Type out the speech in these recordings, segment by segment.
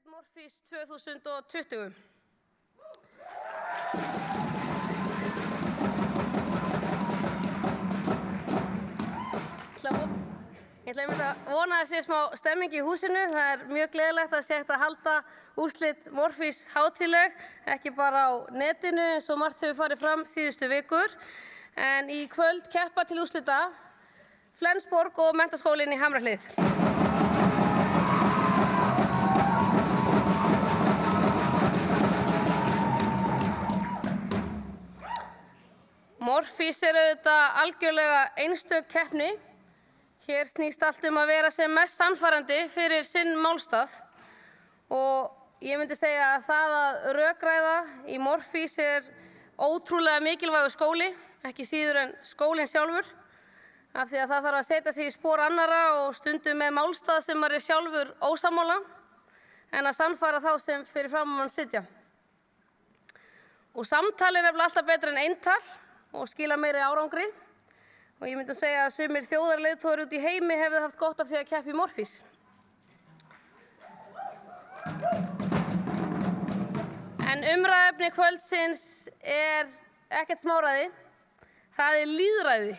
Úrslit Morfís 2020. Ég ætla einmitt að vona að sé smá stemming í húsinu. Það er mjög gleðilegt að sé hægt að halda úrslit Morfís hátíðleg, ekki bara á netinu eins og margt hefur farið fram síðustu vikur. En í kvöld keppa til úrslita Flensborg og Menntaskólinn í Hamrahlíð. Morfís er auðvitað algjörlega einstök keppni. Hér snýst allt að vera sem mest sannfærandi fyrir sinn málstað og ég myndi segja að það að rökræða í Morfís er ótrúlega mikilvægur skóli, ekki síður en skólinn sjálfur, af því að það þarf að setja sig í spor annarra og stundum með málstað sem maður er sjálfur ósammála en að sannfæra þá sem fyrir framan mann sitja. Og samtal er nefnilega alltaf betra en eintal og skila meiri árangri. Og ég myndi að segja að sumir þjóðarleiðtogar út í heimi hefðu haft gott af því að keppa í Morfís. En umræðuefni kvöldsins er ekkert smáræði. Það er lýðræði.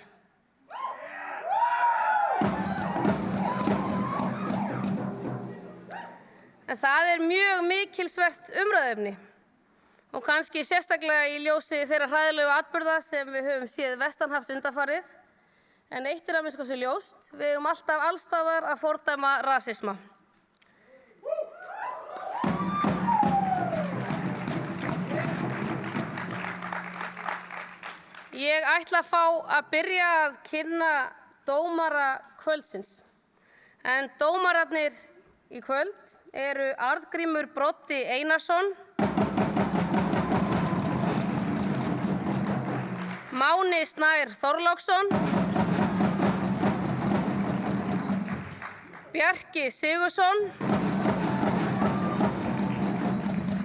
En það er mjög mikilsvert umræðuefni. Og kannski sérstaklega í ljósi þeirra hræðilegu atburða sem við höfum séð vestanhafs undanfarið. En eitt er að minnsta kosti ljóst, við eigum alltaf allstaðar að fordæma rasisma. Ég ætla að fá að byrja að kynna dómara kvöldsins. En dómararnir í kvöld eru Arngrímur Broddi Einarsson, Máni Snær Þorláksson, Bjarki Sigurðsson,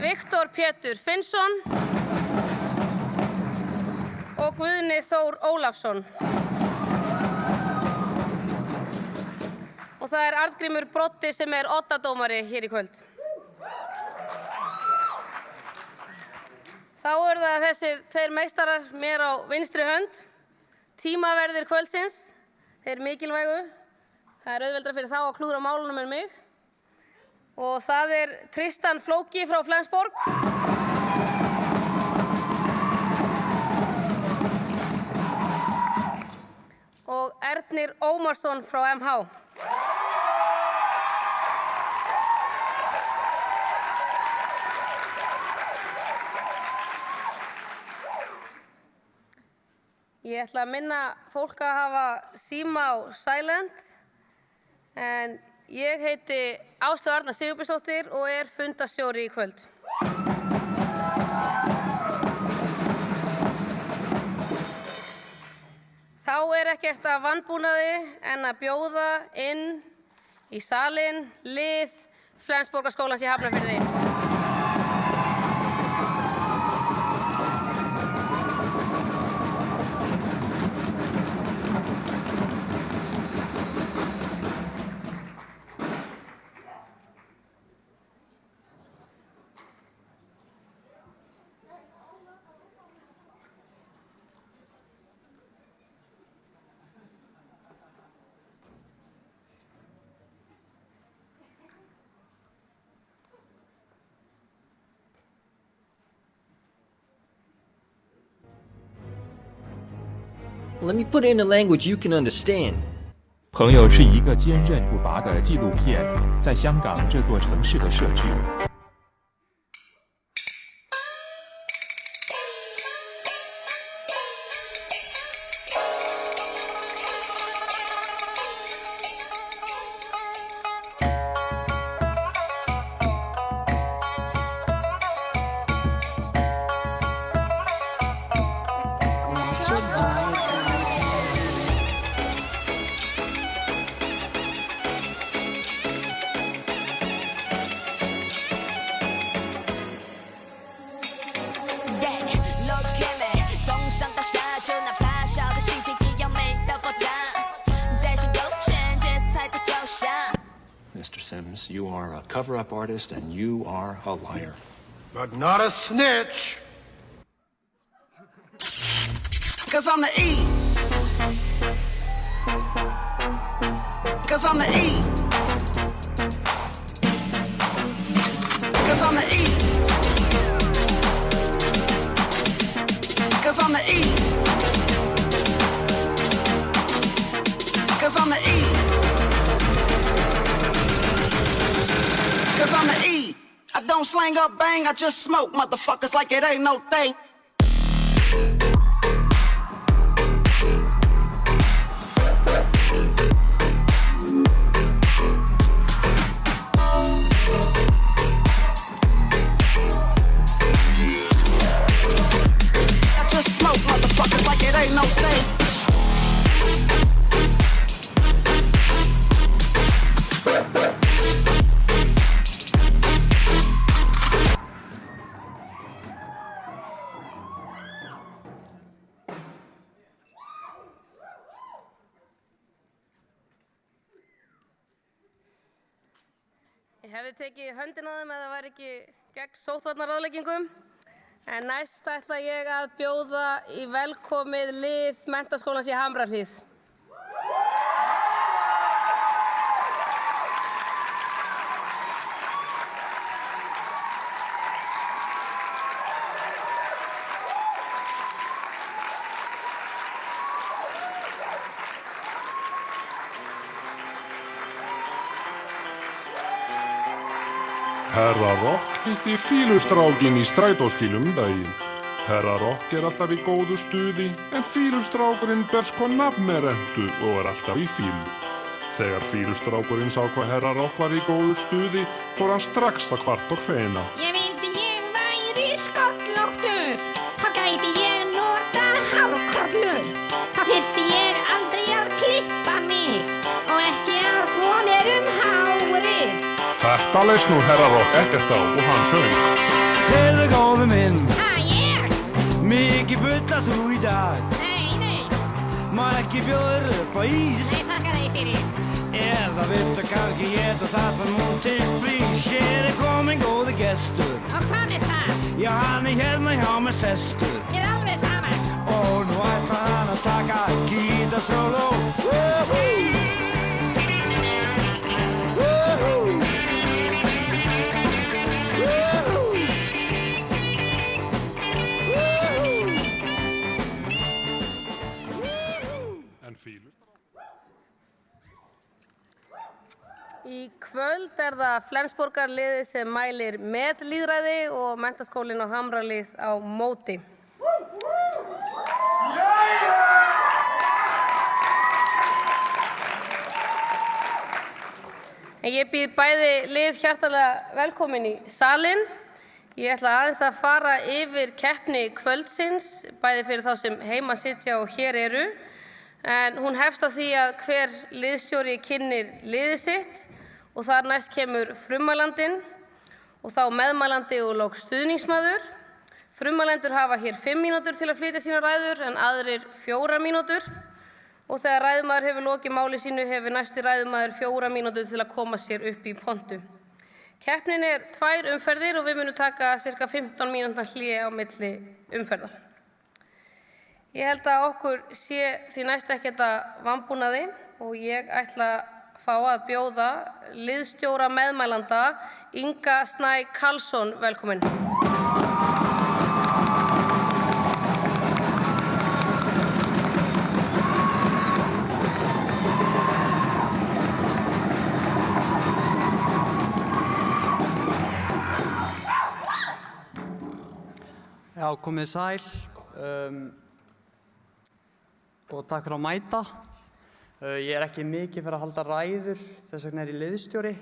Viktor Pétur Finnsson og Guðni Þór Ólafsson. Og það er Arngrímur Broddi sem er oddadómari hér í kvöld. Þá eru það þessir tveir meistarar mér á vinstri hönd, tímaverðir kvöldsins, þeir mikilvægu. Það er auðveldara fyrir þá að klúðra málunum en mig. Og það er Tristan Flóki frá Flensborg. Og Ernir Ómarsson frá MH. Ég ætla að minna fólk að hafa síma á silent. En ég heiti Áslaug Arna Sigurbjörnsdóttir og er fundarstjóri í kvöld. Þá er ekkert að vanbúnaði en að bjóða inn í salinn lið Flensborgarskólans í Hafnarfirði. Let me put it in a language you can understand. 朋友是一个坚韧不拔的纪录片，在香港这座城市的设置。Mr. Sims. You are a cover-up artist, and you are a liar. But not a snitch. 'Cause I'm the E. 'Cause I'm the E. 'Cause I'm the E. 'Cause I'm the E. 'Cause I'm the E. 'Cause I'm the E. I don't slang up bang, I just smoke motherfuckers like it ain't no thing. I just smoke motherfuckers like it ain't no thing. Ég hefði tekið höndina á þeim ef það væri ekki gegn sóttvarnaráðleggingum. En næst ætla ég að bjóða í velkomið lið Menntaskólans í Hamrahlíð. Herra Rock hitti fílustrákin í strætóskýlum daginn. Herra Rock alltaf í góðu stuði, en fílustrákurinn ber sko nafn með rentu og alltaf í fílu. Þegar fílustrákurinn sá hvað Herra Rock var í góðu stuði, fór hann strax að kvart og kveina. Ég vildi ég væri skollóttur, þá gæti ég nota hárkollur. Þá þyrfti ég aldrei að klippa mig og ekki að þvo mér hárið. Þetta leist nú Herra Rock ekkert á og hann söng. Heyrðu góði minn, Ég? mikið bullar þú í dag. Nei, Má ekki bjóður upp á ís. þakka þig fyrir. Eða viltu kannski éta það sem hún til frís. Hér kominn góði gestur. Og hvað með það? Já, hann hérna hjá mér sestur. Ég alveg sama. Og nú ætlar hann að taka gítarsóló. Woohoo! Í kvöld það Flensborgarliðið sem mælir með lýðræði og Menntaskólinn á Hamrahlíð á móti. En ég býð bæði lið hjartanlega velkomin í salinn. Ég ætla aðeins að fara yfir keppni kvöldsins, bæði fyrir þá sem heima sitja og hér eru. En hún hefst á því að hver liðsstjóri kynnir liðið sitt og þar næst kemur frummælandinn og þá meðmælandi og loks stuðningsmaður. Frummælendur hafa hér 5 mínútur til að flytja sínar ræður en aðrir 4 mínútur. Og þegar ræðumaður hefur lokið máli sínu hefur næsti ræðumaður 4 mínútur til að koma sér upp í pontu. Keppnin 2 umferðir og við munum taka ca. 15 mínútna hlé á milli umferða. Ég held að okkur sé því næst ekkert að vanbúnaði og ég ætla að fá að bjóða liðsstjóra meðmælanda Inga Snæ Karlsson velkomin. Já, komið sæl og takk fyrir að mæta. Ég ekki mikið fyrir að halda ræður, þess vegna ég liðsstjóri.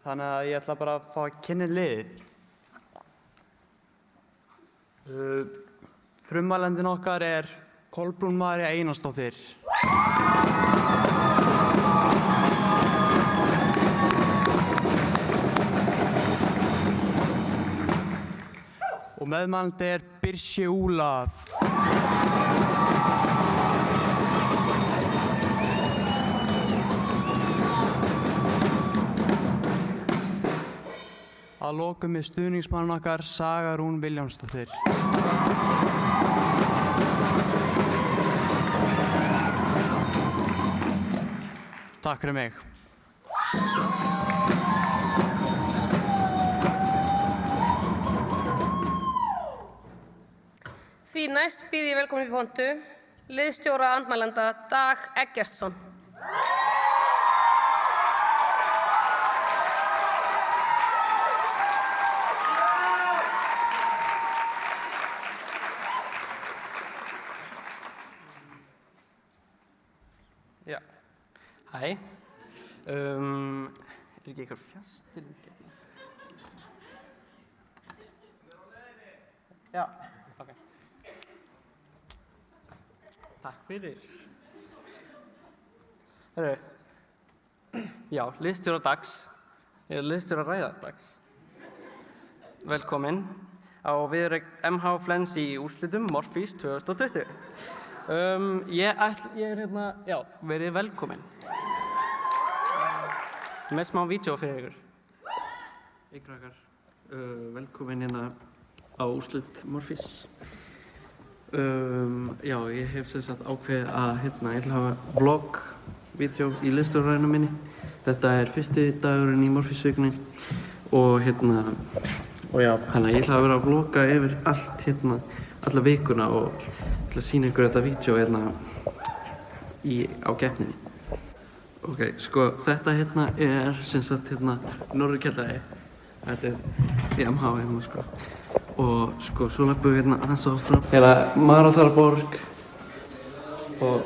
Þannig að ég ætla bara að fá að kynna liðið. Frummælendinn okkar Kolbrún María Einarsdóttir. Og meðmælandi Birsi Úlaf. að lokum með stuðningsmann okkar Saga Rún Vilhjálmsdóttir. Takk fyrir mig. Því næst býð ég velkomin í pontu liðsstjóra andmælanda Dag Eggertsson. Já, hæ. Ekki eitthvað fjastilling? Já, ok. Takk fyrir. Herru, já, liðsstjóra Dags. Ég er liðsstjóra Ræða Dags. Velkomin á viðureign MH Flens í úrslitum Morfís 2020. Ég er hérna, já, verið velkomin. Með smá vídeo fyrir ykkur. Krakkar, velkomin hérna á úrslit Morfís. Já, ég hef sem sagt ákveðið að ég ætla að hafa vlog-vídeó í liðsstjóraræðinu minni. Þetta er fyrsti dagurinn í Morfís-vikunni og já, þannig að ég ætla að vera að vlogga yfir allt alla vikuna og ætla að sýna ykkur þetta vídeó á keppninni. Ok, sko, þetta er sem sagt Norðurkjallarey. Þetta er í MH sko. Og sko, svo löpum við aðeins áfram. Maraþarborg og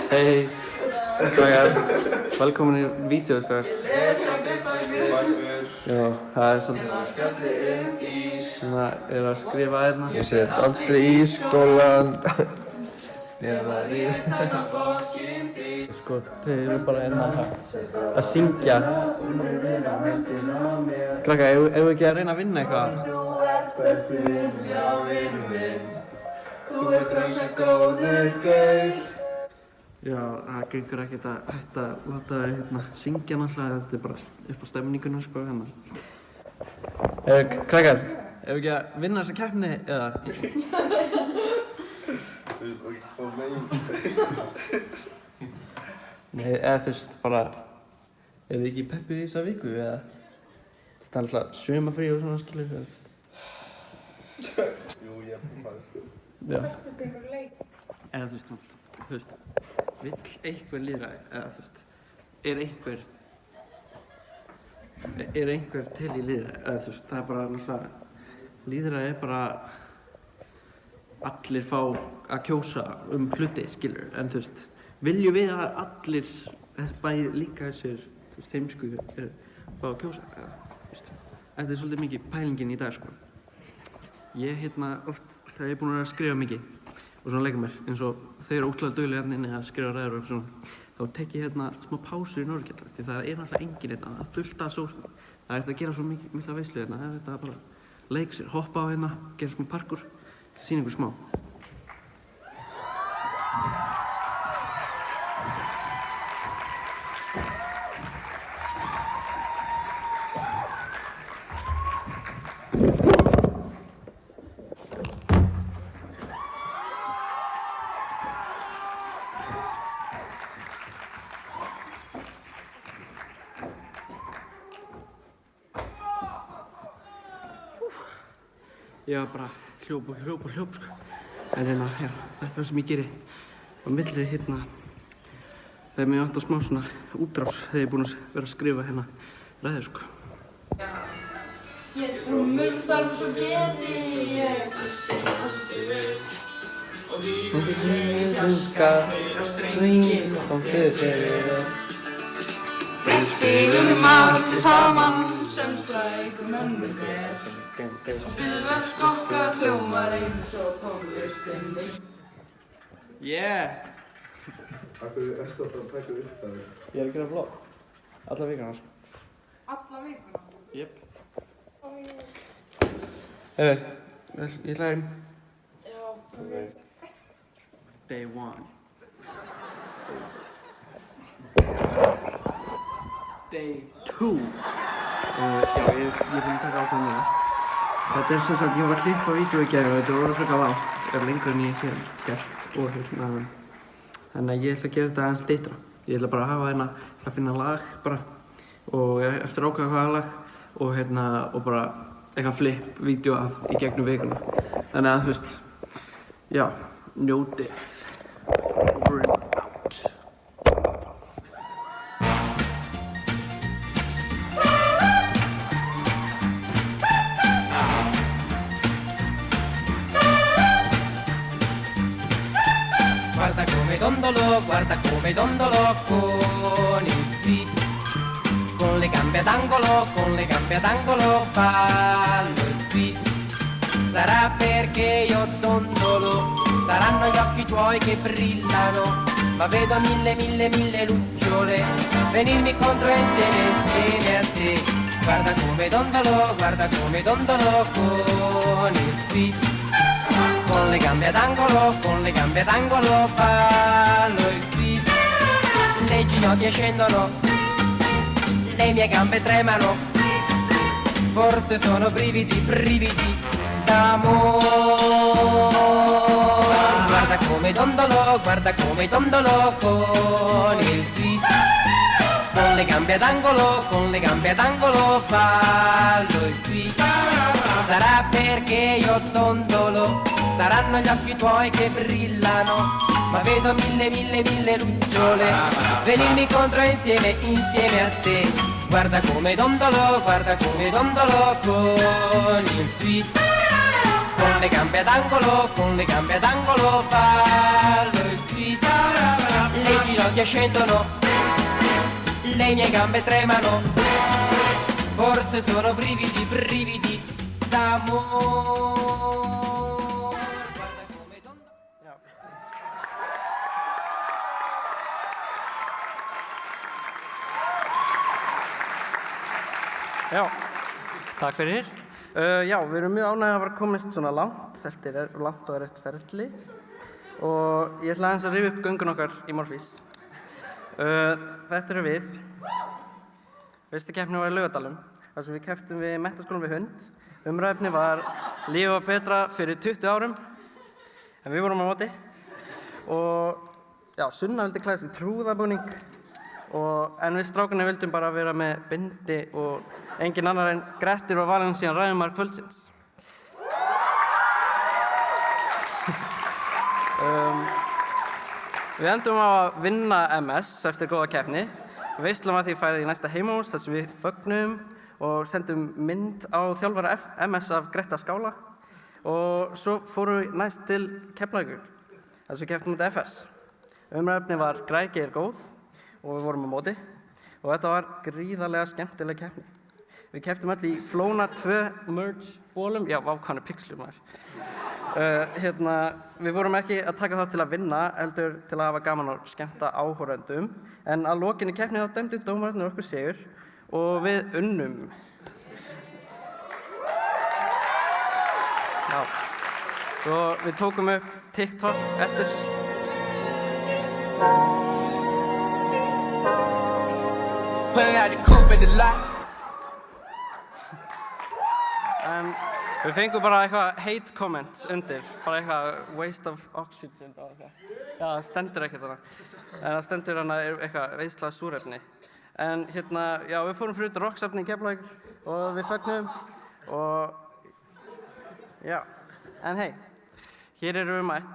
Hei, krakkar, velkomin í vídeó, krakkar. Já, það er svona, að skrifa hérna. Ég set aldrei í skólan. Ég var í Sko, þeir eru bara að syngja. Krakkar, eigum við ekki að reyna að vinna eitthvað? Þú ert besti vinur, já vinur minn. Þú ert rosa góður gaur. Já, það gengur ekkert að hætta að láta syngja náttúrulega. Þetta er bara upp á stemninguna, sko, Krakkar, eigum við ekki að vinna þessa keppni, eða? Þú veist, ekki fá megin. Nei, eða þú veist, bara, þið ekki peppið í þessa viku, eða? Það er alltaf sumarfrí og svona, skilur, þú veist. Jú, ég er bara. Já. Eða þú veist, vill einhver lýðræði, eða þú veist, er einhver til í lýðræði, eða þú veist, það er bara náttúrulega, lýðræði er bara allir fá að kjósa hluti, skilur, en þú veist, viljum við að allir, bæði líka þessir, þú veist, heimsku fá að kjósa, eða, þú veist, þetta er svolítið mikið pælingin í dag, sko. Ég oft, þegar ég er búinn að skrifa mikið og svona leika mér, eins og þeir eru ótrúlega duglegir inni að skrifa ræður og svona, þá tek ég smá pásu í Norðurkjallar, því það er náttúrulega enginn fullt af sósum. Það er að gera svo mikla veislu það er þetta bara leik sér, hoppa á gera smá parkour, sýna ykkur smá. Ég var bara hljóp, sko. En já, þetta er það sem ég geri á milli þegar mér vantar smá svona útrás þegar ég er búinn að vera að skrifa ræður, sko. Ég rúmur þarf svo geti ég og lífið fjarska þeirra strengir og fyrir. Við spilum allir saman sem sprækum önnur ber. Spilverk okkar hljómar eins og tónlistinni. Yeah! Ertu að taka upp það? Ég er að gera vlog. Alla vikuna, sko. Alla vikuna? Jep. Ég ætla heim. Já, ok. Day one. Day 2. Já, ég er búinn að taka ákveðin núna. Þetta er sem sagt, ég var að klippa vídeo í gær og þetta voru frekar langt, lengur en ég hef gert og þannig að ég ætla að gera þetta aðeins styttra. Ég ætla bara að hafa ég ætla að finna lag bara og eftir að ákveða hvaða lag og bara eitthvað flip vídeo af í gegnum vikuna. Þannig að þú veist, já, njótið. Over and out. Guarda come dondolo con il twist, con le gambe ad angolo, fallo il twist. Sarà perché io dondolo, saranno gli occhi tuoi che brillano, ma vedo mille lucciole venirmi contro insieme a te. Guarda come dondolo con il twist. Con le gambe ad angolo, fallo il twist. Le ginocchia scendono, le mie gambe tremano, forse sono brividi d'amore. Guarda come dondolo con il twist. Con le gambe ad angolo, fallo il twist. Sarà perché io dondolo, saranno gli occhi tuoi che brillano, ma vedo mille lucciole venirmi contro insieme a te. Guarda come dondolo con il twist. Con le gambe ad angolo, fallo il twist. Le ginocchia scendono, le mie gambe tremano, forse sono brividi d'amore. Já, takk fyrir. Já, við erum mjög ánægðir að hafa komist svona langt eftir langt og erfitt ferli og ég ætla aðeins að rifja upp göngun okkar í Morfís. Þetta eru við. Fyrsta keppni var í Laugardalnum, þar sem við kepptum við Menntaskólann við Hund. Umræðefni var Lífið var betra fyrir 20 árum, en við vorum á móti. Og já, Sunna vildi klæðast í trúðabúning, en við strákarnir vildum bara vera með bindi og engin annar en Grettir var valinn síðan ræðumaður kvöldsins. Við endum á að vinna MS eftir góða keppni. Veislan var því færið í næsta heimahús þar sem við fögnum og sendum mynd á þjálfara MS af Gretta Skála. Og svo fórum við næst til Keflavíkur þar sem við kepptum út FS. Umræðefni var Græki góð og við vorum á móti og þetta var gríðarlega skemmtileg keppni. Við kepptum öll í Flóna 2 merge bólum, já, vákvæðinu pixlum maður. Við vorum ekki að taka það til að vinna, heldur til að hafa gaman og skemmta áhorfendum, en að lokinni keppni þá dæmdu dómararnir okkur sigur og við unnum. Já, svo við tókum upp TikTok eftir. En við fengum bara eitthvað hate comments undir, bara eitthvað waste of oxygen og eitthvað. Já, það stendur ekkert þarna. En það stendur þarna eitthvað veisla súrefni. En já, við fórum fyrir rocksafni í Keflavíkur og við fögnum og já. En hei, hér erum við mætt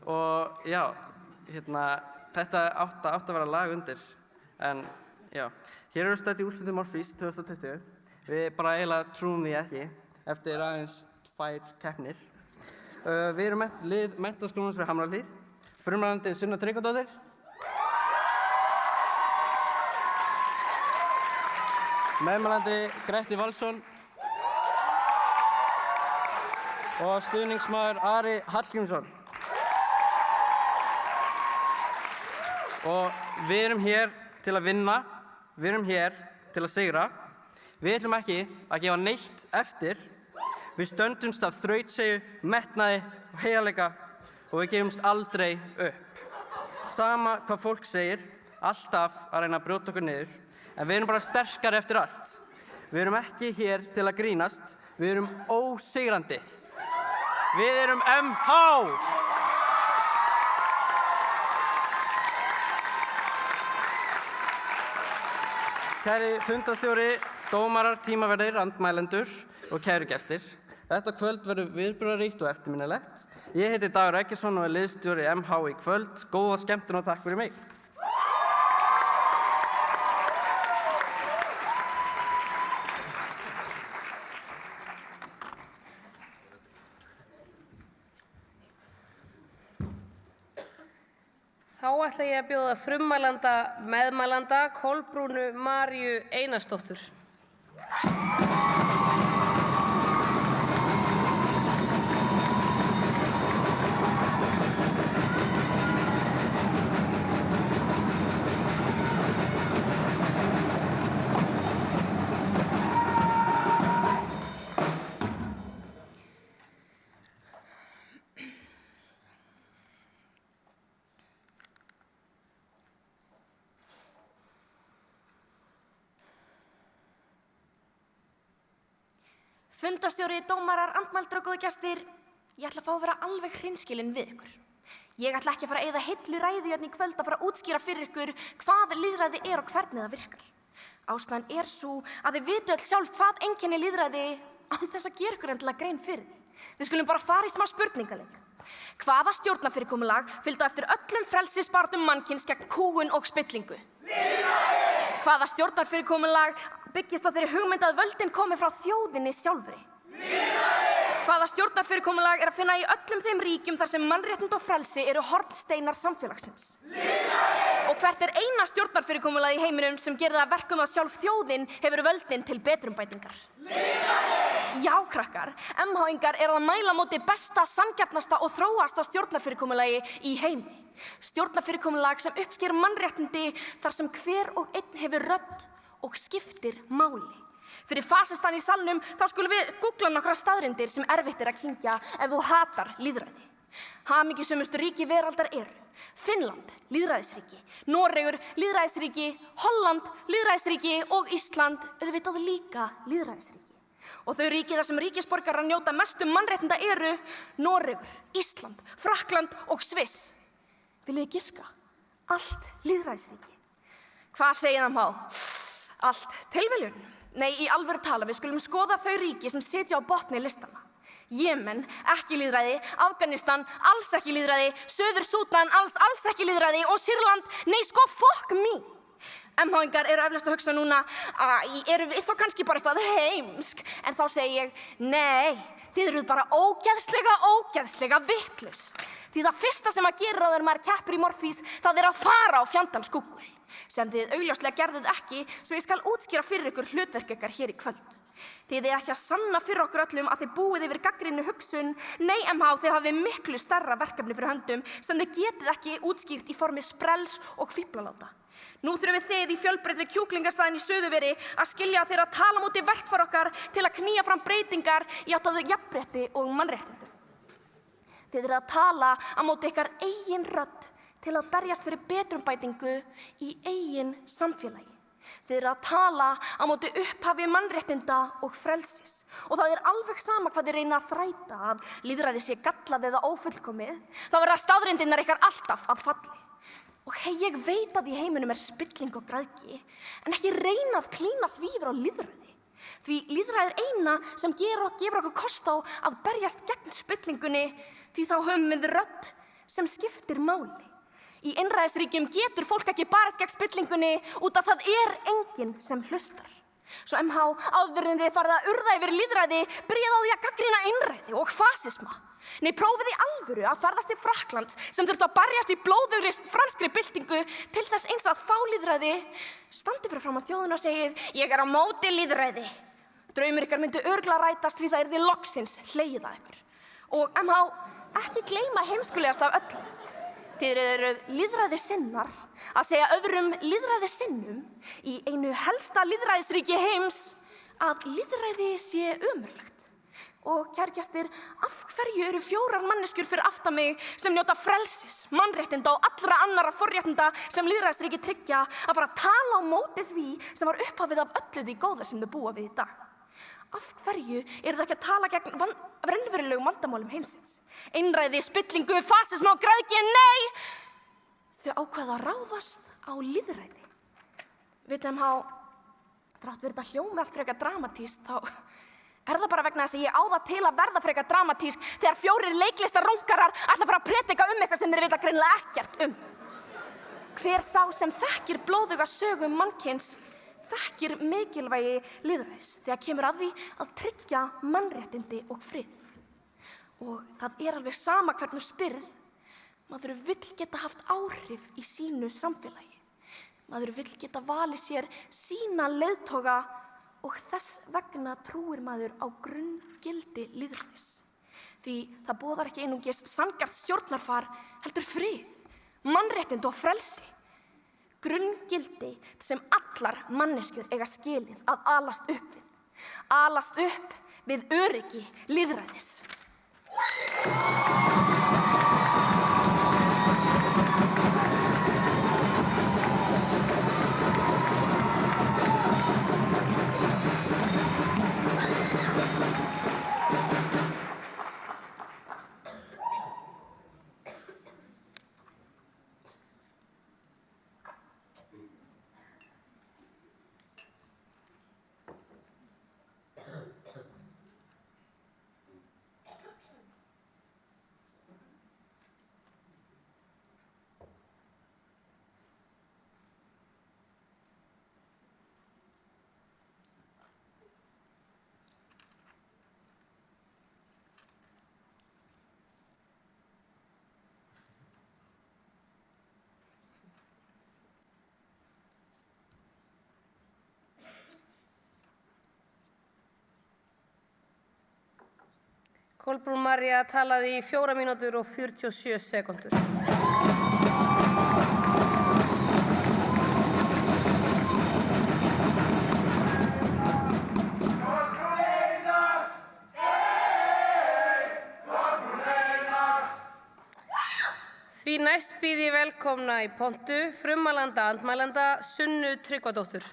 og já, þetta átti að vera lag undir. En já, hér erum við stödd í úrslitum Morfís 2020. Við bara eiginlega trúum því ekki eftir aðeins 2 keppnir. Við erum lið Menntaskólans við Hamrahlíð, frumræðandi Sunna Tryggvadóttir, meðmælandi Gretti Valsson og stuðningsmaður Ari Hallgrímsson. Og við erum hér til að vinna, við erum hér til að sigra. Við ætlum ekki að gefa neitt eftir. Við stöndumst af þrautseigju, metnaði og heiðarleika og við gefumst aldrei upp. Sama hvað fólk segir, alltaf að reyna að brjóta okkur niður, En við erum bara sterkari eftir allt. Við erum ekki hér til að grínast, við erum ósigrandi. Við erum MH! Kæri fundarstjóri, dómarar, tímaverðir, andmælendur og kæru gestir. Þetta kvöld verður viðburðaríkt og eftirminnilegt. Ég heiti Dagur Eggertsson og er liðsstjóri MH í kvöld. Góða skemmtun og takk fyrir mig. Þá ætla ég að bjóða frummælanda meðmælanda Kolbrúnu Maríu Einarsdóttur. Fundarstjóri, dómarar, andmældur og góðu gestir, ég ætla að fá að vera alveg hreinskilin við ykkur. Ég ætla ekki að fara að eyða heillu ræðu hérna í kvöld að fara að útskýra fyrir ykkur hvað lýðræði er og hvernig það virkar. Ástæðan er sú að þið vitu öll sjálf hvað einkennir lýðræði án þess að gera ykkur endilega grein fyrir því. Við skulum bara fara í smá spurningaleik. Hvaða stjórnarfyrirkomulag fylgdi á eftir öllum frelsisbaráttum mannkyns gegn kúgun og spillingu? Hvaða stjórnarfyrirkomulag byggist á þeirri hugmynd að völdin komi frá þjóðinni sjálfri? Hvaða stjórnarfyrirkomulag er að finna í öllum þeim ríkjum þar sem mannréttindi og frelsi eru hornsteinar samfélagsins? Og hvert er eina stjórnarfyrirkomulag í heiminum sem gerir það að verkum að sjálf þjóðin hefur völdin til betrumbætingar? Já, krakkar, MH-ingar eru að mæla móti besta, sanngjarnasta og þróasta stjórnarfyrirkomulagi í heimi. Stjórnarfyrirkomulag sem uppsker mannréttindi þar sem hver og einn hefur rödd og skiptir máli. Fyrir fasistan í salnum þá skulum við googla nokkrar staðreyndir sem erfitt er að kyngja ef þú hatar lýðræði. Hamingjusömustu ríki veraldar eru Finnland, lýðræðisríki, Noregur, lýðræðisríki, Holland, lýðræðisríki og Ísland, auðvitað líka lýðræðisríki. Og þau ríki þar sem ríkisborgarar njóta mestu mannréttinda eru Noregur, Ísland, Frakkland og Sviss. Viljið þið giska? Allt lýðræðisríki. Hvað segir það má? Allt tilviljun? Nei, í alvöru tala, við skulum skoða þau ríki sem sitja á botni listana. Jemen, ekki lýðræði, Afganistan, alls ekki lýðræði, Suður-Súdan, alls ekki lýðræði og Sýrland, nei sko, fuck me. MH-ingar eru eflaust að hugsa núna, eru við þá kannski bara eitthvað heimsk? En þá segi ég, nei, þið eruð bara ógeðslega vitlaus. Því það fyrsta sem að gera þegar maður keppir í morfís, það er að fara á fjandans Google. Sem þið augljóslega gerðuð ekki, svo ég skal útskýra fyrir ykkur hlutverk ykkar hér í kvöld. Þið er ekki að sanna fyrir okkur öllum að þið búið yfir gagnrýnu hugsun. Nei, MH, þið hafið miklu stærra verkefni fyrir höndum sem þið getið ekki útskýrt í formi sprells og fíflaláta. Nú þurfum þið í fjölbreytt við kjúklingastaðinn í Suðurveri að skilja að þið að tala móti verkfæri okkar til að knýja fram breytingar í átt að jafnrétti og mannréttindum. Þið að tala á móti ykkar eigin rödd til að berjast fyrir betrumbætingu í eigin samfélagi. Þið að tala á móti upphafi mannréttinda og frelsis. Og það er alveg sama hvað þið reyna að þræta að lýðræði sé gallað eða ófullkomið, þá verða staðreyndirnar ykkar alltaf að falli. Og ég veit að í heiminum er spilling og græðgi, en ekki reyna að klína því yfir á lýðræði. Því lýðræði er eina sem gefur okkur kost á að berjast gegn spillingunni, því þá höfum við rödd sem skiptir máli. Í einræðisríkjum getur fólk ekki barist gegn spillingunni út af það er enginn sem hlustar. Svo MH, áður en þið farið að urða yfir lýðræði, byrjið á því að gagnrýna einræði og fasisma. Nei, prófið í alvöru að ferðast til Frakklands sem þurftu að berjast í blóðugri franskri byltingu til þess eins að fá lýðræði. Standið fyrir fram að þjóðina og segið, ég er á móti lýðræði. Draumur ykkar myndu örugglega rætast því það yrði loksins hlegið að ykkur. Og MH, ekki gleyma heimskulegast af öllu. Þið eruð lýðræðissinnar að segja öðrum lýðræðisinnum í einu helsta lýðræðisríki heims að lýðræði sé ömurlegt. Og kærgestir, af hverju eru 4 manneskjur fyrir aftan mig sem njóta frelsis, mannréttinda og allra annarra forréttinda sem lýðræðisríki tryggja að fara að tala á móti því sem var upphafið af öllu því góða sem þau búa við í dag? Af hverju eru þau ekki að tala gegn raunverulegum vandamálum heimsins? Einræði, spillingu, fasisma og græðgi, nei! Þau ákveða að ráðast á lýðræði. Vitum há, þrátt verið þetta hljómi allt frekar dramatískt, þá það bara vegna þess að ég á það til að verða frekar dramatísk þegar 4 leiklistarrungarar ætla að fara að predika eitthvað sem þeir vita greinilega ekkert Hver sá sem þekkir blóðuga sögu mannkyns þekkir mikilvægi lýðræðis þegar kemur að því að tryggja mannréttindi og frið. Og það alveg sama hvernig spyrð, maður vill geta haft áhrif í sínu samfélagi. Maður vill geta valið sér sína leiðtoga og þess vegna trúir maður á grunngildi lýðræðis. Því það boðar ekki einungis sanngjarnt stjórnarfar, heldur frið, mannréttindi og frelsi. Grunngildi sem allar manneskjur eiga skilið að alast upp við. Alast upp við öryggi lýðræðis. Kolbrún María talaði í 4 mínútur og 47 sekúndur. Því næst býð ég velkomna í pontu frummælanda andmælanda Sunnu Tryggvadóttur.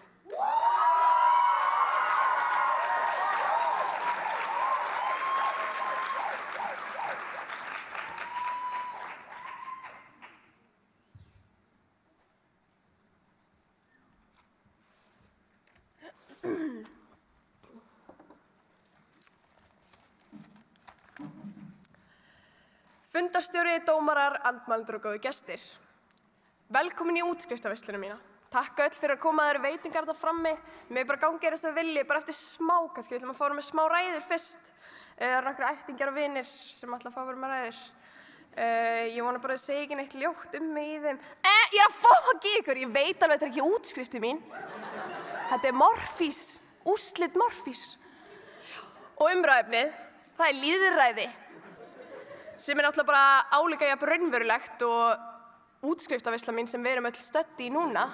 Fundarstjóri, dómarar, andmælendur og góðu gestir. Velkomin í útskriftarveisluna mína. Takk öll fyrir að koma þér veitingar þarna frammi. Mér bara gangi eins og vilji, bara eftir smá kannski. Við ætlum að fá með smá ræður fyrst. Það eru nokkrir ættingjar og vinir sem ætla að fá með ræður. Ég vona bara að segja ekki neitt ljótt mig í þeim. Ég er að fokka í ykkur. Ég veit alveg þetta er ekki útskriftin mín. Þetta er morfís. Úrslit morfís. Og umræðefnið, það er lýðræði. Sem er náttúrulega bara álíka jafn raunverulegt og útskriftarveisla mín sem við erum öll stödd í núna.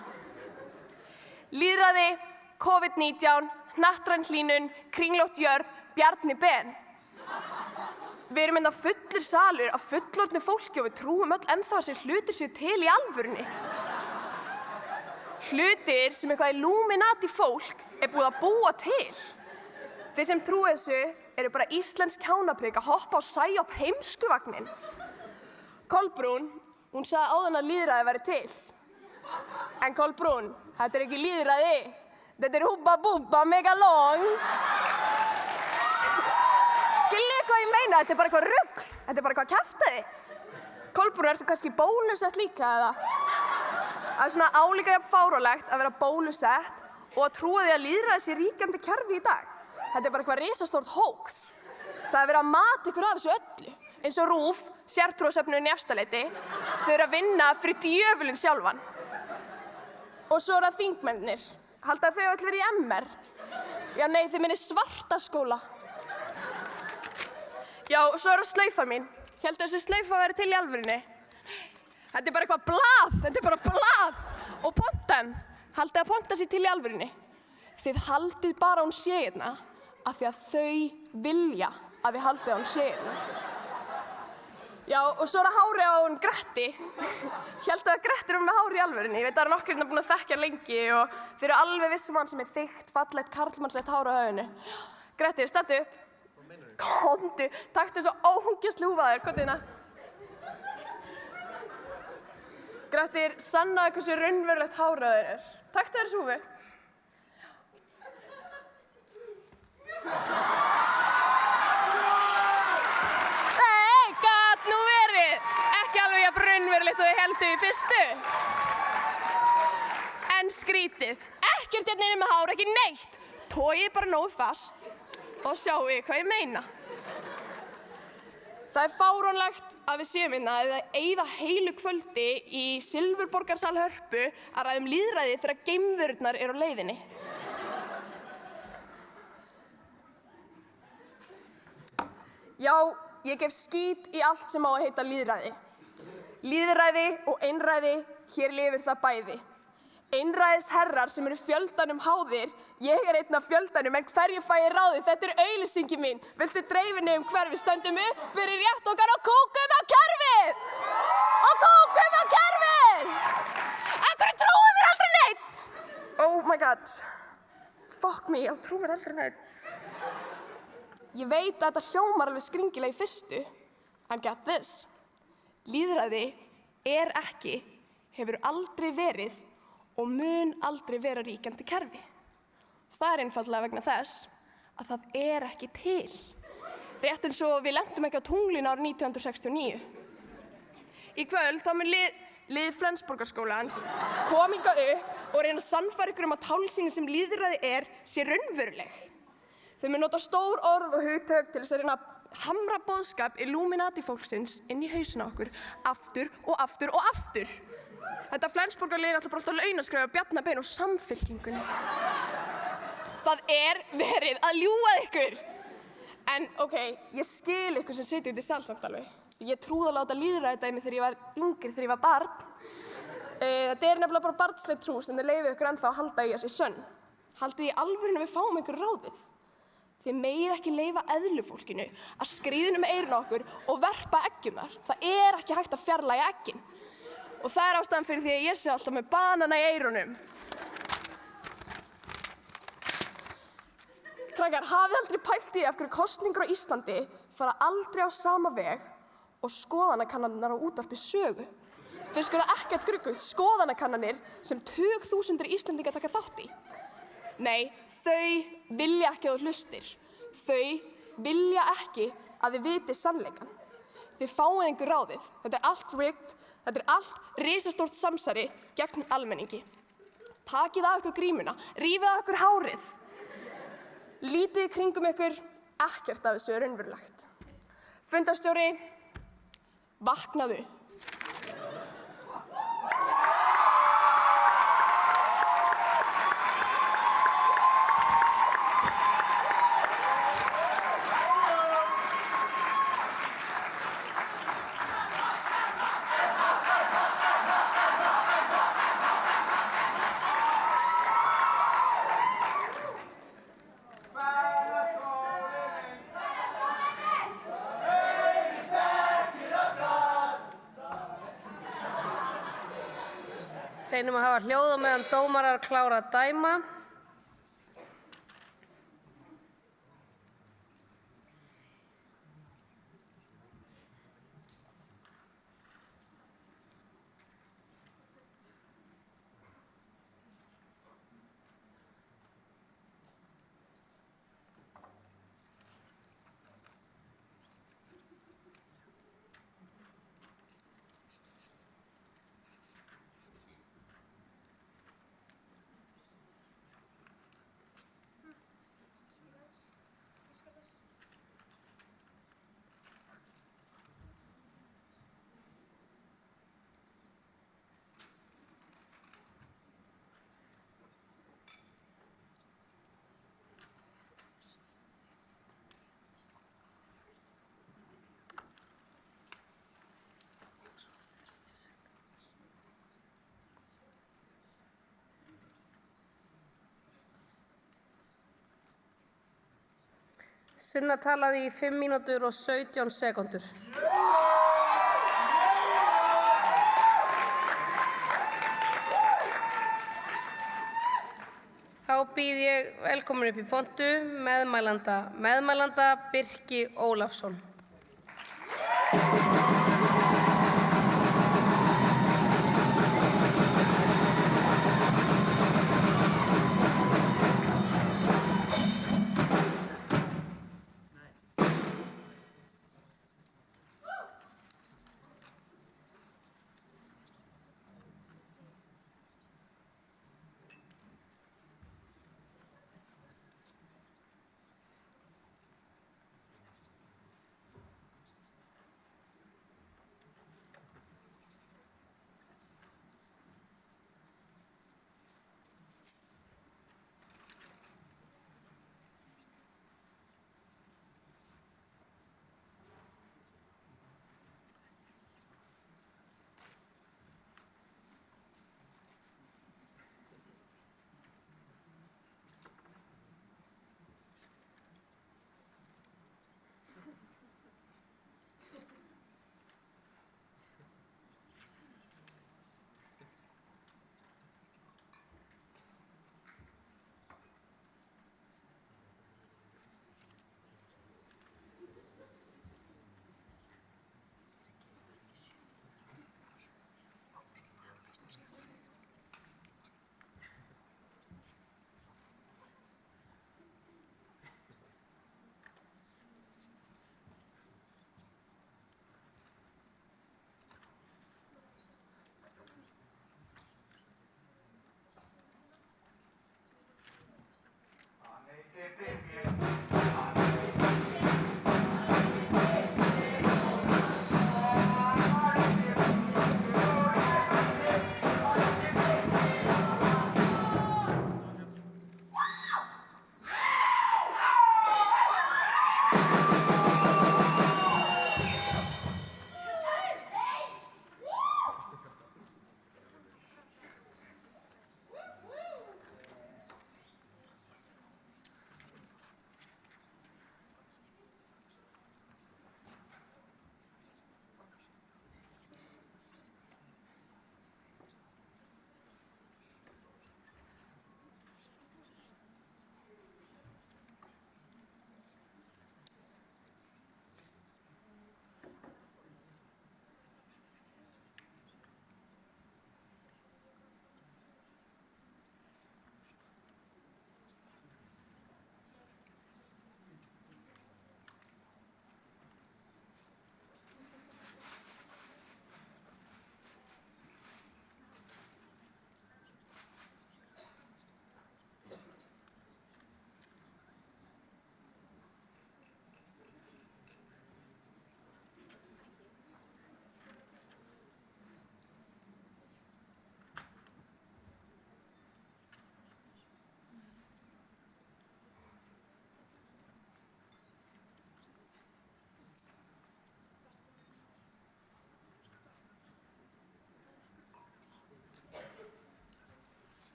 Lýðræði, COVID-19, hnattræn hlýnun, kringlótt jörð, Bjarni Ben. Við erum enda fullur salur af fullorðnu fólki og við trúum öll ennþá að þessi hlutir séu til í alvörunni. Hlutir sem eitthvað Illuminati fólk er búið að búa til. Þeir sem trúi þessu eru bara íslensk kjánaprik að hoppa á sæop heimskuvagnin. Kolbrún, hún sagði áðan að lýðræði væri til. En Kolbrún, þetta er ekki lýðræði. Þetta er húbba búbba megalong. Skiljið hvað ég meina? Þetta er bara eitthvað rugl. Þetta er bara eitthvað kjaftæði. Kolbrún, ertu kannski bólusett líka eða? Það er svona álíka jafn fáránlegt að vera bólusett og að trúa því að lýðræði sé ríkjandi kerfi í dag. Þetta er bara eitthvað risastórt hóks. Það er verið að mata ykkur af þessu öllu. Eins og RÚV, sértrúarsöfnunin í Efstaleiti, þau eru að vinna fyrir djöfulinn sjálfan. Og svo eru það þingmennir. Halda þau öll verið í MR? Já, nei, þau minni Svartaskóla. Já, svo eru slaufa mín. Héldu þessi slaufa væri til í alvörunni? Þetta er bara eitthvað blað. Þetta er bara blað. Og Pontan, haldið að Pontan sé til í alvörunni. Þið haldið bara hún sé hérna af því að þau vilja að þið haldið á hún sé hérna. Já, og svo það hárið á hún Gretti. Héldu að Grettir með hár í alvörunni. Ég veit að það nokkur hérna búin að þekkja lengi og þeir eru alveg vissum hann sem þykkt, fallegt, karlmannslegt hár á höfðinu. Gretti, stattu upp. Komdu, taktu svo ógeðslega húfaður, komdu hérna. Gretti, sannaðu hversu raunverulegt hár á þér er. Taktu þér þessu húfu. Raunverulegt og þið heldu í fyrstu. En skrítið. Ekkert hérna inni með hár, ekki neitt. Tóið bara nógu fast og sjáu hvað ég meina. Það er fáránlegt að við séum hérna að eyða heilu kvöldi í Silfurborgarsal Hörpu að ræða lýðræði þegar geimverurnar eru á leiðinni. Já, ég gef skít í allt sem á að heita lýðræði. Lýðræði og einræði, hér lifir það bæði. Einræðisherrar sem eru fjöldanum háðir, ég er einn af fjöldanum en hverju fæ ég ráðið, þetta er auglýsingi mín. Viltu dreifinni hver við stöndum upp fyrir rétt okkar og kúkum á kerfið! Og kúkum á kerfið! En hverju trúir mér aldrei neitt? Oh my god. Fuck me, ég trúir mér aldrei neitt. Ég veit að þetta hljómar alveg skringilega í fyrstu, en get this. Lýðræði er ekki, hefur aldrei verið og mun aldrei vera ríkjandi kerfi. Það er einfaldlega vegna þess að það er ekki til. Rétt eins og við lentum ekki á tunglinu árið 1969. Í kvöld þá mun lið Flensborgarskólans koma hingað upp og reyna að sannfæra ykkur að tálsýnin sem lýðræði sé raunveruleg. Þau mun nota stór orð og hugtök til þess að reyna að hamra boðskap Illuminati fólksins inn í hausina okkur aftur og aftur og aftur. Þetta Flensborgarlið ætla bara alltaf að launaskræfa Bjarnabein og Samfylkingunni. Það er verið að ljúga ykkur. En ok, ég skil ykkur sem sitja út í salsamt alveg. Ég trúði að láta lýðræði dæmi þegar ég var yngri, þegar ég var barn. Þetta er nefnilega bara barnsleg trú sem þið leyfið ykkur ennþá að halda í að sé sönn. Haldið í alvörinu við fáum ykkur ráðið. Þið megið ekki leyfa eðlufólkinu að skríða um eyrun á okkur og verpa eggjum þar. Það er ekki hægt að fjarlægja eggin. Og það er ástæðan fyrir því að ég sé alltaf með banana í eyrunum. Krakkar, hafið aldrei pælt í af hverju kosningar á Íslandi fara aldrei á sama veg og skoðanakannanirnar á útvarpi Sögu. Þau skora ekkert gruggugt skoðanakannanir sem tugþúsundir Íslendinga taka þátt í. Nei, þau vilja ekki að þú hlustir. Þau vilja ekki að þið vitið sannleikann. Þið fáið engu ráðið. Þetta er allt rigged, þetta er allt risastórt samsæri gegn almenningi. Takið af ykkur grímuna, rífið af ykkur hárið. Lítið í kringum ykkur, ekkert af þessu er raunverulegt. Fundarstjóri, vaknaðu. Reynum að hafa hljóð á meðan dómarar klára að dæma. Sunna talaði í 5 mínútur og 17 sekúndur. Þá býð ég velkomin upp í pontu meðmælanda Birki Ólafsson.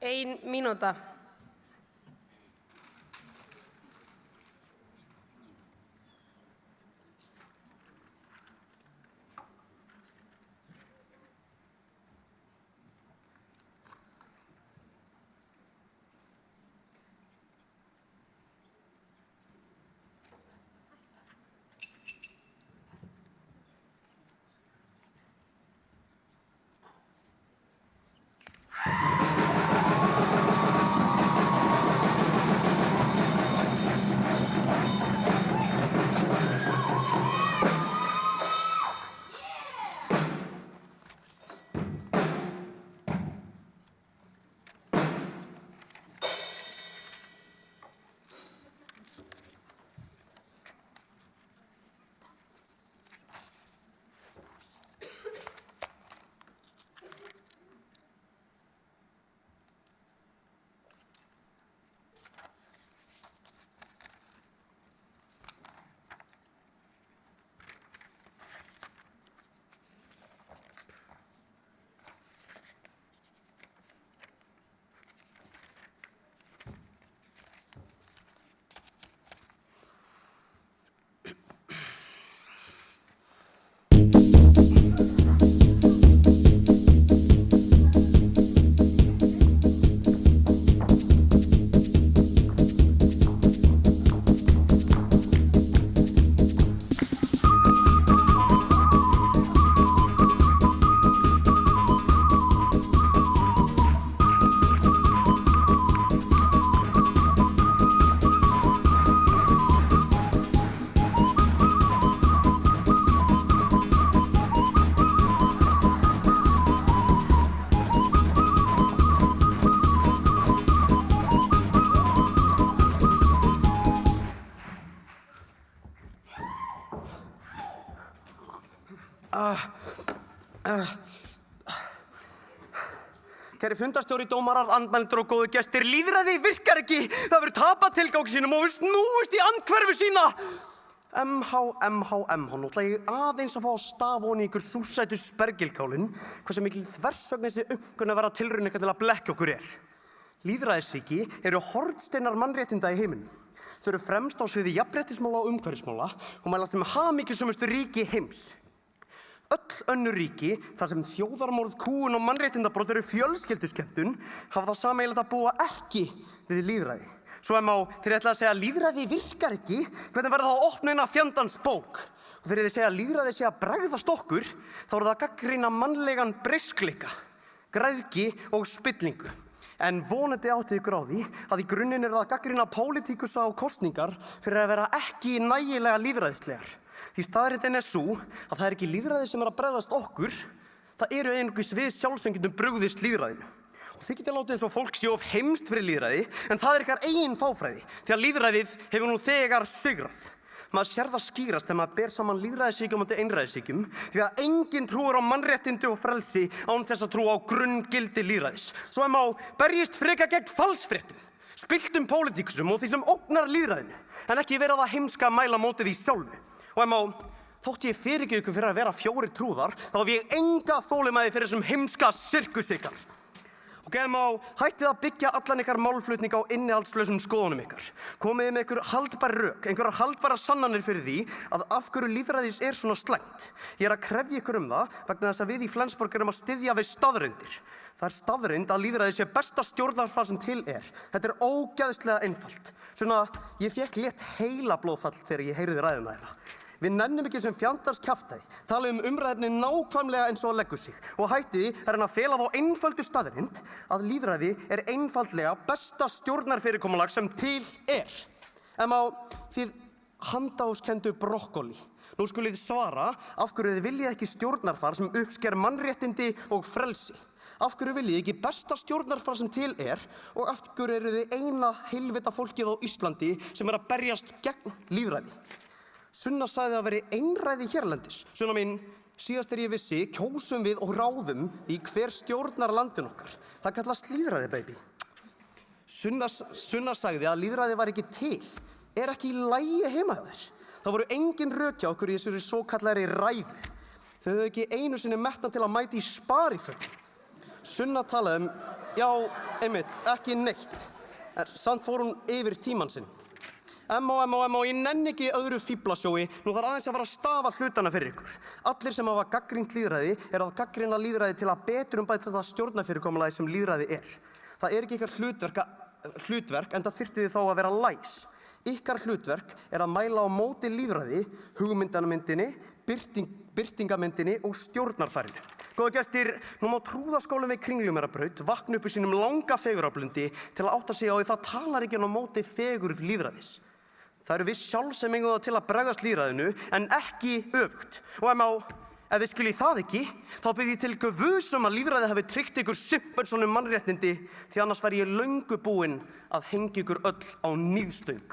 Ein mínúta. Kæri fundarstjóri, dómarar, andmælendur og góðu gestir, lýðræði virkar ekki. Það verður tapað tilgangi sínum og við snúist í andhverfu sína. Nú ætla ég aðeins að fá að stafa ofan í ykkur súrsætu spergilkálin hversu mikil þversögn þessi umkunn að vera tilraun eitthvað til að blekkja okkur er. Lýðræðisríki eru hornsteinar mannréttinda í heiminum. Þau eru fremst á sviði jafnréttismála og umhverfismála og mælast sem hamingjusömustu ríki heims. Öll önnur ríki, þar sem þjóðarmorð, kúgun og mannréttindabrot eru fjölskylduskemmtun, hafa það sameiginlegt að búa ekki við lýðræði. Svo þegar ég ætla að segja að lýðræði virkar ekki, hvernig verður það að opna eina fjandans bók? Og þegar ég segja að lýðræði sé að bregðast okkur, þá eru það að gagnrýna mannlegan breiskleika, græðgi og spillingu. En vonandi áttið ykkur á því að í grunninn er það að gagnrýna pólitíkusa og kosningar fyrir að vera ekki nægilega lýðræðislegar. Því staðreyndin er sú að það er ekki lýðræði sem er að bregðast okkur, það eru einungis við sjálfsveitingum brugðist lýðræðinu. Og þið getið látið eins og fólk sé of heimst fyrir lýðræði, en það er ykkar eigin fáfræði, því að lýðræðið hefur nú þegar sigrað. Maður sér það skýrast þegar maður ber saman lýðræðisríkjum og einræðisríkjum, því að enginn trúir á mannréttindi og frelsi án þess að trúa á grunngildi lýðræðis. Svo berjist frekar gegn falsfréttum, spilltum pólitíkusum og því sem ógnar lýðræðinu, en ekki vera það heimska að mæla mótið í sjálfu. Og þótt ég fyrirgefi ykkur fyrir að vera 4 trúðar, þá hef ég enga þolinmæði fyrir þessum heimska sirkusykkar. Ok, hættið að byggja allan ykkar málflutning á innihaldslausum skoðunum ykkar. Komið með ykkur haldbær rök, einhverjar haldbærar sannanir fyrir því að af hverju lýðræðis er svona slæmt. Ég er að krefja ykkur það vegna þess að við í Flensborg erum að styðja við staðreyndir. Það er staðreynd að lýðræði sé besta stjórnarfar sem til er. Þetta er ógeðslega einfalt. Svona, ég fékk létt heilablóðfall þegar ég heyrði ræðuna þeirra. Við nennum ekki sem fjandars kjaftæði, tala umræðefni nákvæmlega eins og að leggur sig og hættið er hann að fela þá einföldu staðreynd að lýðræði er einfaldlega besta stjórnarfyrirkomulag sem til er. Þið handahófskenndu brokkoli. Nú skulið svara af hverju þið viljið ekki stjórnarfar sem uppsker mannréttindi og frelsi. Af hverju viljið ekki besta stjórnarfar sem til er og af hverju eru þið eina heilvita fólkið á Íslandi sem er að berjast gegn lýðræði. Sunna sagði að veri einræði hérlendis. Sunna mín, síðast þegar ég vissi, kjósum við og ráðum í hver stjórnar landin okkar. Það kallast lýðræði, baby. Sunna sagði að lýðræði var ekki til, er ekki í lagi heima hjá þér. Það voru engin rök hjá okkur í þessari svokallari ræðu. Þau höfðu ekki einu sinni metnað til að mæta í spariföll. Sunna talaði já, einmitt, ekki neitt. Samt fór hún yfir tímann sinn. Ég nenni ekki öðru fíblasjói, nú þarf aðeins að fara að stafa hlutana fyrir ykkur. Allir sem hafa gagnrýnt lýðræði er að gagnrýna lýðræði til að betrumbæta þetta stjórnarfyrirkomulagi sem lýðræði er. Það er ekki ykkar hlutverk en það þyrfti þið þá að vera læs. Ykkar hlutverk er að mæla á móti lýðræði, hugmyndamyndinni, birtingamyndinni og stjórnarfærinu. Góðu gestir, nú má trúðaskólinn við Kringlumýrarbraut vakna upp í sínum langa fegurðarblundi til að átta sig á því það talar ekki á móti fegurð lýðræðis. Það eru við sjálf sem eigum það til að bregðast lýðræðinu en ekki öfugt. Og ef þið skiljið það ekki, þá bið ég til guðs að lýðræði hafi tryggt ykkur Simpsonum mannréttindi því annars væri ég löngu búinn að hengja ykkur öll á níðstöng.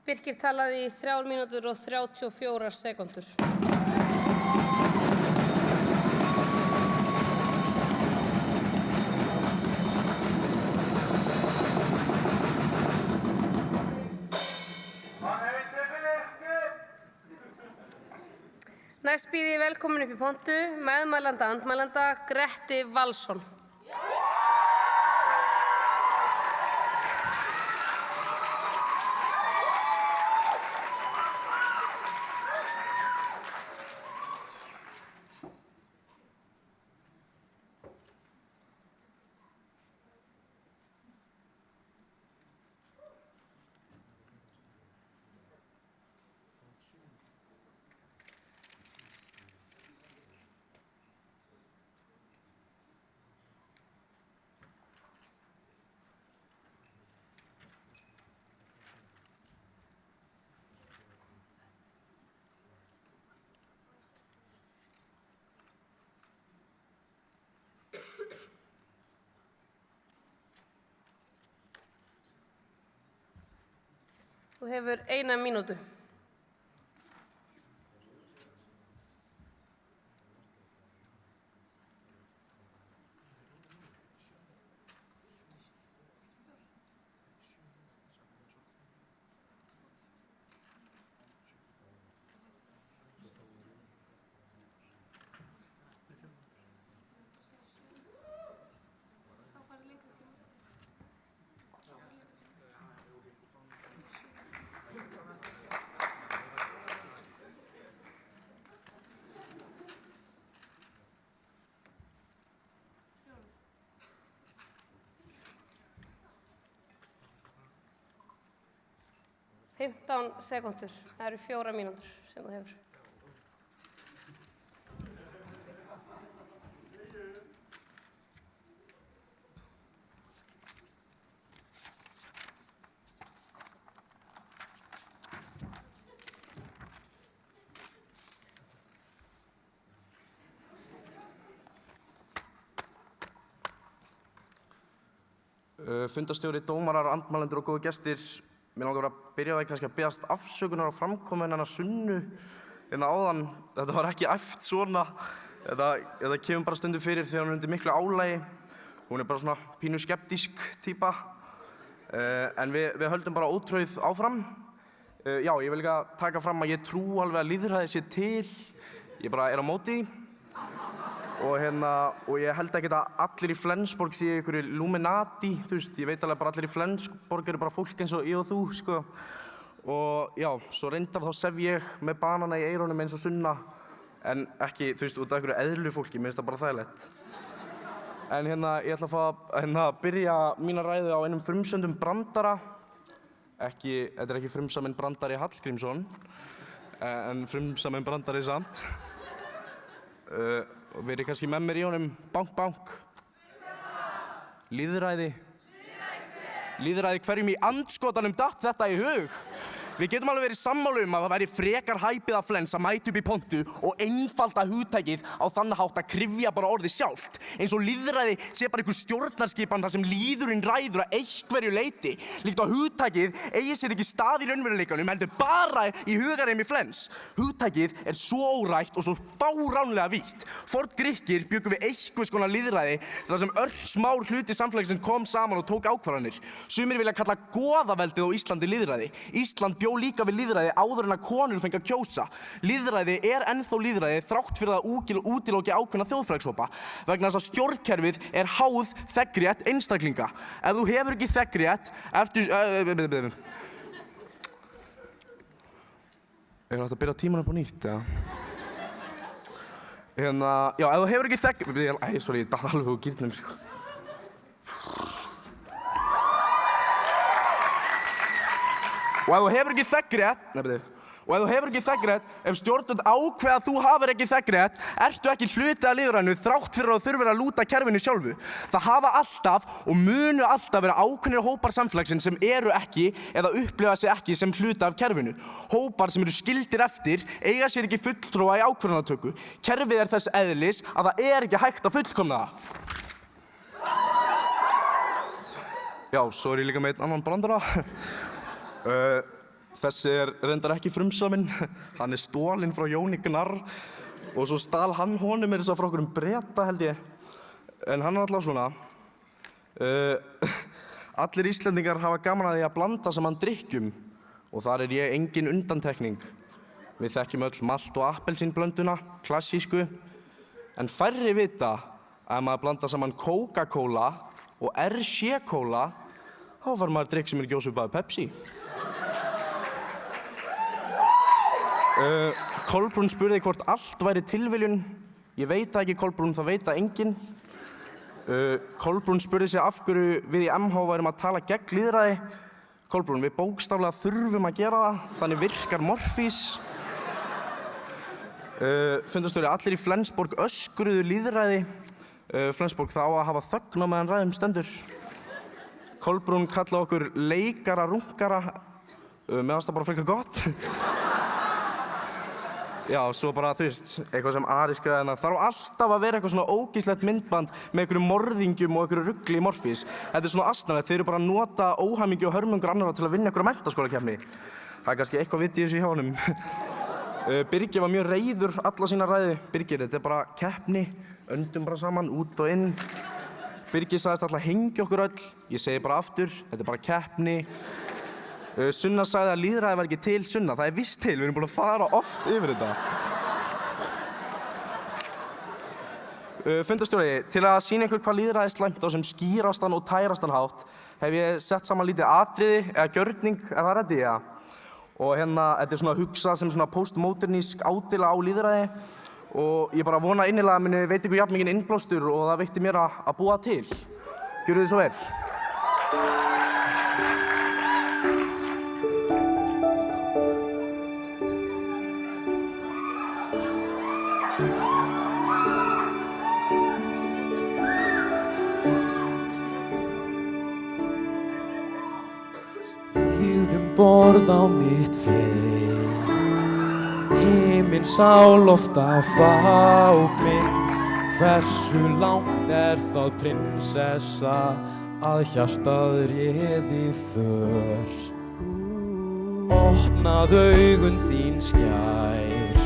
Birkir talaði í 3 mínútur og 34 sekúndur. Næst býð ég velkomin upp í pontu meðmælanda andmælanda Gretti Valsson. Þú hefur 1 mínútu. Fimmtán sekúndur. Það eru 4 mínútur sem þú hefur. Fundarstjóri, dómarar, andmælendur og góðu gestir. Mér langar að byrja á því kannski að biðjast afsökunar á framkomu hennar Sunnu hérna áðan. Þetta var ekki æft svona. Þetta kemur bara stundum fyrir þegar hún er undir miklu álagi. Hún er bara svona pínu skeptísk típa. En við höldum bara ótrauð áfram. Já, ég vil líka taka fram að ég trú alveg að lýðræði sé til. Ég bara er á móti því. Og ég held ekkert að allir í Flensborg séu einhverju Illuminati, þú veist, ég veit alveg bara allir í Flensborg eru bara fólk eins og ég og þú, sko. Og já, svo reyndar þá sef ég með banana í eyrunum eins og Sunna, en ekki, þú veist, út af einhverju eðlu fólki, mér finnst það bara þægilegt. En ég ætla að fá að byrja mína ræðu á einum frumsöndum brandara. Þetta er ekki frumsaminn brandari Hallgrímsson, en frumsaminn brandari samt. Og verið kannski með mér í honum bank, bank. Lýðræði. Lýðræði hverjum í andskotanum datt þetta í hug? Við getum alveg verið sammála að það væri frekar hæpið af Flens að mæta upp í pontu og einfalda hugtækið á þann hátt að kryfja bara orðið sjálft. Eins og lýðræði sé bara einhver stjórnarskipan þar sem lýðurinn ræður að einhverju leyti. Líkt á hugtækið eigi sér ekki stað í raunveruleikanum, heldur bara í hugarheimi Flens. Hugtækið er svo órætt og svo fáránlega vítt. Forngrikkir bjuggu við einhvers konar lýðræði þar sem örsmár hluti samfélagsins kom saman og tók ákvarðanir. Sumir vilja kalla goðaveldið á Íslandi lýðræði. Ísland bjó líka við lýðræði áður en að konur fengu að kjósa. Lýðræði er ennþá lýðræði þrátt fyrir að útiloki ákveðna þjóðfélagshópa vegna þess að stjórnkerfið er háð þegnrétt einstaklinga. Ef þú hefur ekki þegnrétt Er hægt að byrja tímann upp á nýtt, eða? Já, ef þú hefur ekki þegnrétt... Sorry, ég datt alveg úr gírnum, sko. Og ef þú hefur ekki þegnrétt, ef stjórnvöld ákveða að þú hafir ekki þegnrétt, ertu ekki hluti af lýðræðinu þrátt fyrir að þú þurfir að lúta kerfinu sjálfu. Það hafa alltaf og munu alltaf vera ákveðnir hópar samfélagsins sem eru ekki eða upplifa sig ekki sem hluti af kerfinu. Hópar sem eru skildir eftir, eiga sér ekki fulltrúa í ákvörðunartöku. Kerfið er þess eðlis að það er ekki hægt að fullkomna það. Já, svo er ég líka með einn annan brandara. Þessi reyndar ekki frumsaminn, hann stolinn frá Jóni Gnarr og svo stal hann honum þess að frá okkur Breta held ég. En hann alltaf svona. Allir Íslendingar hafa gaman að því að blanda saman drykkjum og þar ég engin undantekning. Við þekkjum öll malt- og appelsínblönduna, klassísku, en færri vita að ef maður blanda saman Coca-Cola og RC-Cola, þá fær maður drykk sem ekki ósvipaður Pepsi. Kolbrún spurði hvort allt væri tilviljun. Ég veit það ekki, Kolbrún, það veit það enginn. Kolbrún spurði sig af hverju við í MH værum að tala gegn lýðræði. Kolbrún, við bókstaflega þurfum að gera það, þannig virkar Morfís. Fundarstjóri, allir í Flensborg öskruðu lýðræði. Flensborg þá að hafa þögn á meðan ræðum stendur. Kolbrún kallaði okkur leikara rungara. Mér fannst það bara frekar gott. Já, svo bara, þú veist, eitthvað sem Ari skrifaði hérna. Þarf alltaf að vera eitthvað svona ógeðslegt myndband með einhverjum morðingjum og einhverju rugli í Morfís. Þetta svona asnalegt, þeir eru bara að nota óhamingju og hörmungur annarra til að vinna einhverja menntaskólakeppni. Það kannski eitthvað vit í þessu hjá honum. Birgir var mjög reiður alla sína ræðu. Birgir, þetta bara keppni, öndum bara saman, út og inn. Birgir sagðist alltaf hengja okkur öll. Ég segi bara aftur, þetta bara keppni. Sunna sagði að lýðræði var ekki til. Sunna, það víst til, við erum búin að fara oft yfir þetta. Fundarstjóri, til að sýna ykkur hvað lýðræði slæmt á sem skýrastan og tærastan hátt hef ég sett saman lítið atriði eða gjörning, það reddi ég? Og hérna, þetta svona hugsað sem svona postmodernísk ádela á lýðræði og ég bara vona innilega að muni veit ykkur jafn mikinn innblástur og það veitti mér að búa til. Gjörðu þið svo vel. Borð á mitt fleyg, himinn sá lofta fáminn, hversu langt þá prinsessa að hjartað réði för. Opnað augun þín skær,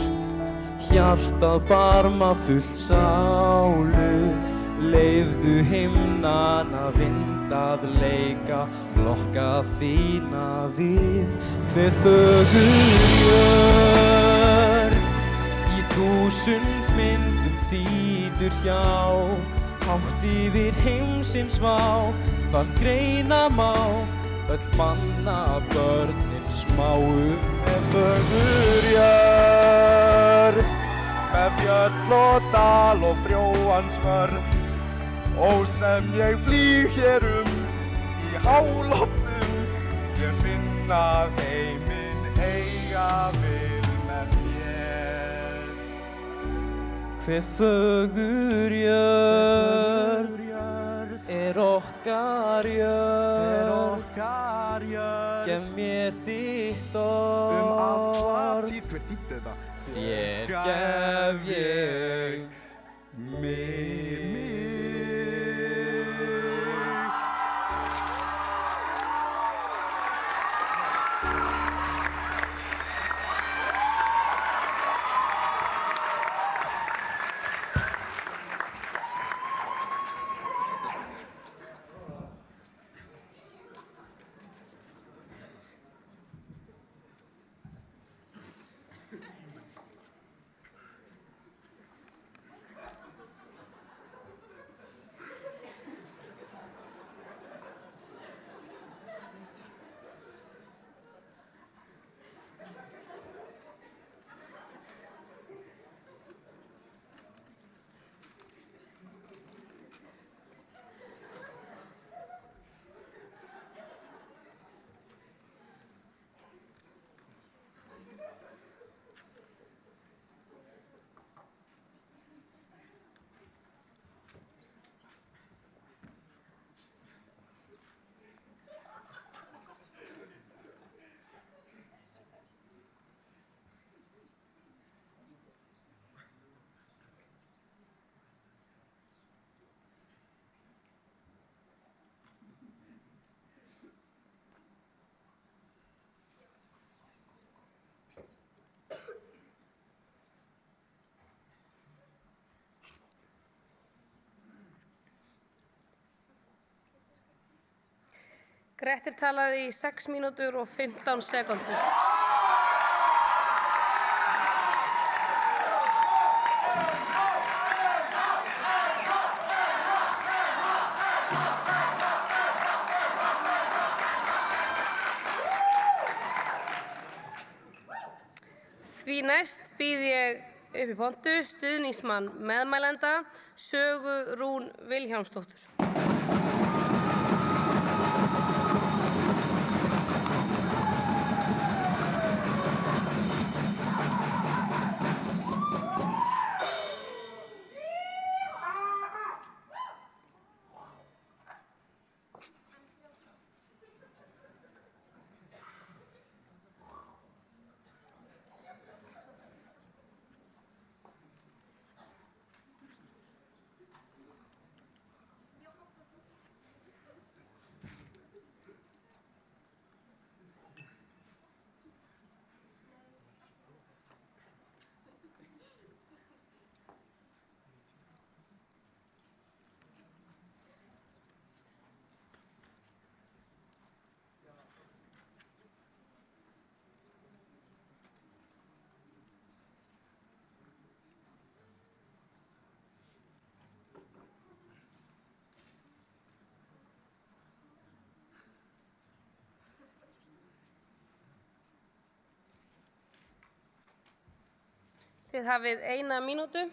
hjartað barma fullt sálu, leyfðu himnana vind að leika, lokka þína við, hver fögur jörð í þúsund myndum þýtur hjá, hátt yfir heimsins vá, þar greina má öll manna börnin smáum með fögur jörð, með fjöll og dal og frjóan smörð, og sem ég flýg hér í háloftum, ég finna heiminn eiga vil með þér. Hver fögur jörð okkar jörð, gef mér þitt orð, alla tíð. Hver þýddi þetta? Þér gef ég mig. Grettir talaði í 6 mínútur og 15 sekúndur. Því næst býð ég upp í pontu stuðningsmann meðmælenda Sögu Rún Vilhjálmsdóttur. Þið hafið 1 mínútu.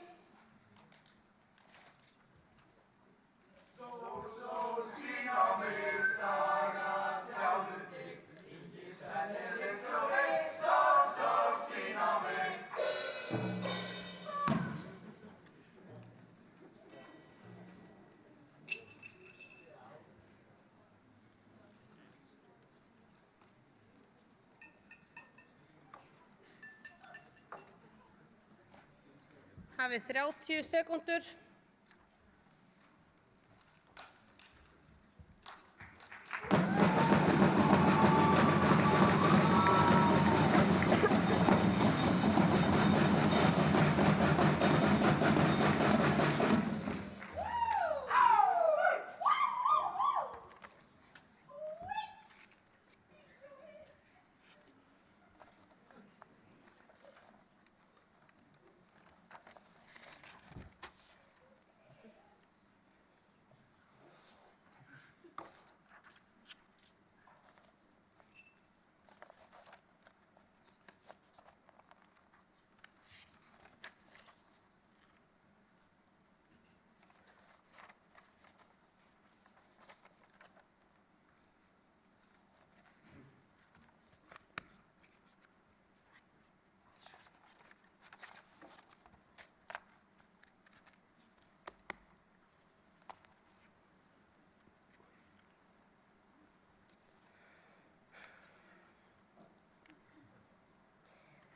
Hafið 30 sekúndur.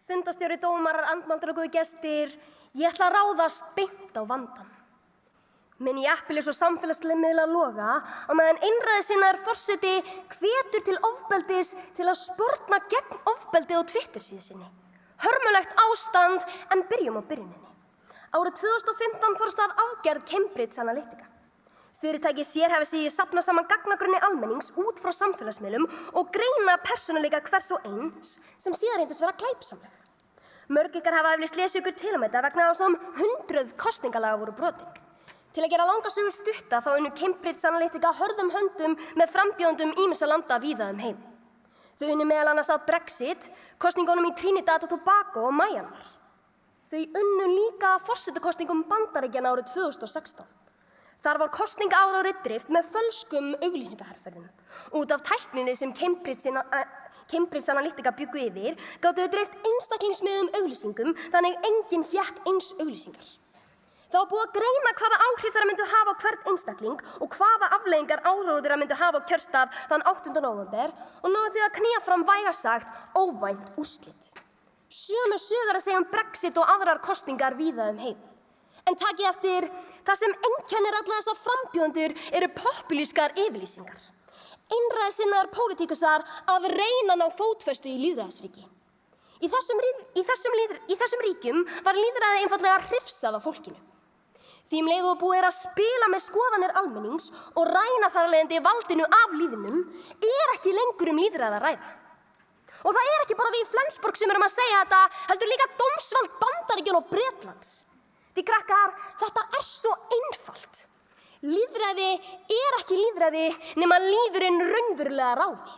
Fundarstjóri, dómarar, andmældir og góðir gestir, ég ætla að ráðast beint á vandann. Minn jeppilis og samfélagslega miðla loga á meðan einræðissinnaður forseti hvetur til ofbeldis til að sporna gegn ofbeldi á Twitter-síðu sinni. Hörmulegt ástand, en byrjum á byrjuninni. Árið 2015 fór af stað aðgerð Cambridge Analytica. Fyrirtækið sérhæfir sig í að safna saman gagnagrunni almennings út frá samfélagsmiðlum og greina persónuleika hvers og eins sem síðan reyndist vera glæpsamleg. Mörg ykkar hafa eflaust lesið ykkur til um þetta vegna þess að 100 kosningalaga voru brotin. Til að gera langa sögu stutta þá unnu Cambridge Analytica hörðum höndum með frambjóðendum ýmissa landa víða um heim. Þau unnu meðal annars að Brexit, kosningunum í Trinidad og Tobago og Myanmar. Þau unnu líka forsetakosningum Bandaríkjanna árið 2016. Þar var kosningaáróðrið dreift með fölskum auglýsingaherferðum. Út af tækninni sem Cambridge Analytica bjuggu yfir, gátu þau dreift einstaklingsmiðum auglýsingum, þannig enginn fékk eins auglýsingar. Það var búið að greina hvaða áhrif þeirra myndu hafa á hvern einstakling og hvaða afleiðingar áróður þeirra myndu hafa á kjörstað þann 8. nóvember og náðu þau að knýja fram vægast sagt óvænt úrslit. Sömu sögur að segja um Brexit og aðrar kosningar víða um heim. En takið eftir, það sem einkennir alla þessa frambjóðendur eru populískar yfirlýsingar. Einræðissinnaðar pólitíkusar að reyna að ná fótfestu í lýðræðisríki. Í þessum ríkjum var lýðræði einfaldlega hrifsað af fólkinu. Því leið og búið að spila með skoðanir almennings og ræna þar af leiðandi valdinu af lýðnum ekki lengur lýðræði að ræða. Og það ekki bara við í Flensborg sem erum að segja þetta, heldur líka dómsvald Bandaríkjanna og Bretlands. Því krakkar, þetta svo einfalt. Lýðræði ekki lýðræði nema lýðurinn raunverulega ráði.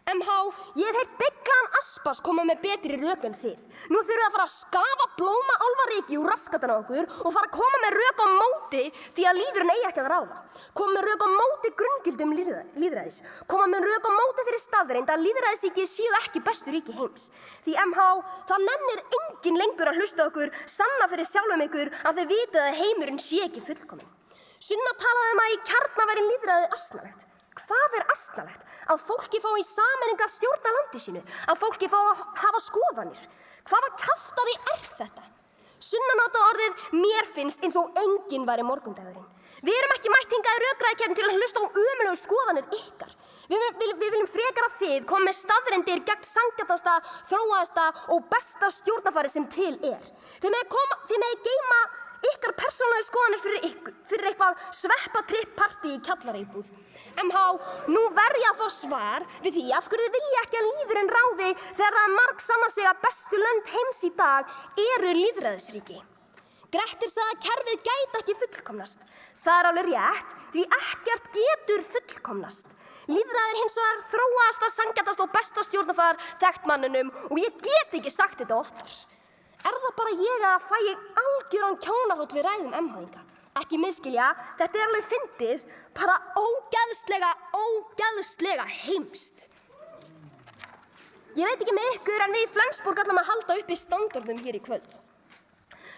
MH, ég hef heyrt beyglaðan aspas koma með betri rök en þið. Nú þurfum við að fara að skafa blóma álfariki úr raskatan á okkur og fara að koma með rök á móti því að lýðurinn ekki að ráða. Koma með rök á móti grunngildum lýðræðis. Koma með rök á móti þeirri staðreynd að lýðræðisríki séu ekki bestu ríki heims. Því MH, það nennir enginn lengur að hlusta okkur, sanna fyrir sjálfum ykkur að þau vitið að heimurinn sé ekki fullkominn. Sunna talaði að í kjarna væri lýðræði asnalegt. Hvað asnalegt? Að fólki fái í sameiningu að stjórna landi sínu, að fólki fái að hafa skoðanir. Hvaða kjaftaði þetta? Sunna notaði orðið mér finnst eins og enginn væri morgundagurinn. Við erum ekki mætt hingað í rökræðukeppni til að hlusta á ömurlegu skoðanir ykkar. Við viljum frekar að þið komið með staðreyndir gegn sanngjarnasta, þróaðasta og besta stjórnarfari sem til Þið megið geyma ykkar persónulegu skoðanir fyrir eitthvað sveppatripp-partí í kjallaraíbúð. MH, nú verð ég að fá svar við því af hverju þið vilja ekki að lýðurinn ráði þegar það margsannar sig að bestu lönd heims í dag eru lýðræðisríki. Grettir sagði að kerfið gæti ekki fullkomnast. Það alveg rétt, því ekkert getur fullkomnast. Lýðræði hins vegar þróaðasta, sanngjarnasta og besta stjórnarfar þekkt manninum og ég get ekki sagt þetta oftar. Það bara ég að fæ ég algjöran kjánahrótt við ræðum MH-inga? Ekki misskilja, þetta alveg fyndið, bara ógeðslega heimst. Ég veit ekki með ykkur en við í Flensborg ætlum að halda uppi standardum hér í kvöld.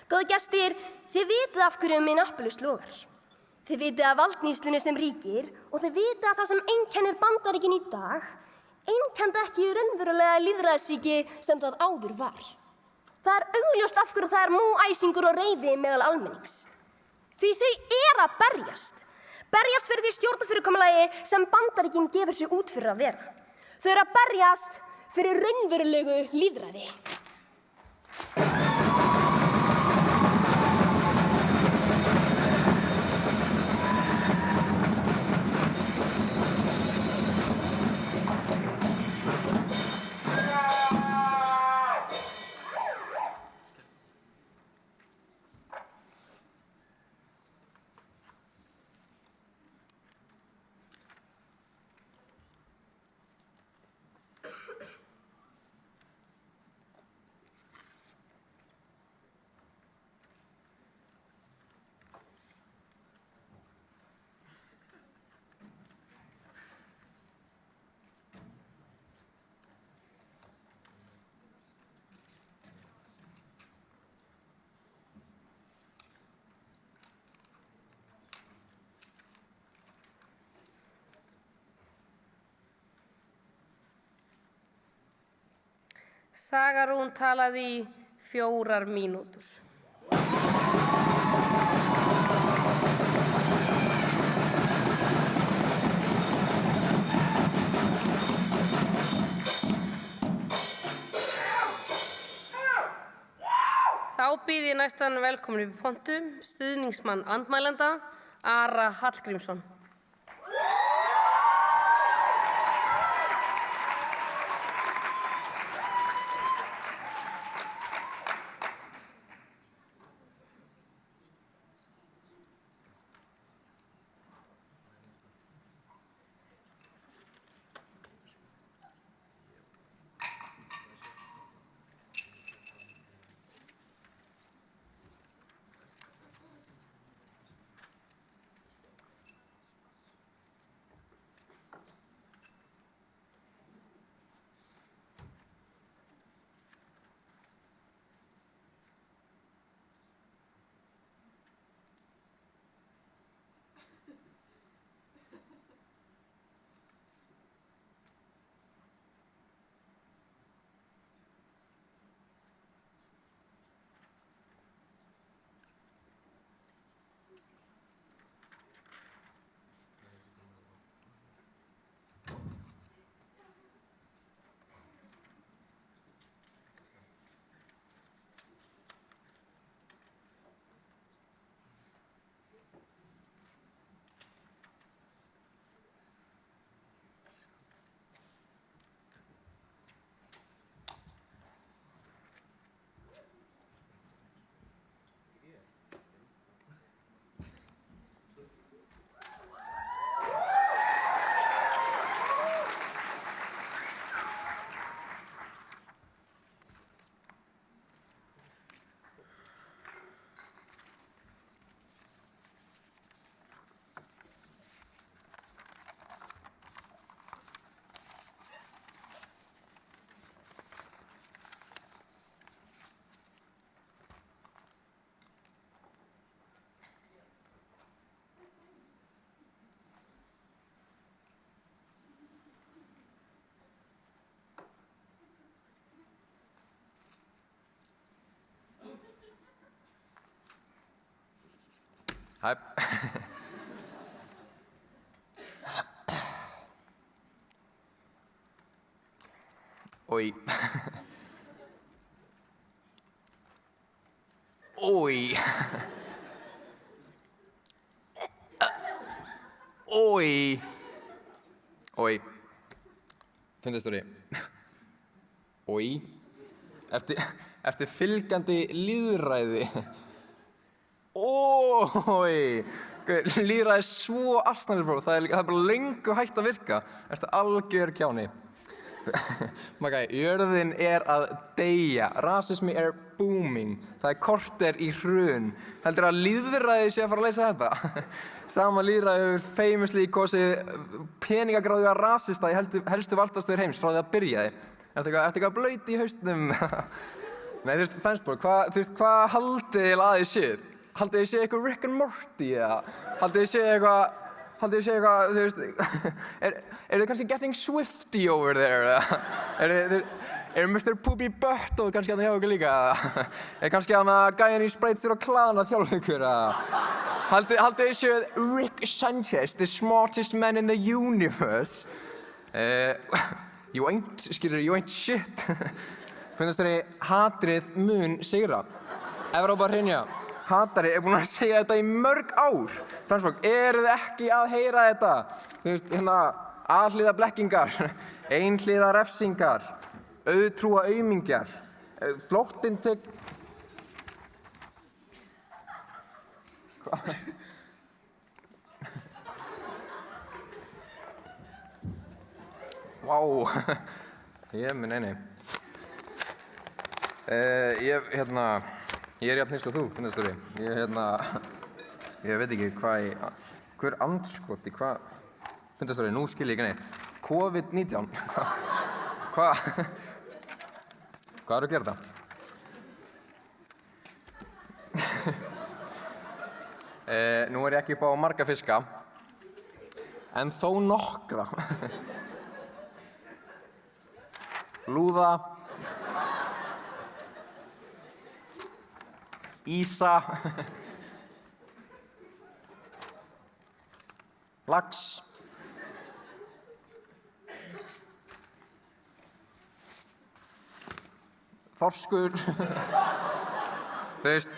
Góðu gestir, þið vitið af hverju Minneapolis logar. Þið vitið af valdníðslunni sem ríkir og þið vitið að það sem einkennir Bandaríkin í dag einkenndi ekki raunverulega lýðræðisríki sem það áður var. Það augljóst af hverju það múæsingur og reiði meðal almennings. Því þau að berjast. Berjast fyrir því stjórnarfyrirkomulagi sem Bandaríkin gefur sig út fyrir að vera. Þau að berjast fyrir raunverulegu lýðræði. Saga Rún talaði í 4 mínútur. Þá býð ég næstan velkomin upp í pontu, stuðningsmann andmælenda, Ara Hallgrímsson. Hæ. Oj. Oj. Oj. Oj. Fundastóri. Oj. Ertu fylgjandi lýðræði? Oj. Lýðræði er svo asnalegt, bro. Það er bara löngu hægt að virka. Ertu algjör kjáni? Magai, jörðin er að deyja. Rasismi er booming. Það er korter í hrun. Heldur að lýðræði sé að fara að leysa þetta? Sama lýðræði hefur famously kosið peningagráðuga rasista í helstu valdastöður heims frá því að byrjaði. Ertu eitthvað blauti í hausnum? Nei, þú veist, Fensborg, hvað haldið þið að þið séð? Haldið þið séð eitthvað Rick and Morty eða? Haldið þið séð eitthvað, þú veist, er þið kannski getting swifty over there? Er Mr. Poopy Butthole kannski að það hjá ykkur líka? Er kannski hann að gæjan í Sprite þurfa Klan að þjálfa ykkur? Haldið þið séð Rick Sanchez, the smartest man in the universe? You ain't shit. Fundastóri, hatrið mun sigra. Evrópa hrynja. Hatari er búinn að segja þetta í mörg ár. Fensborg, eru þið ekki að heyra þetta? Þú veist, alhliða blekkingar, einhliða refsingar, auðtrúa aumingjar, flóttinn tek... Vá, nei. Ég er jafn eins og þú, Fundastóri. Ég veit ekki hver andskoti, Fundastóri, nú skil ég ekki neitt. COVID-19, hvað eru að gera þetta? Nú er ég ekki upp á marga fiska, en þó nokkra. Lúða, ísa, lax, þorskur, þú veist,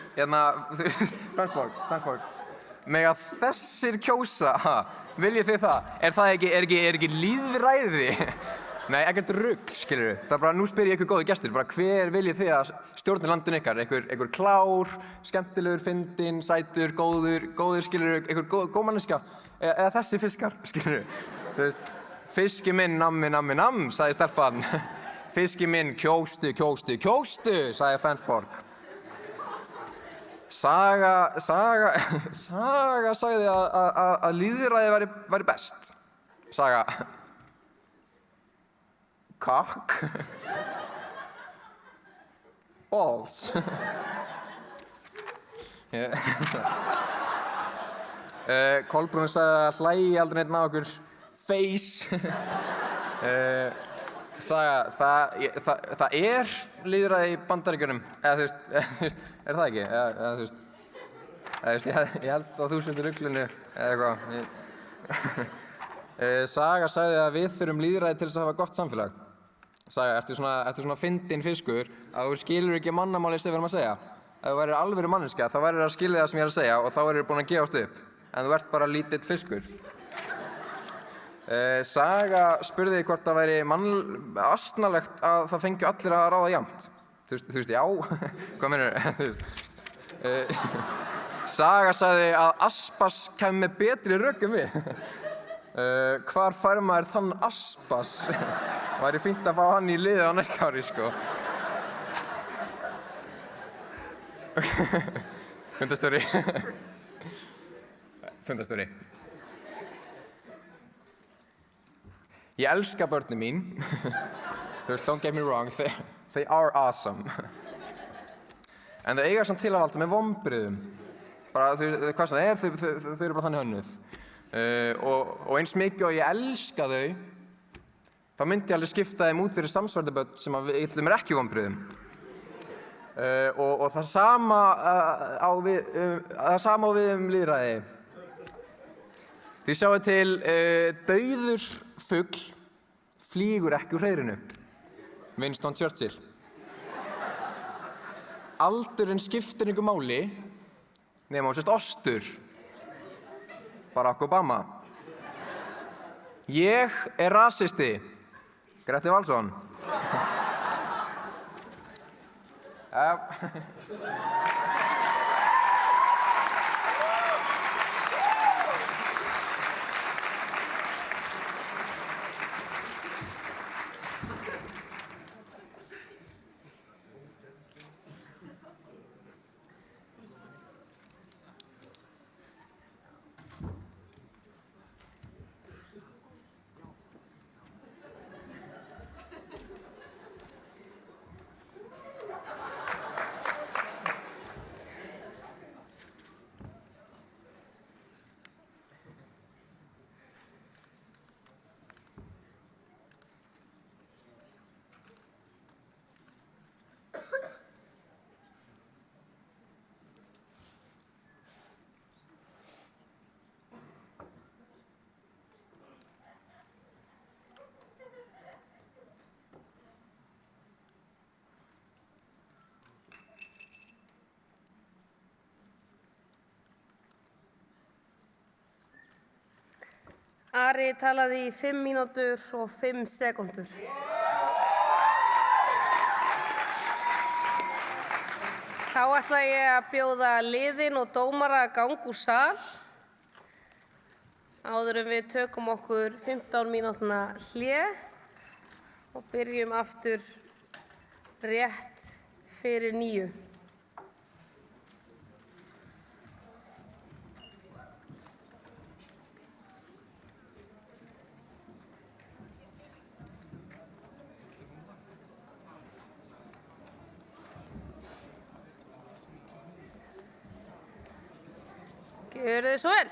Fensborg, mega þessir kjósa, viljið þið það? Er ekki lýðræði? Nei, ekkert rugl, skilurðu. Það er bara, nú spyr ég ykkur góðu gestir, bara hver viljið þið að stjórni landinu ykkar? Einhver klár, skemmtilegur, fyndinn, sætur, góður, skilurðu, einhver góð manneskja? Eða þessi fiskar, skilurðu? Þú veist, fiski minn, nammi, sagði stelpan. Fiski minn, kjóstu, sagði Fensborg. Saga sagði að lýðræði væri best. Saga. Cock. Balls. Kolbrún sagði að hlægi aldrei neitt með okkur. Face. Saga, það er lýðræði í Bandaríkjunum. Eða þú veist, er það ekki? Eða þú veist, ég held á 1000 ruglunu eða eitthvað. Saga sagði að við þurfum lýðræði til þess að hafa gott samfélag. Saga, ertu svona fyndinn fiskur að þú skilur ekki mannamálið sem við erum að segja. Ef þú værir alvöru manneskja, þá værir að skilja það sem ég er að segja og þá værir búin að gefast upp. En þú ert bara lítill fiskur. Saga spurði hvort það væri asnalegt að það fengju allir að ráða jafnt. Þú veist, já. Hvað meinarðu? Saga sagði að aspas kæmi með betri rök en við. Hvar fær maður þann aspas? Væri fínt að fá hann í liðið á næsta ári, sko. Fundastóri. Ég elska börnin mín. Þú veist, don't get me wrong, they are awesome. En þau eiga samt til að valda með vonbrigðum. Bara, hvað sem það er, þau eru bara þannig hönnuð. Og eins mikið og ég elska þau, þá myndi ég alveg skipta þeim út fyrir samsvarandi börn sem að illum er ekki vonbrigðum. Og það sama á við lýðræði. Þið sjáu til dauður fugl flýgur ekki úr hreiðrinu. Winston Churchill. Aldurinn skiptir engu máli nema þú sért ostur. Barack Obama. Ég rasisti. Grettir Valsson. Ari talaði í 5 mínútur og 5 sekúndur. Þá ætla ég að bjóða liðin og dómara að ganga úr sal. Áður en við tökum okkur 15 mínútna hlé og byrjum aftur rétt fyrir 9. Gjörðu þið svo vel.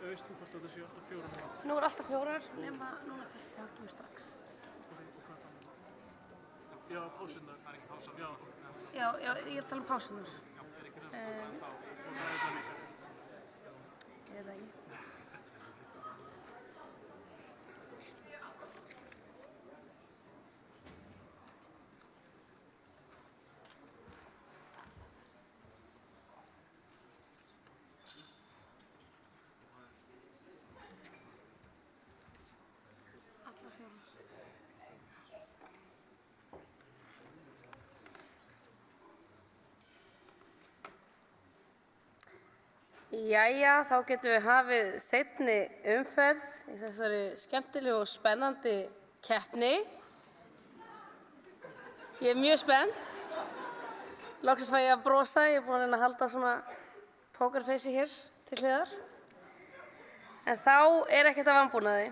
Veist þú hvort þetta séu alltaf 4 núna? Nú alltaf 4 nema núna fyrst þegar kemur strax. Já, pásunar. Það ekki pásan, já. Já, ég tala pásunar. Já, ekki það. Og ræðurnar líka. Ég veit það ekki. Jæja, þá getum við hafið seinni umferð í þessari skemmtilegu og spennandi keppni. Ég mjög spennt. Loksins fæ ég að brosa, ég búin að reyna að halda svona pokerfacei hér til hliðar. En þá ekkert að vanbúnaði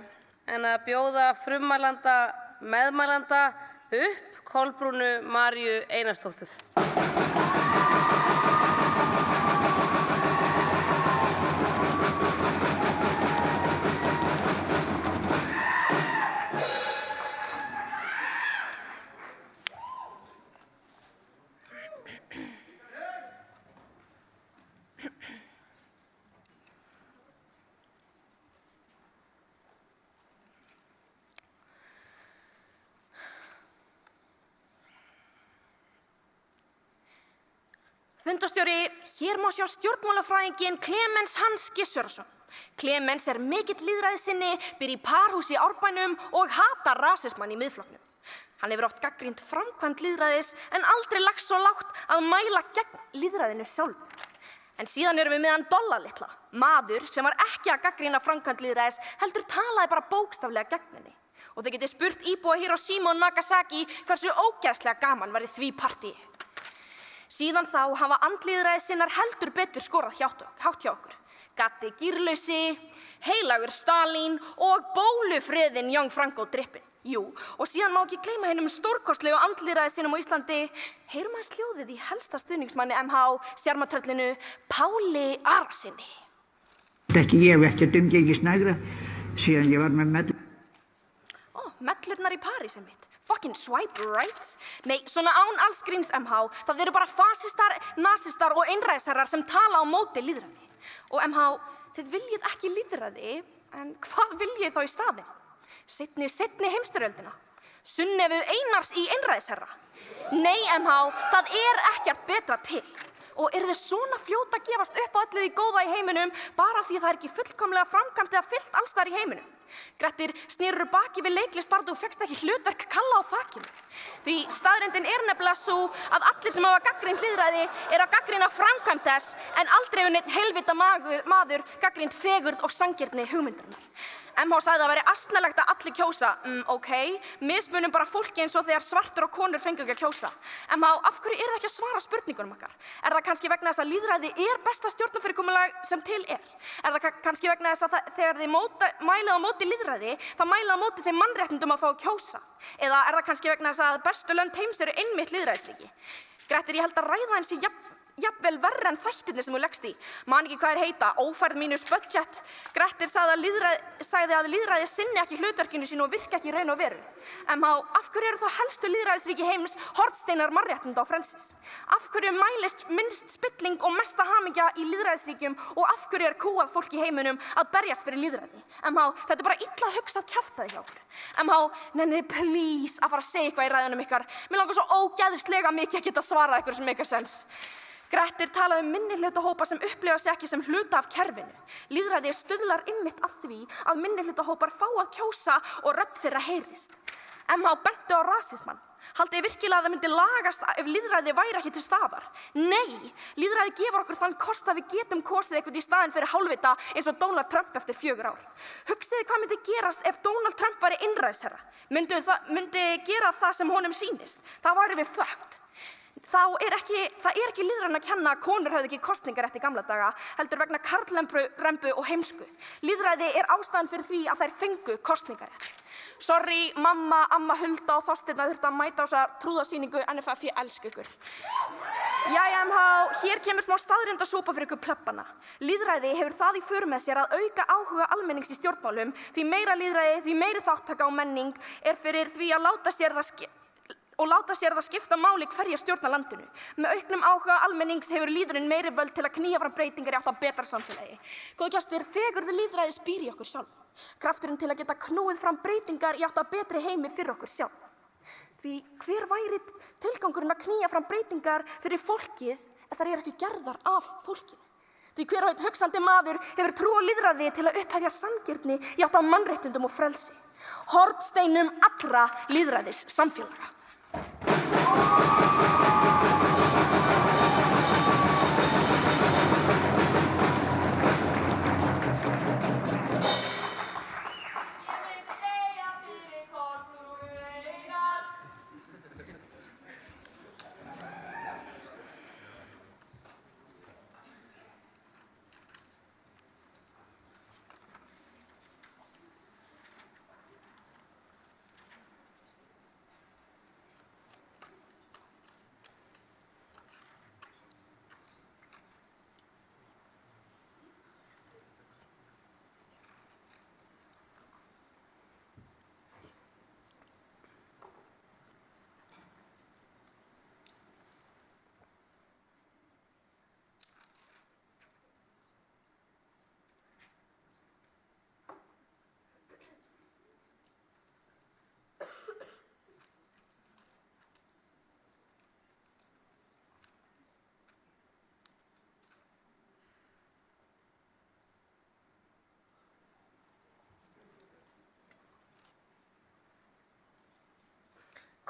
en að bjóða frummælanda meðmælanda upp Kolbrúnu Maríu Einarsdóttur. Fundarstjóri, hér má sjá stjórnmálafræðinginn Klemens Hans Gissurarson. Klemens mikill lýðræðissinni, býr í parhúsi í Árbænum og hatar rasismann í Miðflokknum. Hann hefur oft gagnrýnt framkvæmd lýðræðis en aldrei lagst svo lágt að mæla gegn lýðræðinu sjálfu. En síðan erum við með hann Dolla litla, maður sem var ekki að gagnrýna framkvæmd lýðræðis, heldur talaði bara bókstaflega gegn henni. Og þið getið spurt íbúa Hiroshima og Nagasaki hversu ógeðslega gaman var í því partíi. Síðan þá hafa andlýðræðissinnar heldur betur skorað hátt hjá okkur. Gatti Gírlausi, heilagur Stalín og bólufriðinn Young Franco drippin. Jú, og síðan má ekki gleyma hennum stórkostlegu andlýðræðissinnum á Íslandi. Heyrum aðeins hljóðið í helsta stuðningsmanni MH, stjarmatröllinu, Páli Arasyni. Ég hef ekkert umgengist nægra síðan ég var með mellur. Mellurnar í París mitt. Fucking swipe right? Nei, svona án alls gríns MH, það eru bara fasistar, nasistar og einræðisherrar sem tala á móti lýðræði. Og MH, þið viljið ekki lýðræði, en hvað viljið þá í staðinn? Seinni heimsstyrjöldina? Sunnefu Einars í einræðisherra? Nei MH, það ekkert betra til. Og þið svona fljót að gefast upp á öllu því góða í heiminum bara því það ekki fullkomlega framkvæmt eða fyllt alls þar í heiminum? Grettir, snýrur baki við leiklist bara þú fékkst ekki hlutverk Kalla á þakinu. Því staðreyndin nefnilega svo að allir sem hafa gagnrýnt lýðræði að gagnrýna framkvæmd þess en aldrei hefur neinn heilvita maður gagnrýnt fegurð og sanngirni hugmyndarinnar. MH sagði að það væri asnalegt að allir kjósa. Ok, mismunum bara fólki eins og þegar svartur og konur fengu ekki að kjósa. MH, af hverju það ekki að svara spurningunum okkar? Það kannski vegna þess að lýðræði besta stjórnarfyrirkomulag sem til er? Það kannski vegna þess að þegar þið mælið á móti lýðræði, þá mælið á móti þeim mannréttindum að fá að kjósa? Eða það kannski vegna þess að bestu lönd heims eru einmitt lýðræðisríki? Grettir, ég held að ræða eins jafnvel verra en þættirnir sem þú leggst í. Man ekki hvað heita, ófærð mínus budget. Grettir sagði að lýðræði sinni ekki hlutverkinu sínu og virka ekki í raun og veru. MH, af hverju eru þá helstu lýðræðisríki heims hornsteinar mannréttinda og frelsis? Af hverju mælist minnst spilling og mesta hamingja í lýðræðisríkjum og af hverju kúgað fólk í heiminum að berjast fyrir lýðræði? MH, þetta bara illa hugsað kjaftaði hjá okkur. MH, nennið please að fara að segja eitthvað í ræðunum ykkar. Mér langar svo ógeðslega mikið að geta svarað ykkur sem make sense. Grettir talaði minnihlutahópa sem upplifa sig ekki sem hluta af kerfinu. Lýðræði stuðlar einmitt að því að minnihlutahópar fá að kjósa og rödd þeirra heyrist. MH benti á rasismann. Haldið þið virkilega að það myndi lagast ef lýðræði væri ekki til staðar? Nei, lýðræði gefur okkur þann kost að við getum kosið eitthvað í staðinn fyrir hálfvita eins og Donald Trump eftir 4 ár. Hugsið hvað myndi gerast ef Donald Trump væri einræðisherra? Myndi gera það sem honum sýnist? Það væri við fucked. Það ekki lýðræðinu að kenna að konur höfðu ekki kosningarétt í gamla daga, heldur vegna karlrembu og heimsku. Lýðræði ástæðan fyrir því að þær fengu kosningarétt. Sorry, mamma, amma Hulda og Þorsteinn þurftu að mæta á þessa trúðasýningu, en ég elska ykkur. Jæja, MH, hér kemur smá staðreyndasúpa fyrir ykkur plebbana. Lýðræði hefur það í för með sér að auka áhuga almennings í stjórnmálum. Því meira lýðræði, því meiri þáttaka og menning er fyrir því að láta sér það skipta máli hverja stjórna landinu. Með auknum áhuga almennings hefur lýðurinn meiri völd til að knýja fram breytingar í átt að betra samfélagi. Góðu gestir, fegurð lýðræðis býr í okkur sjálf. Krafturinn til að geta knúið fram breytingar í átt að betri heimi fyrir okkur sjálf. Því hver væri tilgangurinn að knýja fram breytingar fyrir fólkið ef þær eru ekki gerðar af fólkinu? Því hver og einn hugsandi maður hefur trú á lýðræði til að upphefja sanngirni í átt að mannréttindum og frelsi. Hornsteinum allra lýðræðis samfélaga.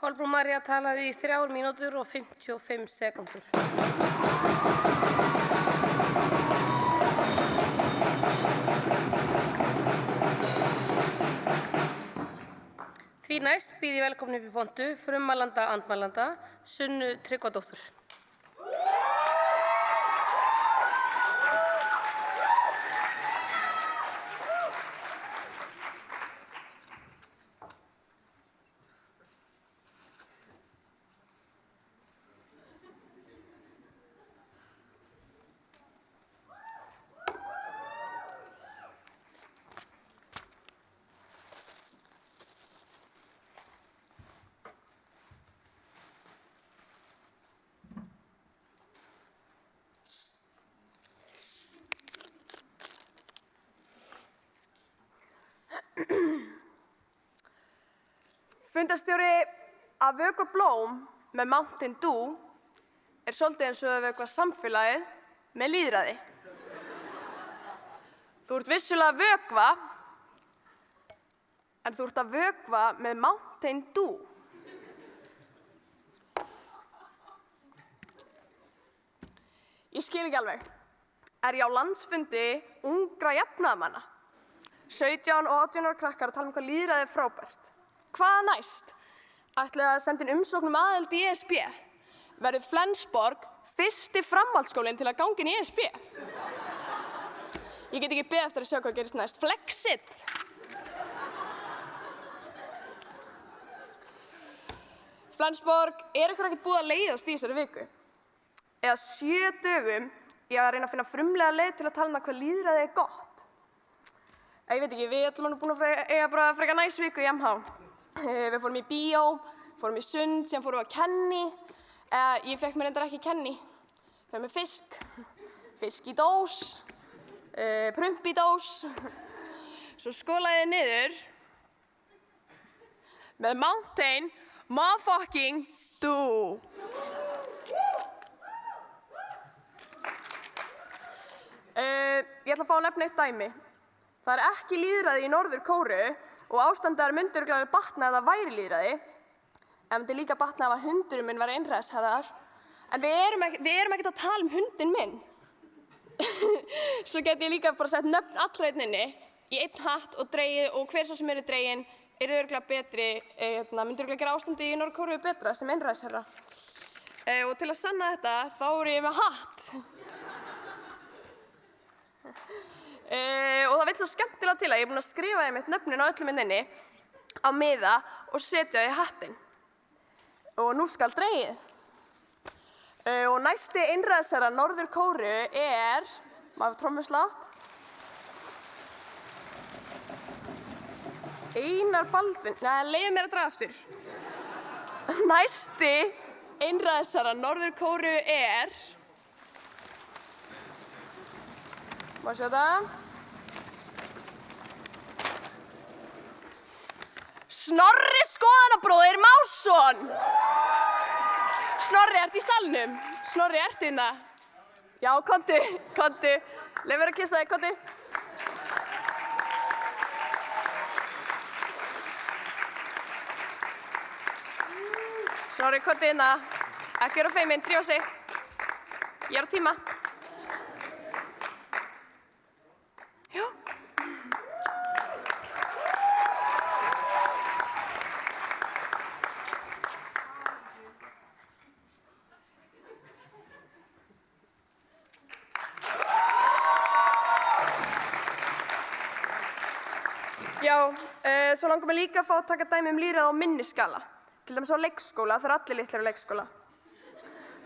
Kolbrún María talaði í 3 mínútur og 55 sekúndur. Því næst býð ég velkomin upp í pontu frummælanda andmælanda Sunnu Tryggvadóttur. Fundarstjóri, að vökva blóm með Mountain Dew er svolítið eins og að vökva samfélagið með lýðræði. Þú ert vissulega að vökva, en þú ert að vökva með Mountain Dew. Ég skil ekki alveg. Er ég á landsfundi ungra jafnaðarmanna? 17 og 18 ára krakkar að tala hvað lýðræði er frábært. Hvað næst? Ætlið að senda inn umsókn aðild í ESB? Verður Flensborg fyrsti framhaldsskólinn til að ganga inn í ESB? Ég get ekki beðið eftir að sjá hvað gerist næst. Flexit! Flensborg, er ykkur ekkert búið að leiðast í þessari viku? Eða 7 dögum ég að reyna að finna frumlega leið til að tala hvað lýðræði er gott? Ég veit ekki, við ætlum búin að eiga bara frekar næs viku í MH. Við fórum í bíó, fórum í sund, síðan fórum við að kenni. Ég fekk mér reyndar ekki kenni. Fekk mér fisk, fisk í dós, prump í dós. Svo skólaði ég niður með Mountain Motherfucking Dew. Ég ætla að fá að nefna eitt dæmi. Það er ekki lýðræði í Norður-Kóreu og ástandar myndi örugglega batna ef það væri lýðræði. En myndi líka batna ef að hundurinn minn væri einræðisherrar. En við erum ekkert að tala hundinn minn. Svo geti ég líka bara sett nöfn allra einn inni í einn hatt og dregið og hver svo sem eru dregin örugglega betri, myndi örugglega gera ástandi í Norður-Kóreu betra sem einræðisherra. Og til að sanna þetta þá er ég með hatt. Og það vill svo skemmtilega til að ég er búin að skrifa mitt nöfnin á öllum inni á miða og setja það í hattinn. Og nú skal dregið. Og næsti einræðisherra Norður Kóreu er, maður trommuslátt, Einar Baldvin, leyfðu mér að draga aftur. Næsti einræðisherra Norður Kóreu er, má sjá það, Snorri Skoðanabróðir Másson. Snorri, ertu í salnum? Snorri, ertu hérna? Já, komdu. Leyfðu mér að kissa þig, komdu. Snorri, komdu hérna. Ekki vera feiminn, drífa sig. Ég er á tíma. Jú. Já, svo langar mig líka að fá að taka dæmi lýðræði á minni skala. Til dæmis á leikskóla, það allir litlir á leikskóla.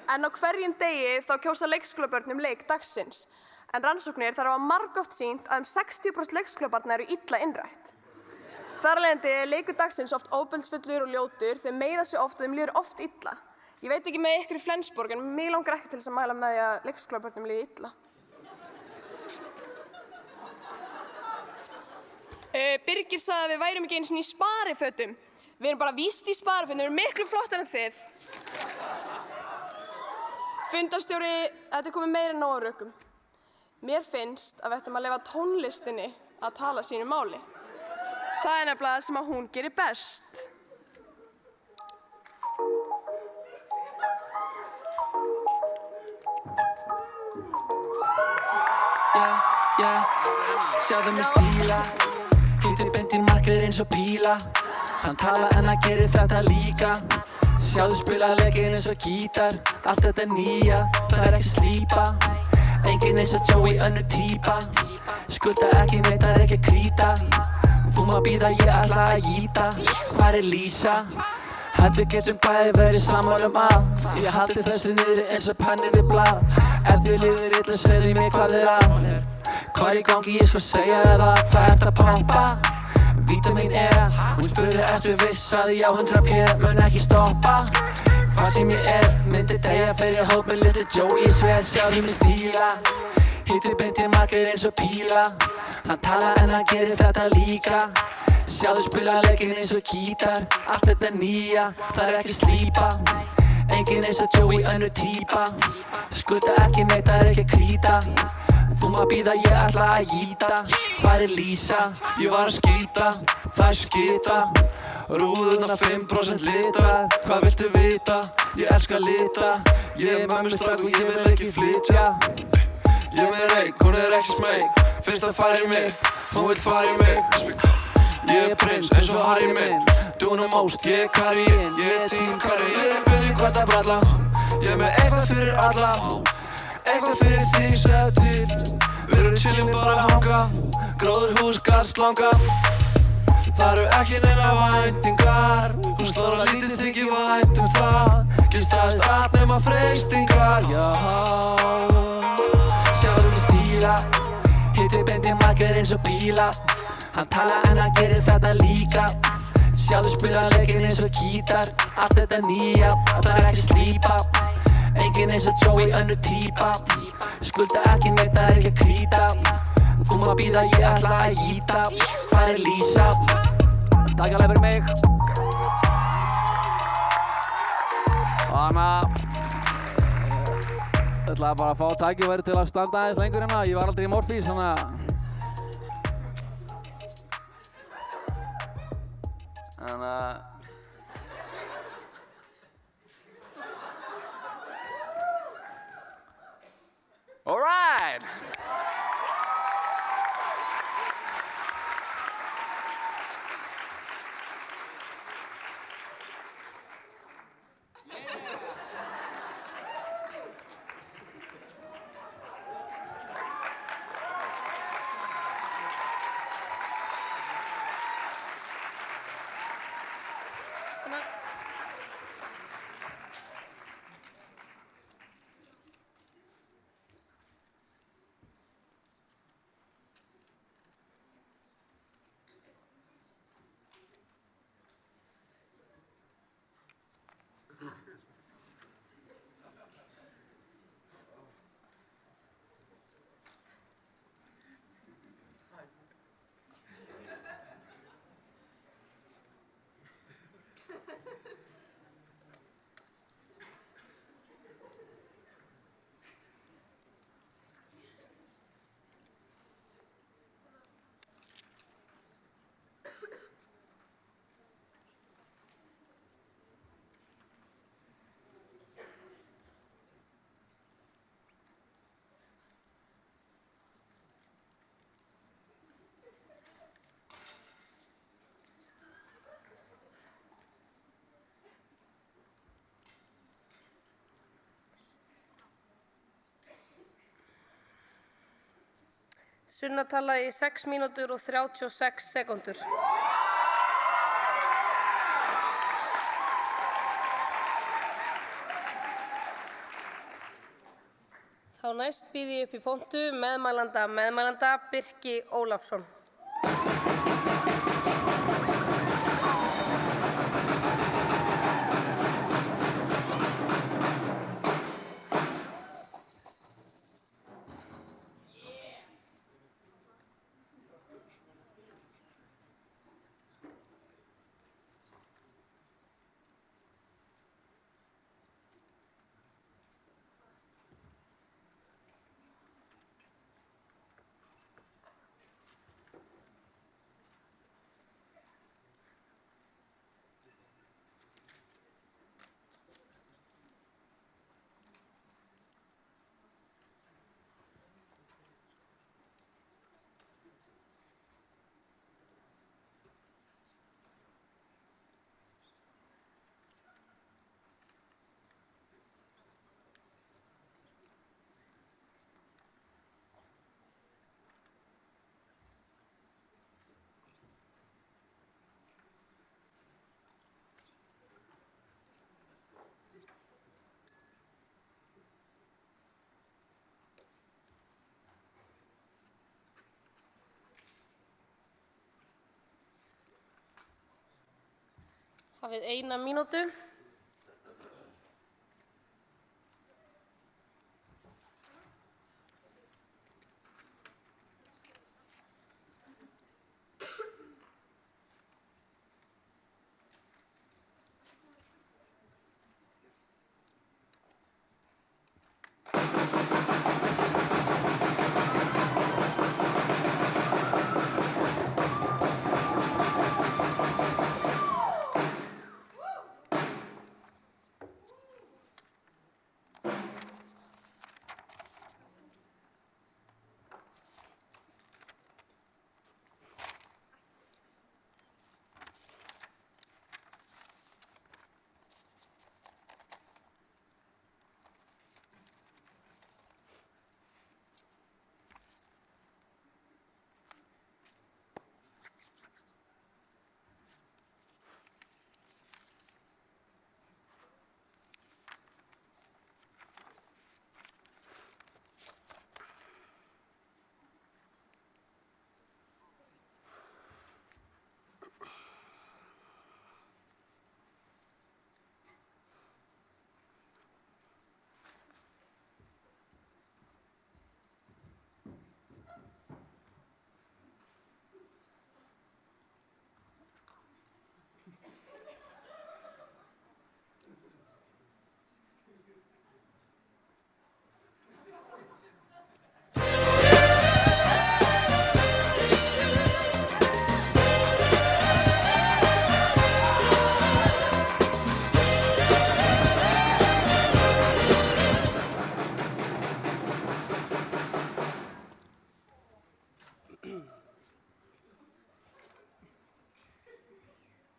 En á hverjum degi þá kjósa leikskólabörn leik dagsins. En rannsóknir þar hafa margoft sýnt að 60% leikskólabarna eru illa innrætt. Þar af leiðandi er leikur dagsins oft ofbeldisfullur og ljótur, þau meiða sig oft og þeim líður oft illa. Ég veit ekki með ykkur í Flensborg, en mig langar ekki til þess að mæla með því að leikskólabörnum líði illa. Birgir sagði að við værum ekki einu sinni í sparifötum. Við erum bara víst í sparifötum, við erum miklu flottar en þið. Fundarstjóri, þetta komið meira en nóg á rökum. Mér finnst að við ættum að leyfa tónlistinni að tala sínu máli. Það er nefnilega það sem að hún gerir best. Sjáðu mig stíla, hittir beint í markið eins og píla. Hann tala en hann gerir þetta líka. Sjáðu spila leikinn eins og gítar. Allt þetta er nýja, það er ekki slípa. Enginn eins og Joey, önnur típa. Skulda ekki neitt, það er ekki að krýta. Þú má bíða, ég ætla að jíta. Hvar er Lísa? Held við getum bæði verið sammála að ég haldi þessu niðri eins og penni við blað. Ef þið líður illa, segðu mér hvað er að. Hvað er í gangi, ég skal segja þér það. Hvað ert að pompa? Vítamín E. Hún spurði ertu viss, sagði já 100p, mun ekki stoppa. Hvað sem ég er, myndi deyja fyrir hóp með litli Joey, ég sver. Sjáðu mig stíla, hittir beint í markið eins og píla. Hann tala en hann gerir þetta líka. Sjáðu spila leikinn eins og gítar. Allt þetta er nýja, það er ekki slípa. Enginn eins og Joey, önnur típa. Skulda ekki neitt, það er ekki að krýta. Þú má bíða, ég ætla að jíta. Hvar er Lísa? Ég var að skýta, það er skita. Rúðurnar 5% litar. Hvað viltu vita? Ég elska lita. Ég er mömmu strákur og ég vil ekki flytja. Ég er með reik, hún er ekki smeyk. Finnst það fara í mig, hún vill fara í mig. Ég er prins eins og Harry minn. Doing the most, ég er Karin, ég er Team Karin. Ég er byrði hvað að bralla. Ég er með eitthvað fyrir alla. Eitthvað fyrir þig, segja til. Við erum chillin bara að hanga. Gróðurhús, garðslanga. Það eru ekki neina væntingar. Hún slórar lítið þykir vænt það. Gilstaðist allt nema freistingar, já. Sjáðu mig stíla, hittir beint í markið eins og píla. Hann tala en hann gerir þetta líka. Sjáðu spila leikinn eins og gítar. Allt þetta nýja, það er ekki slípa. Enginn eins og Joey, önnur típa. Skulda ekki neitt, það er ekki að krýta. Þú má bíða, ég ætla að jíta. Hvar er Lísa? Takk alveg fyrir mig. Og þannig ég ætlaði bara að fá tækifæri til að standa aðeins lengur hérna. Ég var aldrei í Morfís, þannig að all right. Sunna talaði í 6 mínútur og 36 sekúndur. Þá næst býð ég upp í pontu meðmælanda Birki Ólafsson. Hafið 1 mínútu.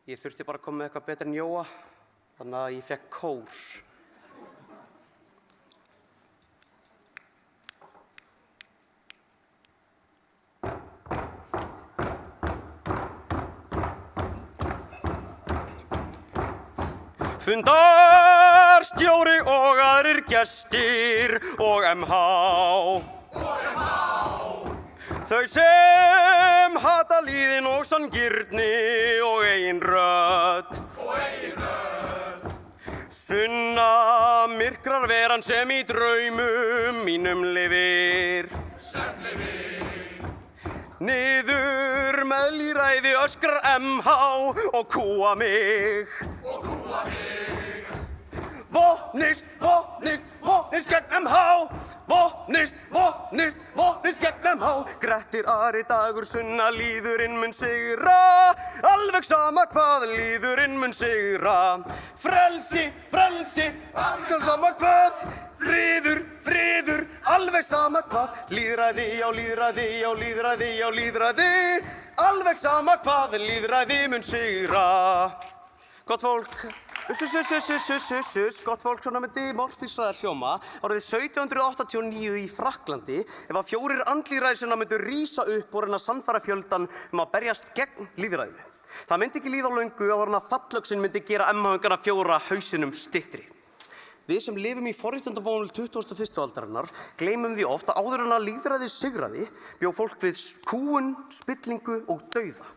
Ég þurfti bara að koma með eitthvað betur en Jóa, þannig að ég fékk kór. Fundarstjóri og aðrir gestir og MH. Þau sem hata líðin og sanngirni og eigin rödd. Sunna myrkrar veran sem í draumum mínum lifir. Niður með lýðræði öskrar MH og kúa mig. Vopnist, vopnist, vopnist gegn MH. Vopnist, vopnist, vopnist gegn MH. Grettir Ari Dagur Sunna, lýðurinn mun sigra. Alveg sama hvað, lýðurinn mun sigra. Frelsi, frelsi, alveg sama hvað. Friður, friður, alveg sama hvað. Lýðræði, já lýðræði, já lýðræði, já lýðræði. Alveg sama hvað, lýðræði mun sigra. Gott fólk. Gott fólk, svona myndi morfísfræðar hljóma árið 1789 í Frakklandi ef að 4 andlýðræðissinna myndu rísa upp og reyna að sannfæra fjöldan að berjast gegn lýðræðinu. Það myndi ekki líða á löngu áður en að fallöxin myndi gera MH-ingana 4 hausinum styttri. Við sem lifum í forréttindabónul 21. aldarinnar gleymum því oft að áður en að lýðræðið sigraði bjó fólk við kúgun, spillingu og dauða.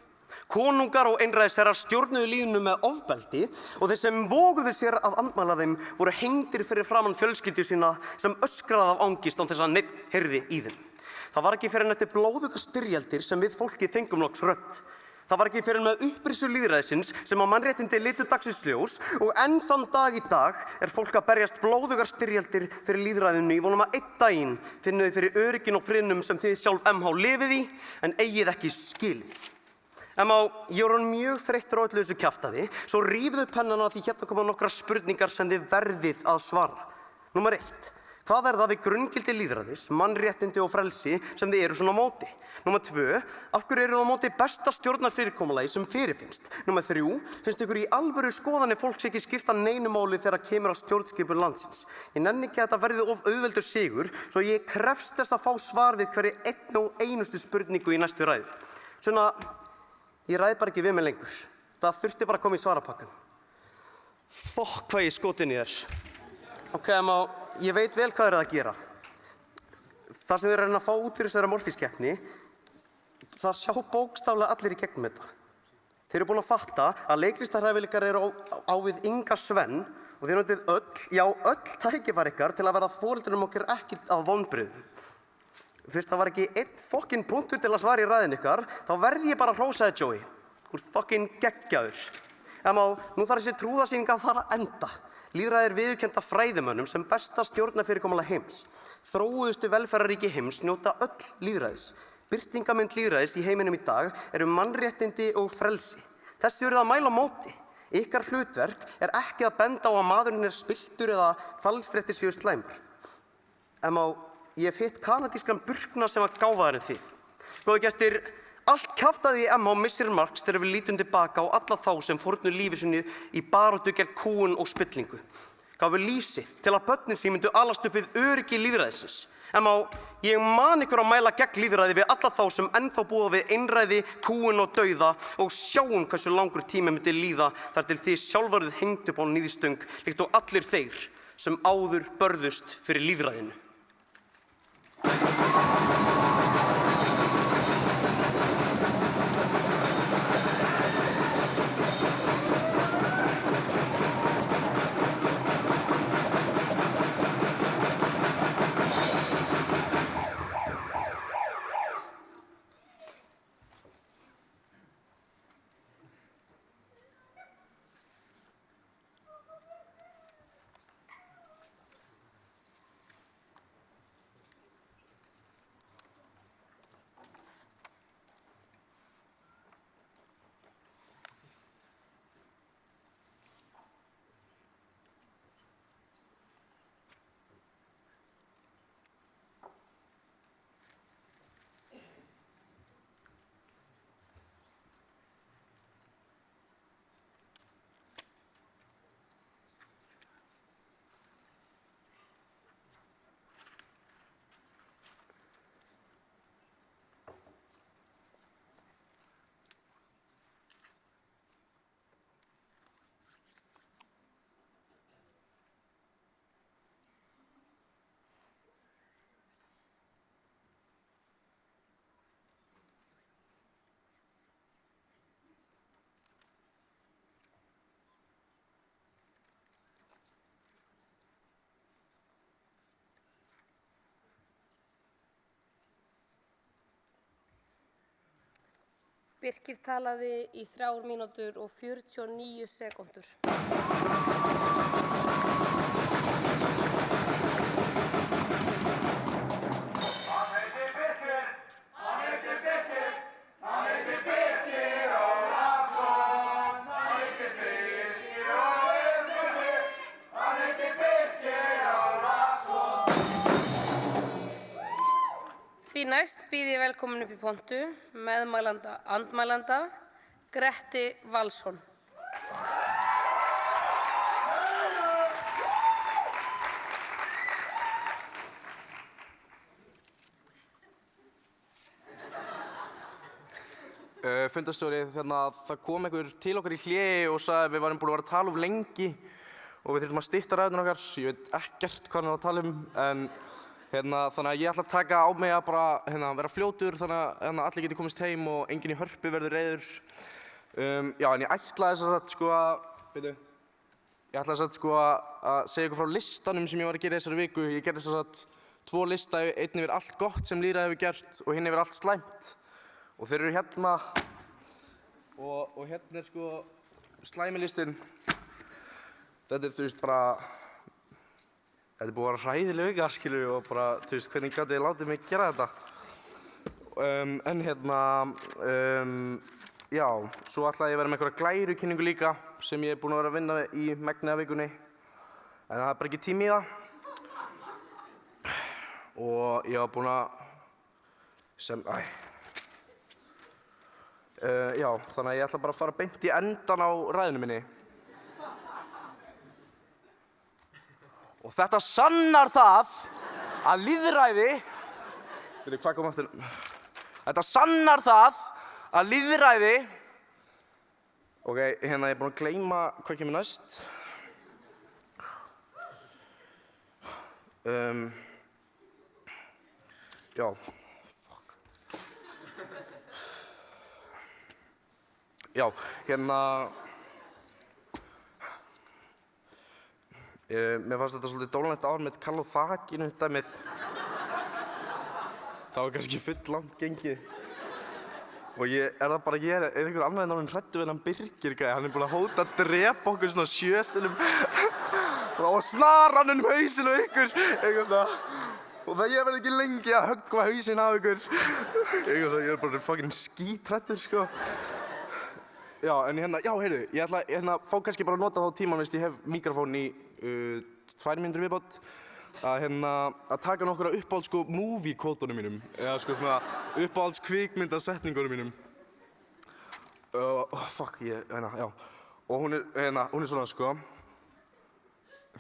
Konungar og einræðisherrar stjórnuðu lýðinu með ofbeldi og þeir sem voguðu sér að andmæla þeim voru hengdir fyrir framann fjölskyldu sína sem öskraði af angist án þess að neinn heyrði í þeim. Það var ekki fyrr en eftir blóðuga styrjaldir sem við fólkið fengum loks rödd. Það var ekki fyrr en með upprisu lýðræðisins sem að mannréttindi litu dagsins ljós og enn þann dag í dag er fólk að berjast blóðugar styrjaldir fyrir lýðræðinu í vonum að einn daginn finnu þið fyrir öryggin og friðnum sem þið sjálf MH lifið í en eigið ekki skilið. Ég er mjög þreyttur á öllu þessu kjaftaði, svo rífðu pennana því hérna koma nokkrar spurningar sem þið verðið að svara. Númer 1. Hvað er það við grunngildi lýðræðis, mannréttindi og frelsi sem þið eru svona á móti? Númer 2. Af hverju eru þið á móti besta stjórnarfyrirkomulagi sem fyrirfinnst? Númer 3. Finnst ykkur í alvöru skoðanir fólks ekki skipta neinu máli þegar kemur að stjórnskipun landsins? Ég nenni ekki að þetta verði of auðveldur sigur, svo ég krefst þess að fá svar við hverju einn og einustu spurningu í næstu ræðu. Svona, ég ræði bara ekki við mig lengur. Það þurfti bara að koma í svarapakkan. Fokk hvað ég skot inn í þér. Ok, ég veit vel hvað að gera. Það sem við erum að fá út úr þessari morfískeppni, það sjá bókstaflega allir í gegnum þetta. Þeir eru búin að fatta að leiklistarhæfileikar eru á við Inga Svenn og þeir notið öll tækifæri ykkar til að verða foreldrum okkar ekki að vonbrigðum. Fyrst það var ekki einn fokkin punktur til að svara í ræðin ykkar, þá verði ég bara að hrósa þér, Joey. Þú ert fokkin geggjaður. Nú þarf þessi trúðasýning að fara að enda. Lýðræði er viðurkennt af fræðimönnum sem besta stjórnarfyrirkomulag heims. Þróuðustu velferðarríki heims njóta öll lýðræðis. Birtingarmynd lýðræðis í heiminum í dag eru mannréttindi og frelsi. Þessi verður að mæla á móti. Ykkar hlutverk er ekki að benda á að maðurinn er spilltur eða falsfréttir séu slæmar. Ég hef hitt kanadískan burkna sem var gáfaðar en þið. Góðu gestir, allt kjaftaði í MH missir marks þegar við lítum tilbaka á alla þá sem fórnu lífi sinni í baráttu gegn kúgun og spillingu. Gáfu lísi til að börnin sín myndu alast upp við öryggi lýðræðisins. Ég man ykkur að mæla gegn lýðræði við alla þá sem ennþá búa við einræði, kúgun og dauða og sjáum hversu langur tími myndi líða þar til þið sjálfurðið hengt upp á níðstöng líkt og allir þeir sem áður börðust fyrir lýðræðinu. Birkir talaði í 3 mínútur og 49 sekúndur. Því næst býð ég velkomin upp í pontu meðmælanda andmælanda Gretti Valsson. fundarstjóri, það kom einhver til okkar í hléi og sagði að við varum búin að vera að tala of lengi og við þurfum að stytta ræðunar okkar. Ég veit ekkert hvað hann er að tala en þannig að ég ætla að taka á mig að bara vera fljótur þannig að allir geti komist heim og enginn í Hörpu verður reiður. Já, en ég ætlaði að segja ykkur frá listanum sem ég var að gera þessari viku. Ég gerði 2 lista, einn yfir allt gott sem lýðræði hefur gert og hinn yfir allt slæmt. Og þeir eru hérna og hérna er slæmilistinn. Þetta er, þú veist, bara, þetta er búið að vera hræðileg vika, skilur við, og bara, þú veist, hvernig gátu þið látið mig gera þetta. Já, svo ætlaði ég að vera með einhverja glærukynningu líka sem ég er búinn að vera að vinna í megnið af vikunni. En það er bara ekki tími í það. Og ég var búinn að já, þannig að ég ætla bara að fara beint í endan á ræðunni minni. Og þetta sannar það að lýðræði, veitu hvað kom aftur? Þetta sannar það að lýðræði, ok, hérna ég er búinn að gleyma hvað kemur næst. Já, fuck. Já, hérna, mér fannst þetta svolítið dónalegt ár með kall á þakinu dæmið. Það var kannski full langt gengið. Og ég er einhver annar en orðinn hræddur við þennan Birgir gæja. Hann er búinn að hóta að drepa okkur svona 7 sinnum frá snaranum hausinn á ykkur, eitthvað svona. Og það ég verði ekki lengi að höggva hausinn af ykkur. Eitthvað svona, ég er bara fucking skítrættur, sko. Já, en já, heyrðu, ég ætla að fá kannski bara að nota þá tíman, veist, ég hef mikrofón í 2 mínútur viðbót, að taka nokkura uppáhalds, movie-kvótunum mínum, eða svona uppáhalds kvikmyndasetningunum mínum. Fuck, já. Og hún er svona, sko.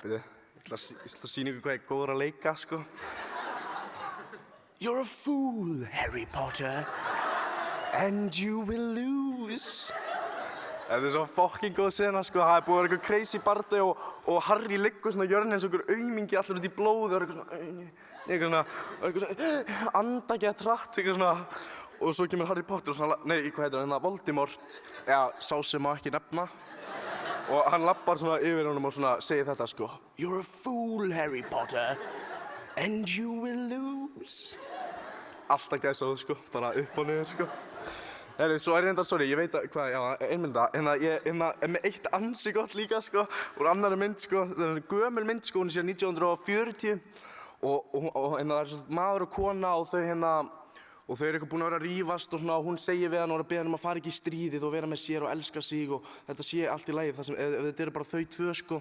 Ég ætla að sýna ykkur hvað ég er góður að leika, sko. You're a fool, Harry Potter, and you will lose. Þetta er svo fucking góð sena, sko. Það er búið að vera eitthvað crazy bardi og Harry liggur svona jörn eins og einhver aumingi allur út í blóði og eitthvað svona anda ekki að tratt, eitthvað svona. Og svo kemur Harry Potter og svona, nei, hvað heitir hann, Voldemort, já, sá sem má ekki nefna. Og hann lappar svona yfir honum og svona segir þetta, sko. You're a fool, Harry Potter, and you will lose. Alltaf gæsað, sko, bara upp og niður, sko. Nei, svo er reyndar, sorry, ég veit að, hvað, já, einmynda, ég er með eitt ansi gott líka, sko, úr annarri mynd, sko, það er gömul mynd, sko, hún er síðan 1940 og það er svona maður og kona og þau og þau eru eitthvað búin að vera að rífast og svona og hún segir við hann og er að beða hann að fara ekki í stríðið og vera með sér og elska sig og þetta sé allt í lagi, ef þetta eru bara þau tvö, sko,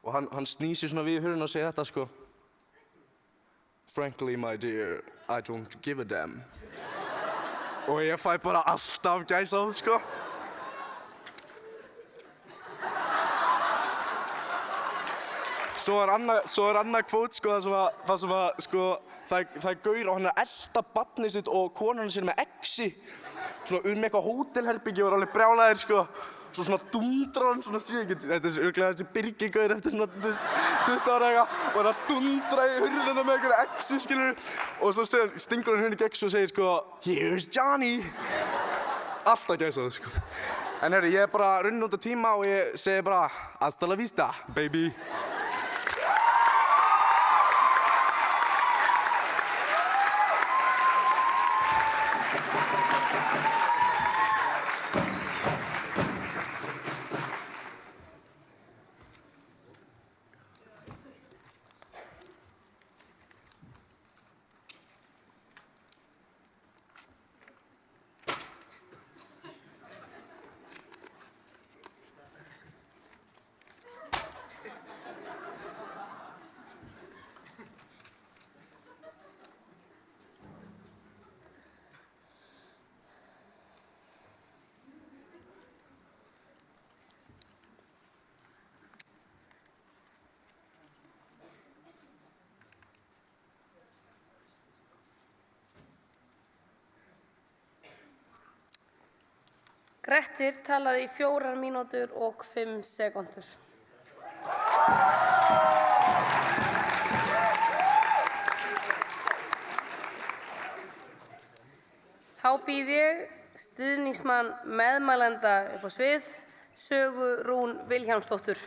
og hann snýsir svona við hurðina og segir þetta, sko. Frankly, my dear, I don't give a damn. Og ég fæ bara alltaf gæsahúð, sko. Svo er annað kvót, sko, það er gaur og hann er að elta barnið sitt og konan sér með exi. Svona með eitthvað hótelherbyggi og er alveg brjálæðir, sko. Svo svona dundrar hann svona svíkið. Þetta er örugglega þessi Birgir-gaur eftir svona, 20 ára eitthvað og er að dundra í hurðina með einhverju exi, skilur. Og svo stingur hann hérna í gegn og segir, sko, here's Johnny. Alltaf gæsað, sko. En herri, ég er bara runnin út af tíma og ég segi bara hasta la vista, baby. Grettir talaði í 4 mínútur og 5 sekúndur. Þá býð ég stuðningsmann meðmælenda upp á svið, Sögu Rún Vilhjálmsdóttur.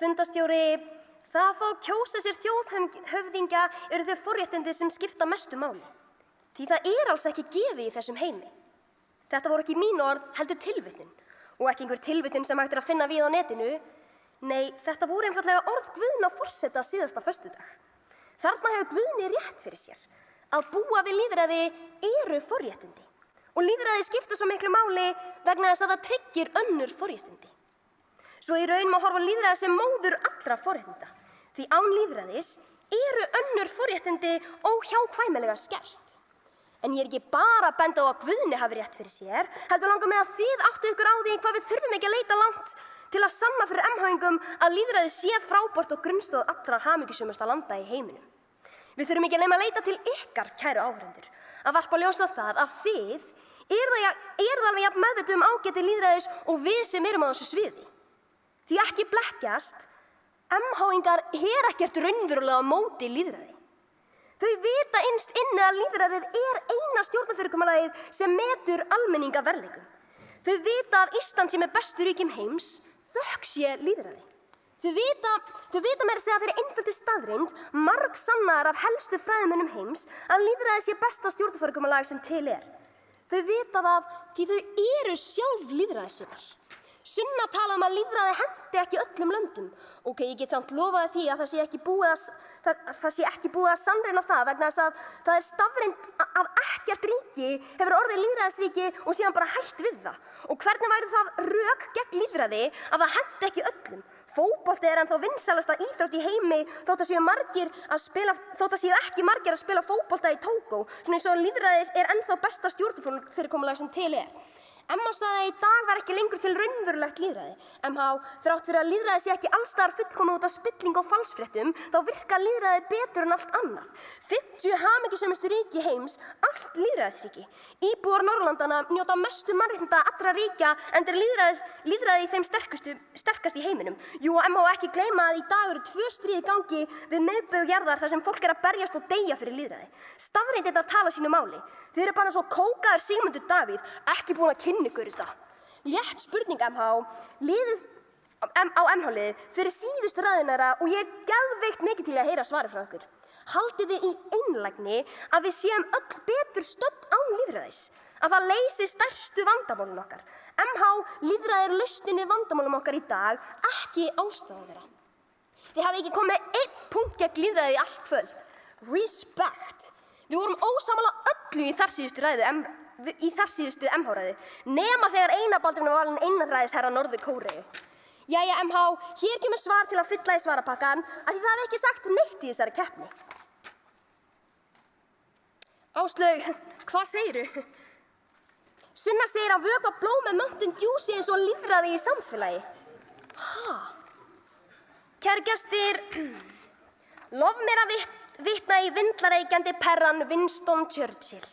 Fundarstjóri, það að fá að kjósa sér þjóðhöfðingja eru þau forréttindi sem skipta mestu máli. Því það alls ekki gefið í þessum heimi. Þetta voru ekki mín orð, heldur tilvitnun. Og ekki einhver tilvitnun sem hægt að finna við á netinu. Nei, þetta voru einfaldlega orð Guðna forseta síðasta föstudag. Þarna hefur Guðni rétt fyrir sér. Að búa við lýðræði eru forréttindi. Og lýðræði skipta svo miklu máli vegna þess að það tryggir önnur forréttindi. Svo í raun má horfa lýðræði sem móður allra forréttinda. Því án lýðræðis eru önnur forréttindi óhjákvæmilega skert. En ég ekki bara að benda á að Guðni hafi rétt fyrir sér, heldur langar með að þið áttu ykkur á því hvað við þurfum ekki að leita langt til að sanna fyrir MH-ingum að lýðræði sé frábært og grunnstoð allra hamingjusömusta landa í heiminum. Við þurfum ekki að nema að leita til ykkar, kæru áhorfendur, að varpa ljós á það að þið eruð alveg jafn meðvituð ágæti lýðræðis og við sem erum á þessu sviði. Því ekki blekkjast, MH-ingar ekkert raunverulega á móti lýðræði. Þau vita innst inni að lýðræðið eina stjórnarfyrirkomulagið sem metur almenning að verðleikum. Þau vita að Ísland sé með bestu ríkjum heims, þökk sé lýðræði. Þau vita meira að segja þeirri einföldu staðreynd, margsannaðar af helstu fræðimönnum heims, að lýðræði sé besta stjórnarfyrirkomulag sem til er. Þau vita það því þau eru sjálf lýðræðissinnar. Sunna tala að lýðræði henti ekki öllum löndum. Ok, ég get samt lofaði því að það sé ekki búið að sannreyna það vegna þess að það staðreynd að ekkert ríki hefur orðið lýðræðisríki og síðan bara hætt við það. Og hvernig væri það rök gegn lýðræði að það henti ekki öllum? Fótbolti ennþá vinsælasta íþrótt í heimi þótt að séu ekki margir að spila fótbolta í Tógó, svona eins og lýðræðis ennþá besta stjórnarfyrirkomulag sem til er. MH sagði að í dag var ekki lengur til raunverulegt lýðræði. MH, þrátt fyrir að lýðræði sé ekki allstaðar fullkomið út af spilling og falsfréttum, þá virkar lýðræði betur en allt annað. 50 hamingjusömustu ríki heims, allt lýðræðisríki. Íbúar Norðurlandanna njóta mestu mannréttinda allra ríkja enda lýðræði í þeim sterkast í heiminum. Jú, og MH ekki gleyma að í dag eru 2 stríð í gangi við miðbaug jarðar þar sem fólk að berjast og deyja fyrir lýðræði. Staðreyndirnar tala sínu máli. Þið eru bara svo kókaður Sigmundur Davíð, ekki búin að kynna ykkur þetta. Létt spurning, MH. á MH-liðið fyrir síðustu ræðunara og ég er geðveikt mikið til að heyra svarið frá ykkur. Haldið þið í einlægni að við séum öll betur stödd án lýðræðis? Að það leysi stærstu vandamálin okkar? MH, lýðræði er lausnin í vandamálum okkar í dag, ekki ástæða þeirra. Þið hafið ekki komið einn punkt gegn lýðræði í allt kvöld. Respect. Við vorum ósammála öllu í þarsíðustu MH-ræðu, nema þegar Einar Baldvin var valinn einræðisherra Norður-Kóreu. Jæja, MH, hér kemur svar til að fylla í svarapakkan að því það hafði ekki sagt neitt í þessari keppni. Áslaug, hvað segirðu? Sunna segir að vökva blóm með Mountain Dew sé eins og lýðræði í samfélagi. Ha? Kæru gestir, lof mér að vitna í vindlareikjandi perran Winston Churchill.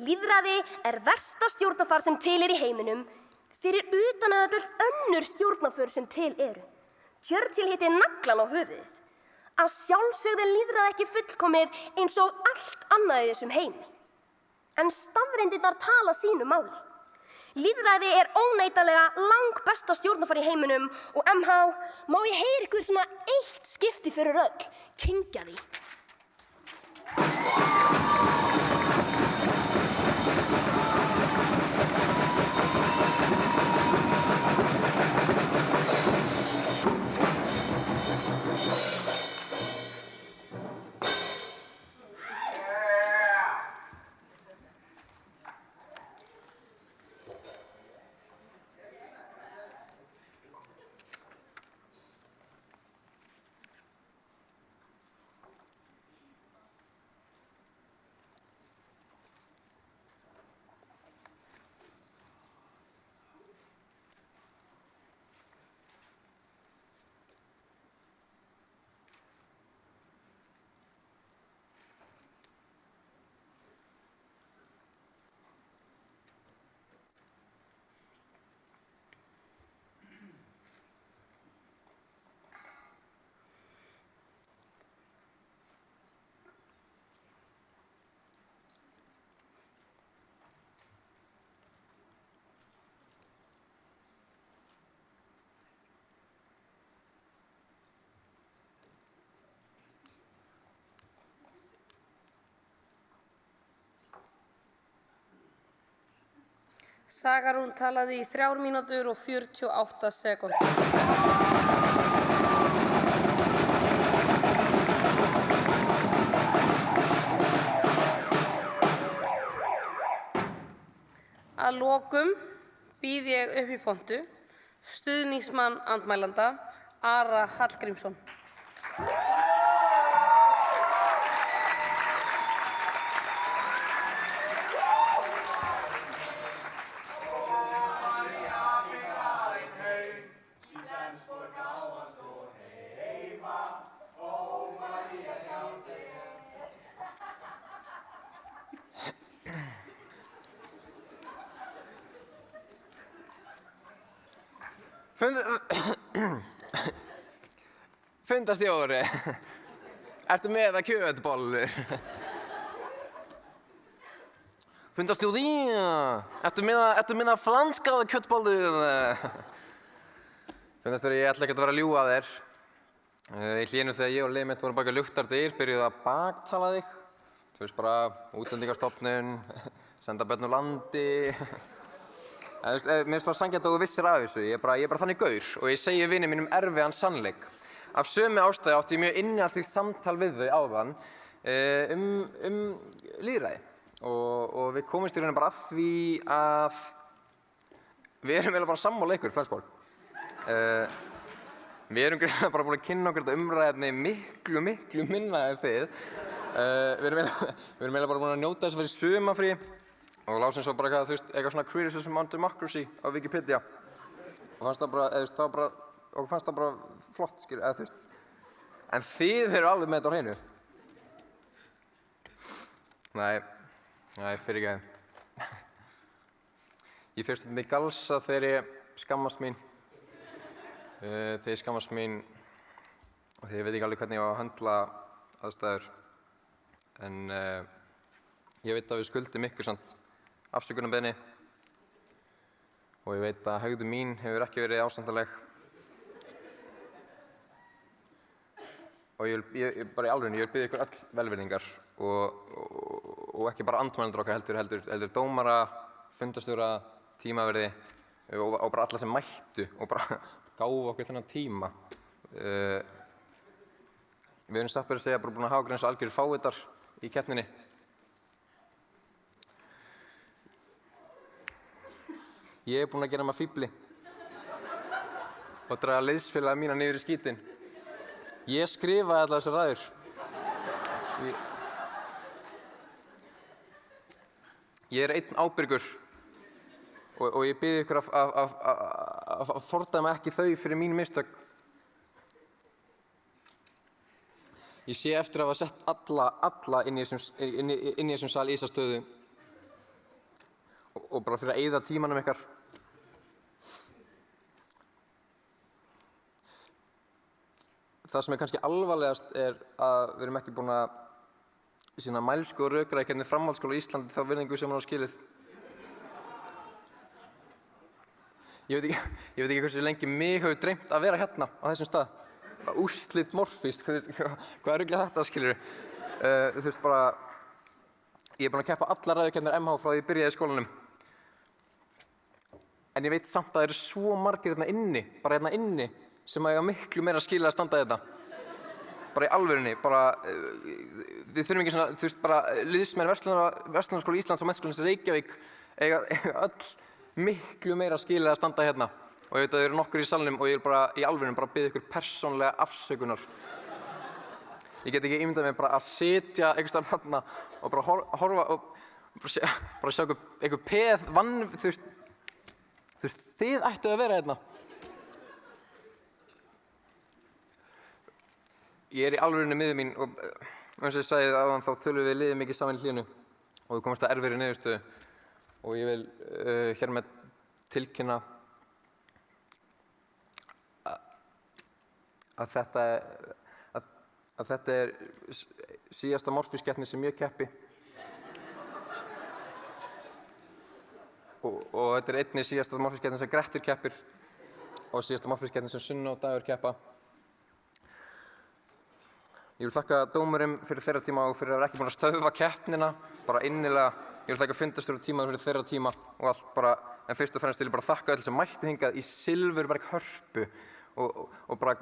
Lýðræði er versta stjórnarfar sem til í heiminum, fyrir utan að öll önnur stjórnarför sem til eru. Churchill hitti naglan á höfuðið. Að sjálfsögðu er lýðræði ekki fullkomið eins og allt annað í þessum heimi. En staðreyndirnar tala sínu máli. Lýðræði er óneitanlega langbesta stjórnarfar í heiminum og MH, má ég heyra ykkur svona eitt skipti fyrir öll, kyngja því. Saga Rún talaði í 3 mínútur og 48 sekúndur. Að lokum býð ég upp í pontu stuðningsmann andmælanda, Ara Hallgrímsson. Fundarstjóri, ertu með það kjötbollur? Fundarstjóri, ertu með það franskaða kjötbollur? Fundarstjóri, ég ætla ekki að vera að ljúga þér. Í hlénu þegar ég og liðið mitt vorum baka luktardyr, byrjuðu að baktala þig. Þú veist bara, útlendingastofnun, senda börn úr landi. Mér finnst bara sanngjarnt að þú vissir af þessu. Ég er bara þannig gaur og ég segi vinum mínum erfiðan sannleik. Af sömu ástæðu átti ég mjög innihaldslíkt samtal við þau áðan lýðræði. Og við komumst í rauninni bara að því að við erum eiginlega bara sammála ykkur, Flensborg. Við erum greinilega bara búin að kynna okkur þetta umræðinni miklu minna en þið. Við erum eiginlega bara búin að njóta þess að vera í sumafrí og lásum svo bara eitthvað svona criticism on democracy á Wikipedia. Og fannst það bara, flott, eða þú veist. En þið eru alveg með þetta á hreinu. Nei, fyrirgefðu. Ég fyrst þetta mig galsa þegar ég skammast mín. Þegar ég skammast mín og þegar ég veit ekki alveg hvernig ég á að höndla aðstæður. En ég veit að við skuldum ykkur samt afsökunarbeiðni og ég veit að hegðun mín hefur ekki verið ástæðanleg. og ég bara í alvörunni, ég vil biðja ykkur öll velvirðingar og ekki bara andmælendur okkar heldur dómara, fundarstjóra, tímaverði og bara alla sem mættu og bara gáfu okkur þennan tíma. Við erum satt bara að segja bara búin að hafa eins og algjörir fávitar í keppninni. Ég búin að gera maður fífli og draga liðsfélaga mína niður í skítinn. Ég skrifaði allar þessar ræður. Ég einn ábyrgur og ég bið ykkur að fordæma ekki þau fyrir mín mistök. Ég sé eftir að hafa sett alla inn í þessum sal í þessa stöðu og bara fyrir að eyða tímanum ykkar. Það sem kannski alvarlegast að við erum ekki búin að sýna mælsku og rökræði hvernig framhaldsskóla í Íslandi þá virðingu sem hann á skilið. Ég veit ekki hversu lengi mig hefur dreymt að vera hérna á þessum stað. Úrslit Morfís, hvað ruglar þetta skilur? Þú veist bara, ég er búin að keppa allar ræðukeppnir MH frá því ég byrjaði í skólanum. En ég veit samt að það eru svo margir hérna inni, sem eiga miklu meira skilið að standa þetta. Bara í alvörunni, við þurfum ekki svona, þú veist bara, liðsmenn Verslunarskóla Íslands og Menntaskólans í Reykjavík eiga öll miklu meira skilið að standa hérna. Og ég veit að þau eru nokkur í salnum og ég vil bara í alvörunni bara biðja ykkur persónlega afsökunar. Ég get ekki ímyndað mér bara að sitja einhvers staðar þarna og bara horfa og bara sjá einhver peð þú veist, þið ættuð að vera hérna. Ég er í alvörunni miður mín og eins og ég sagði áðan þá tölum við liðið mikið saman í hlýnu og við komumst að erfiðri niðurstöðu og ég vil hér með tilkynna að þetta er síðasta Morfís-keppni sem ég keppi og þetta er einnig síðasta Morfís-keppni sem Grettir keppir og síðasta Morfís-keppni sem Sunna og Dagur keppa. Ég vil þakka dómurum fyrir þeirra tíma og fyrir að vera ekki búin að stöðva keppnina, bara innilega. Ég vil þakka fundarstjóra tíma fyrir þeirra tíma og allt bara, en fyrst og fremst vil ég bara þakka öll sem mættu hingað í Silfurberg Hörpu og bara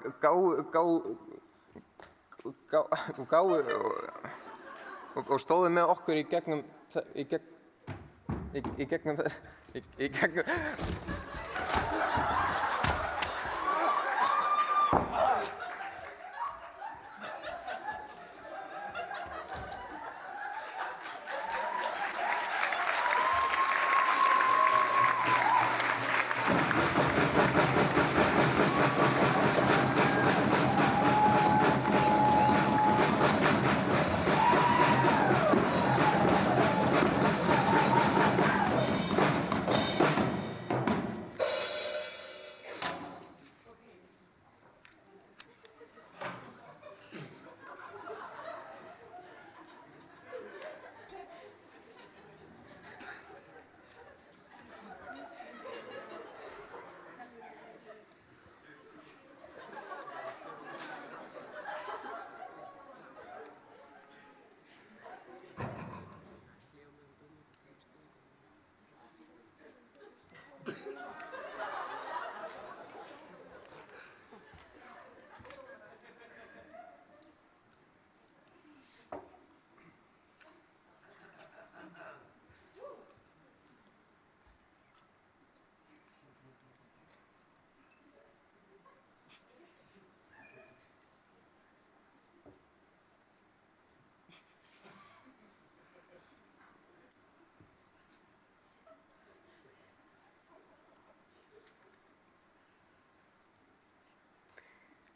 og stóðu með okkur í gegnum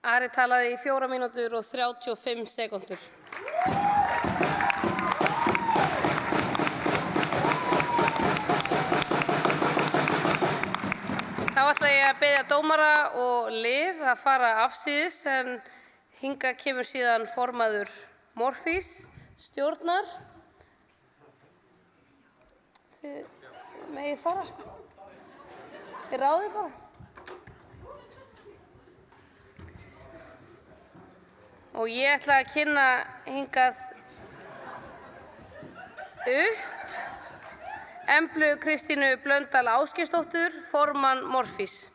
Ari talaði í 4 mínútur og 35 sekúndur. Þá ætla ég að biðja dómara og lið að fara afsíðis en hingað kemur síðan formaður Morfís stjórnar. Þið megið fara sko. Þið ráðið bara. og ég ætla að kynna hingað upp Emblu Kristínu Blöndal Ásgeirsdóttur, formann Morfís.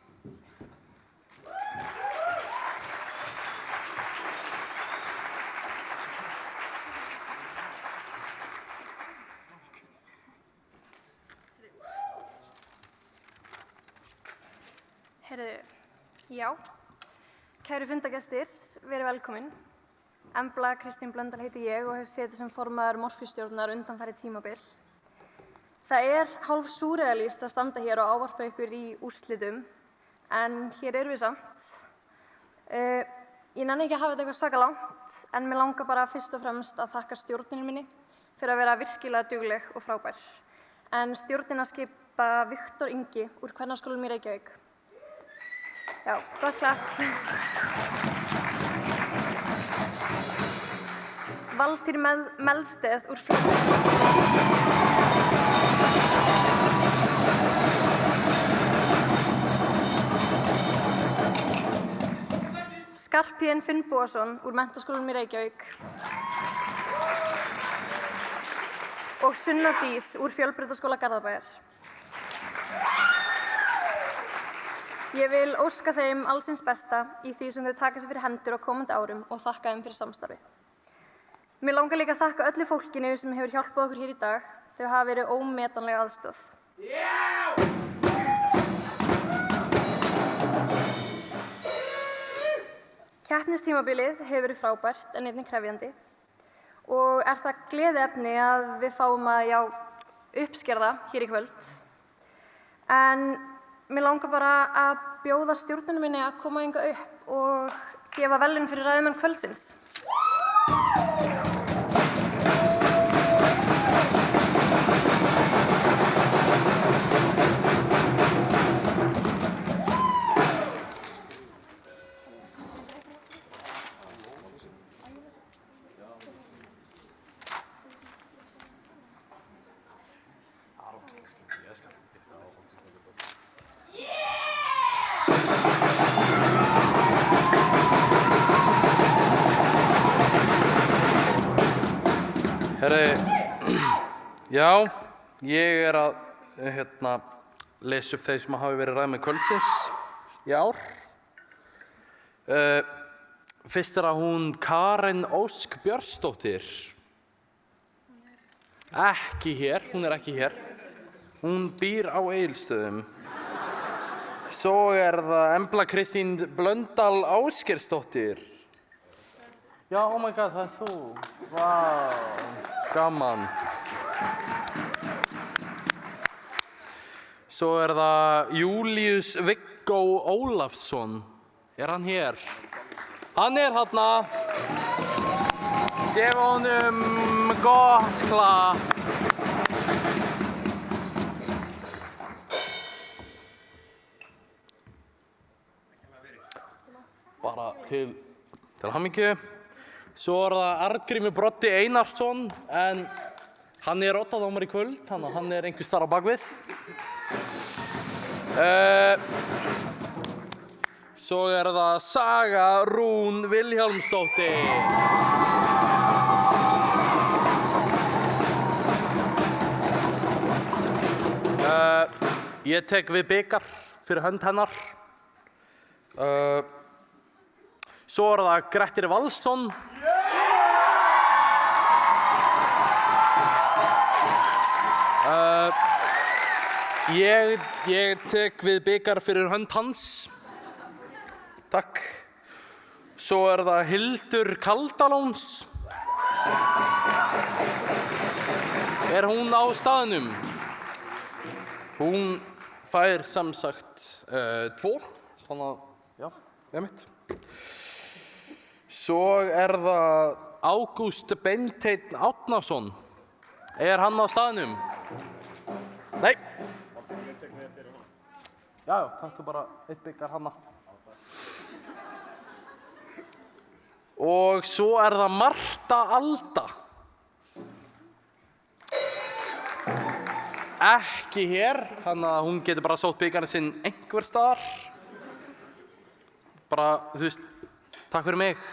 Heyrðu, já, kæru fundagestir, verið velkomin. Embla Kristín Blöndal heiti ég og hef setið sem formaður Morfísstjórnar undanfarið tímabil. Það er hálf súrrealískt að standa hér og ávarpa ykkur í úrslitum, en hér erum við samt. Ég nenni ekki að hafa þetta eitthvað svaka langt, en mér langar bara fyrst og fremst að þakka stjórninni minni fyrir að vera virkilega dugleg og frábær. En stjórnina skipa Viktor Ingi úr Kvennaskólanum í Reykjavík. Já, gott klapp. Valtýr Melsteð úr Skarphéðinn Finnbogason úr Menntaskólanum í Reykjavík. Og Sunna Dís úr Fjölbrautaskóla Garðabæjar. Ég vil óska þeim allsins besta í því sem þau taka sér fyrir hendur á komandi árum og þakka þeim fyrir samstarfið. Mér langar líka að þakka öllu fólkinu sem hefur hjálpað okkur hér í dag. Þau hafa verið ómetanleg aðstoð. Keppnistímabilið hefur verið frábært en einnig krefjandi og er það gleðiefni að við fáum að uppskera það hér í kvöld. En mér langar bara að bjóða stjórnunum minni að koma hingað upp og gefa verðlaun fyrir ræðumenn kvöldsins. Já, ég er að lesa upp þeir sem hafi verið ræðmenn kvöldsins í ár. Fyrst er hún Karen Ósk Björnsdóttir. Ekki hér, hún er ekki hér. Hún býr á Egilsstöðum. Svo er það Embla Kristín Blöndal Ásgeirsdóttir. Já, oh my god, það er þú. Vá, gaman. Svo er það Júlíus Viggó Ólafsson. Er hann hér? Hann er þarna. Gefa honum gott klapp. Bara til hamingju. Svo er það Arngrímur Broddi Einarsson, en hann er oddadómari í kvöld, þannig að hann er einhvers staðar á bakvið. Svo er það Saga Rún Vilhjálmsdóttir. Ég tek við bikar fyrir hönd hennar. Svo er það Grettir Valsson. Ég tek við bikar fyrir hönd hans. Takk. Svo er það Hildur Kaldalóns. Er hún á staðnum? Hún fær sem sagt 2. Þannig að, já, einmitt. Svo er það Ágúst Beinteinn Árnason. Er hann á staðnum? Nei. Já, taktu bara eitt bikar hana. Og svo er það Marta Alda. Ekki hér, þannig að hún getur bara sótt bikarinn sinn einhver staðar. Bara, þú veist, takk fyrir mig.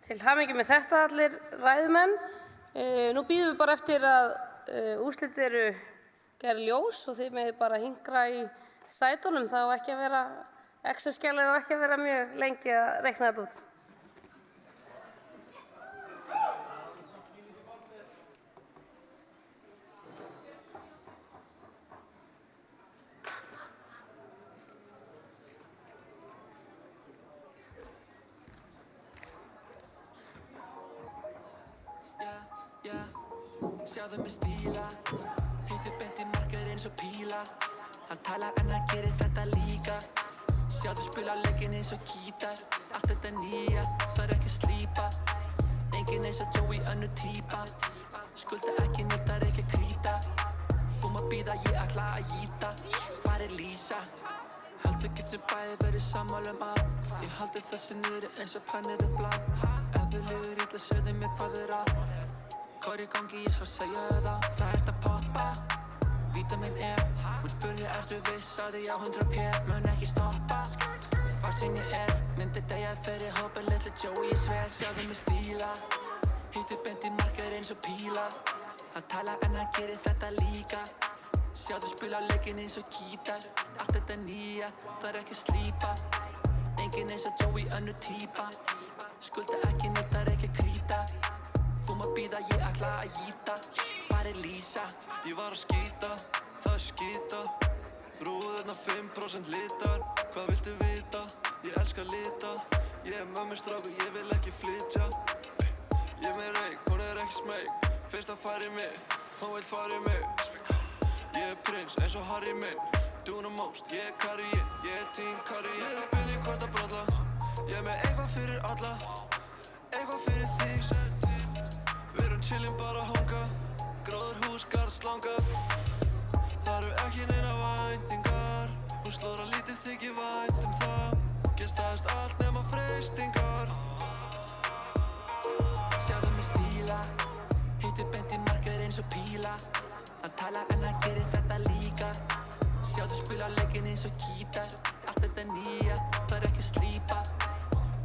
Til hamingju með þetta allir ræðumenn. Nú bíðum við bara eftir að úrslit eru gerð ljós og þið megið bara hinkra í sætunum. Það á ekki að vera Excel-skjalið og ekki að vera mjög lengi að reikna þetta út. Sjáðu mig stíla, hittir beint í markið eins og píla. Hann talar en hann gerir þetta líka. Sjáðu spila leikinn eins og gítar. Allt þetta nýja, þarf ekki að slípa. Enginn eins og Joey önnur típa. Skulda ekki neitt, þarf ekki að krýta. Þú má bíða, ég ætla að ýta. Hvar Lísa? Held við getum bæði verið sammála að ég haldi þessi niðri eins og pennið við blá. Ef við lifir illa, segðu mér hvað að. Hvað í gangi, ég skal segja það. Það ert að poppa, vítamin E. Hún spurði, ertu viss? Sagði já, 100p, mun ekki stoppa. Hvar sem ég myndi deyja fyrir hópin litli Joey í sveg. Sjáðu mig stíla, hittir beint í markið eins og píla. Hann talar en hann gerir þetta líka. Sjáðu spila leikinn eins og gítar. Allt þetta nýja, þarf ekki að slípa. Enginn eins og Joey önnur típa. Skulda ekki neitt, þarf ekki að krýta. Þú má bíða, ég ætla að ýta. Hvar Lísa? Ég var að skýta, það skýta. Rúðurna 5% litar. Hvað viltu vita? Ég elska lita. Ég mömmustrákur, ég vil ekki flytja. Ég með reik, hún ekki smeyk. Fyrst að fara í mig, hún vill fara í mig. Ég prins eins og Harry minn. Doing the most, ég Karriinn, ég team Karriinn. Ég Billy hvort að bralla. Ég með eitthvað fyrir alla. Eitthvað fyrir þig. Við erum chillin bara að hanga. Gróður hús, garð, slanga. Það eru ekki neina væntingar. Hún slórar lítið þykir vænt það. Gestaðist allt nema freistingar. Sjáðu mig stíla, hittir beint í markið eins og píla. Hann talar en hann gerir þetta líka. Sjáðu spila leikinn eins og gítar. Allt þetta nýja, þarf ekki að slípa.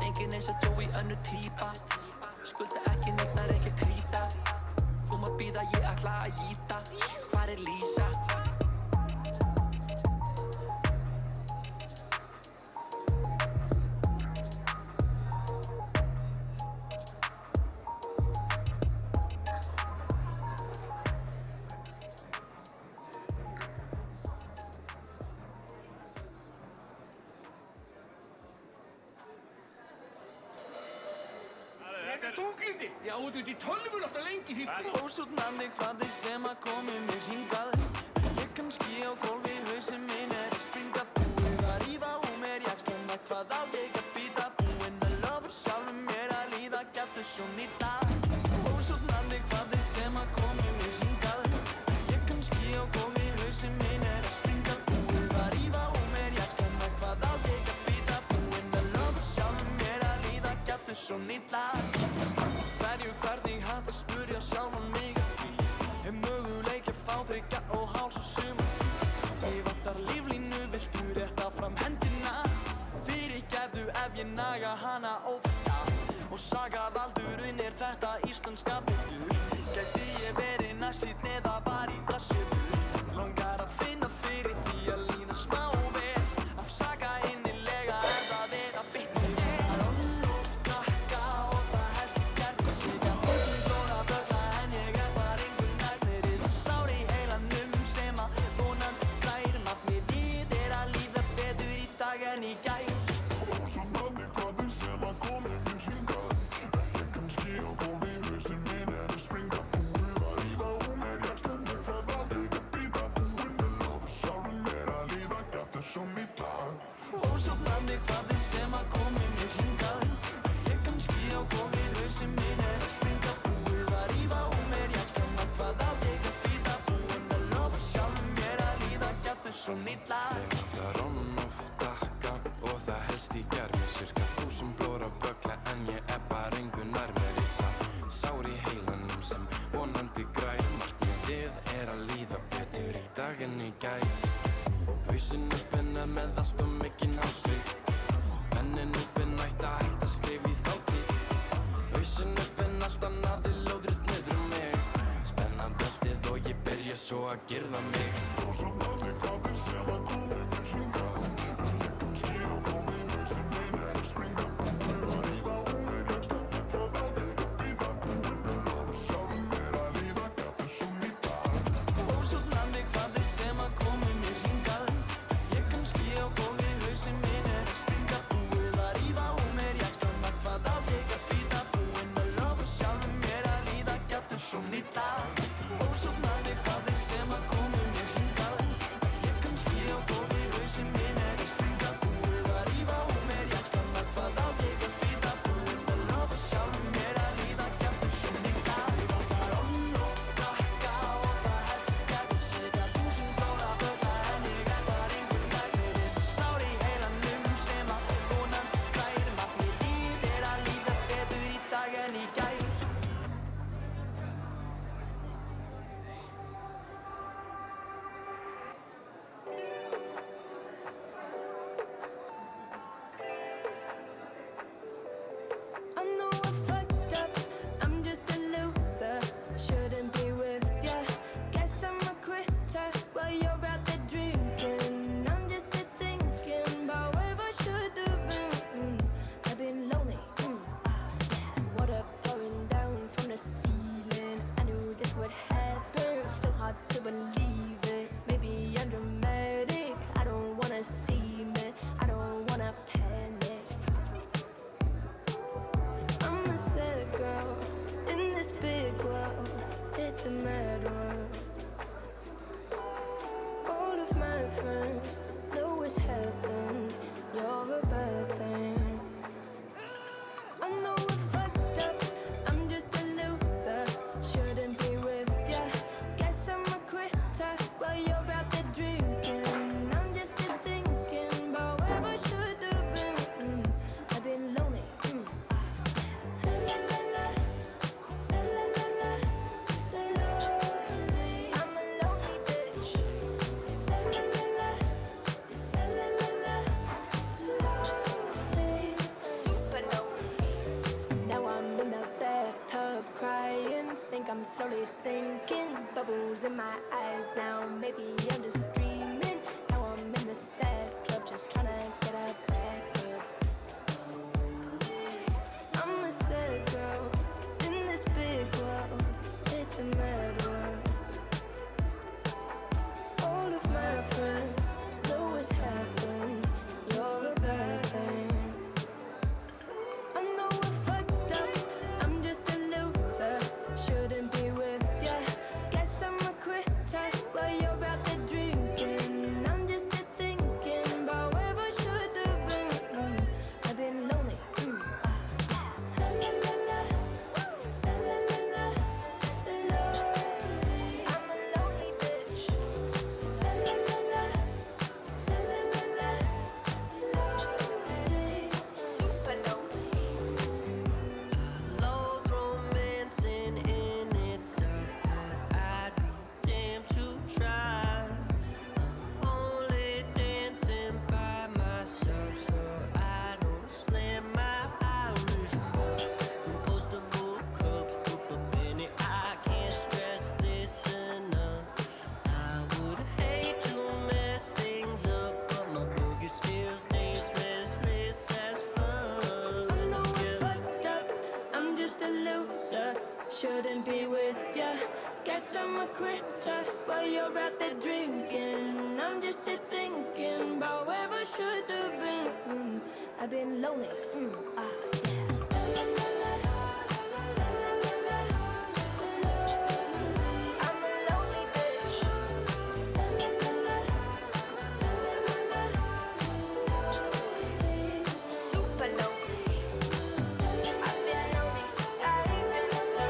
Enginn eins og Joey önnur típa. Skulda ekki neitt, þarf ekki að krýta. Þú má bíða, ég ætla að ýta. Hvar Lísa? Þunglindi! Já, út í tölvun alltaf lengi því. Ósútnandi hvað þið sem að komi mér hingað. Ég kannski á gólfi, hausinn minn að springa. Búið að rífa úr mér jaxlana, hvað á ég að býta. Búinn að lofa sjálfum mér að líða, gætu svo nýta. Ósútnandi hvað þið sem að komi mér hingað. Ég kannski á gólfi, hausinn minn að springa. Búið að rífa úr mér jaxlana, hvað á ég að býta. Búinn að lofa sjálfum mér að líða, gætu svo nýta. Hvernig hægt að spurja sjálfan mig að því. Möguleik að fá þriggja og háls og sumarfrí. Ég vantar líflínu, viltu rétta fram hendina. Fyrirgefðu ef ég naga hana óvart af. Og sagavaldurinn þetta íslenska betur. Gæti ég verið nærsýnn eða var í dagsjöfur. Langar að finna fyrir því að lína smá vel. Afsaka innilega það að bitna. Ósofnandi hvað þið sem að komi mér hingað. Ég kannski á góði, hausinn minn að springa. Búið að rífa úr mér jaxlana, hvað á ég að býta. Búinn að lofa sjálfum mér að líða, gætu svo nýta. Ég vantar honum oft dakka og það helst í germi. Cirka 1000 blóra bögla en ég bara engu nær mér. Ég sár í heilanum sem vonandi græn. Markmiðið að líða betur í dag en í gær. Hausinn uppinna með allt og mikinn á sig. Pennin uppinn ætti að hætta skrifa í þátíð. Hausinn upp en allt annað er lóðrétt niður mig. Spennan beltið og ég byrja svo að girða mig. Ósofnandi hvað sem að komi mér hingað. Ég kannski á komi hausinn minn að springa. Búið að ríða og mér ég stundum hvað á mig að býta. Búinn að lofa sjálfum mér að líða gæti svo nýta. Ósofnandi hvað sem að komi mér hingað. Ég kannski á komi hausinn minn að springa. Búið að ríða og mér ég stundum hvað á mig að býta. Búinn að lofa sjálfum mér að líða gæti svo nýta. Ósofnandi hvað sem að komi mér hingað. Ég kannski á komi hausinn minn að springa. Búið að ríða og mér ég stundum hvað á mig að býta. Búinn að lofa sjálfum mér að líða gæti svo nýta. Ég var þar on-off drakka og það helst gæti setja 1000 dólar bögla en ég var einhvern veginn þessi sár í heilanum sem að konan græðir. Markmið í þér að líða betur í dag en í gær. I know I fucked up, I'm just a loser. Shouldn't be with ya. Guess I'm a quitter while you're out there drinking. I'm just a thinking about where I should have been. I've been lonely, water pouring down from the ceiling. I knew this would happen, still hard to believe it. Maybe I'm dramatic, I don't wanna seem it, I don't wanna panic. I'm a sad girl in this big world. It's a mad world. All of my friends know it's heaven. You're a bad thing. I know I fucked up. I'm just a loser. Shouldn't be with ya. Guess I'm a quitter while you're out there drinking. I'm just a thinking about where I should have been. I've been lonely. La la la, la la la la, lonely. I'm a lonely bitch. La la la la, la la la la, lonely. Super lonely. Now I'm in the bathtub crying. Think I'm slowly sinking. Bubbles in my eyes now. Maybe I'm just dreaming. Now I'm in the sad club just trying to get a back up. I'm a sad girl in this big world. It's a mad world. All of my friends know it's happened. You're a bad thing. I know I fucked up. I'm just a loser. Shouldn't be with ya. Guess I'm a quitter while you're out there drinking. I'm just a thinking about where I should have been. I've been lonely. La la la la, la la la la, lonely. I'm a lonely bitch. La la la la, la la la la, lonely. Super lonely. Low romancing in itself. I'd be damned to try. I'm only dancing by myself, so I don't slam my Irish bar. Compostable cups, put the penny. I can't stress this enough. I would hate to mess things up, but my boogie still stays restless as fuck. I know I fucked up, I'm just a loser. Shouldn't be with ya. Guess I'm a quitter while you're out there drinking. I'm just a thinking about where I should have been. I've been lonely. La la la la, la la la la, lonely. I'm a lonely bitch. La la la la, la la la la, lonely. Super lonely. I've been lonely. I've been lonely.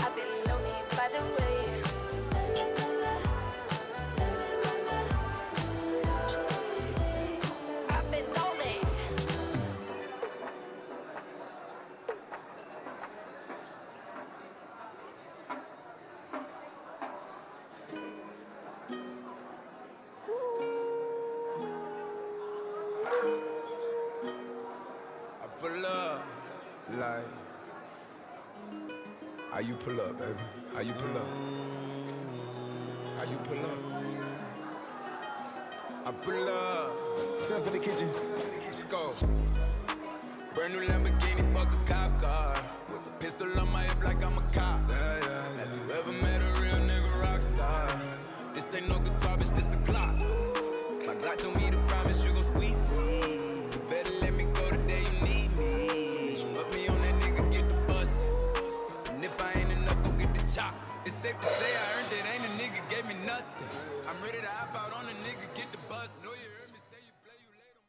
I've been lonely by the way. La la la la, la la la la, lonely. I've been lonely. pull up, baby? How you pull up? How you pull up? I pull up. Step in the kitchen. Let's go. Brand new Lamborghini, fuck a cop car. With a pistol on my hip like I'm a cop. Have you ever met a real nigga rock star? This ain't no guitar, bitch, this a Glock. My Glock told me to promise you gon' squeeze me. You better let me go the day you need me. Put me on that nigga, get the bus. And if I ain't enough, go get the chop. It's safe to say I earned it, ain't a nigga gave me nothing. I'm ready to hop out on a nigga, get the bus. Know you heard me say you play, you later.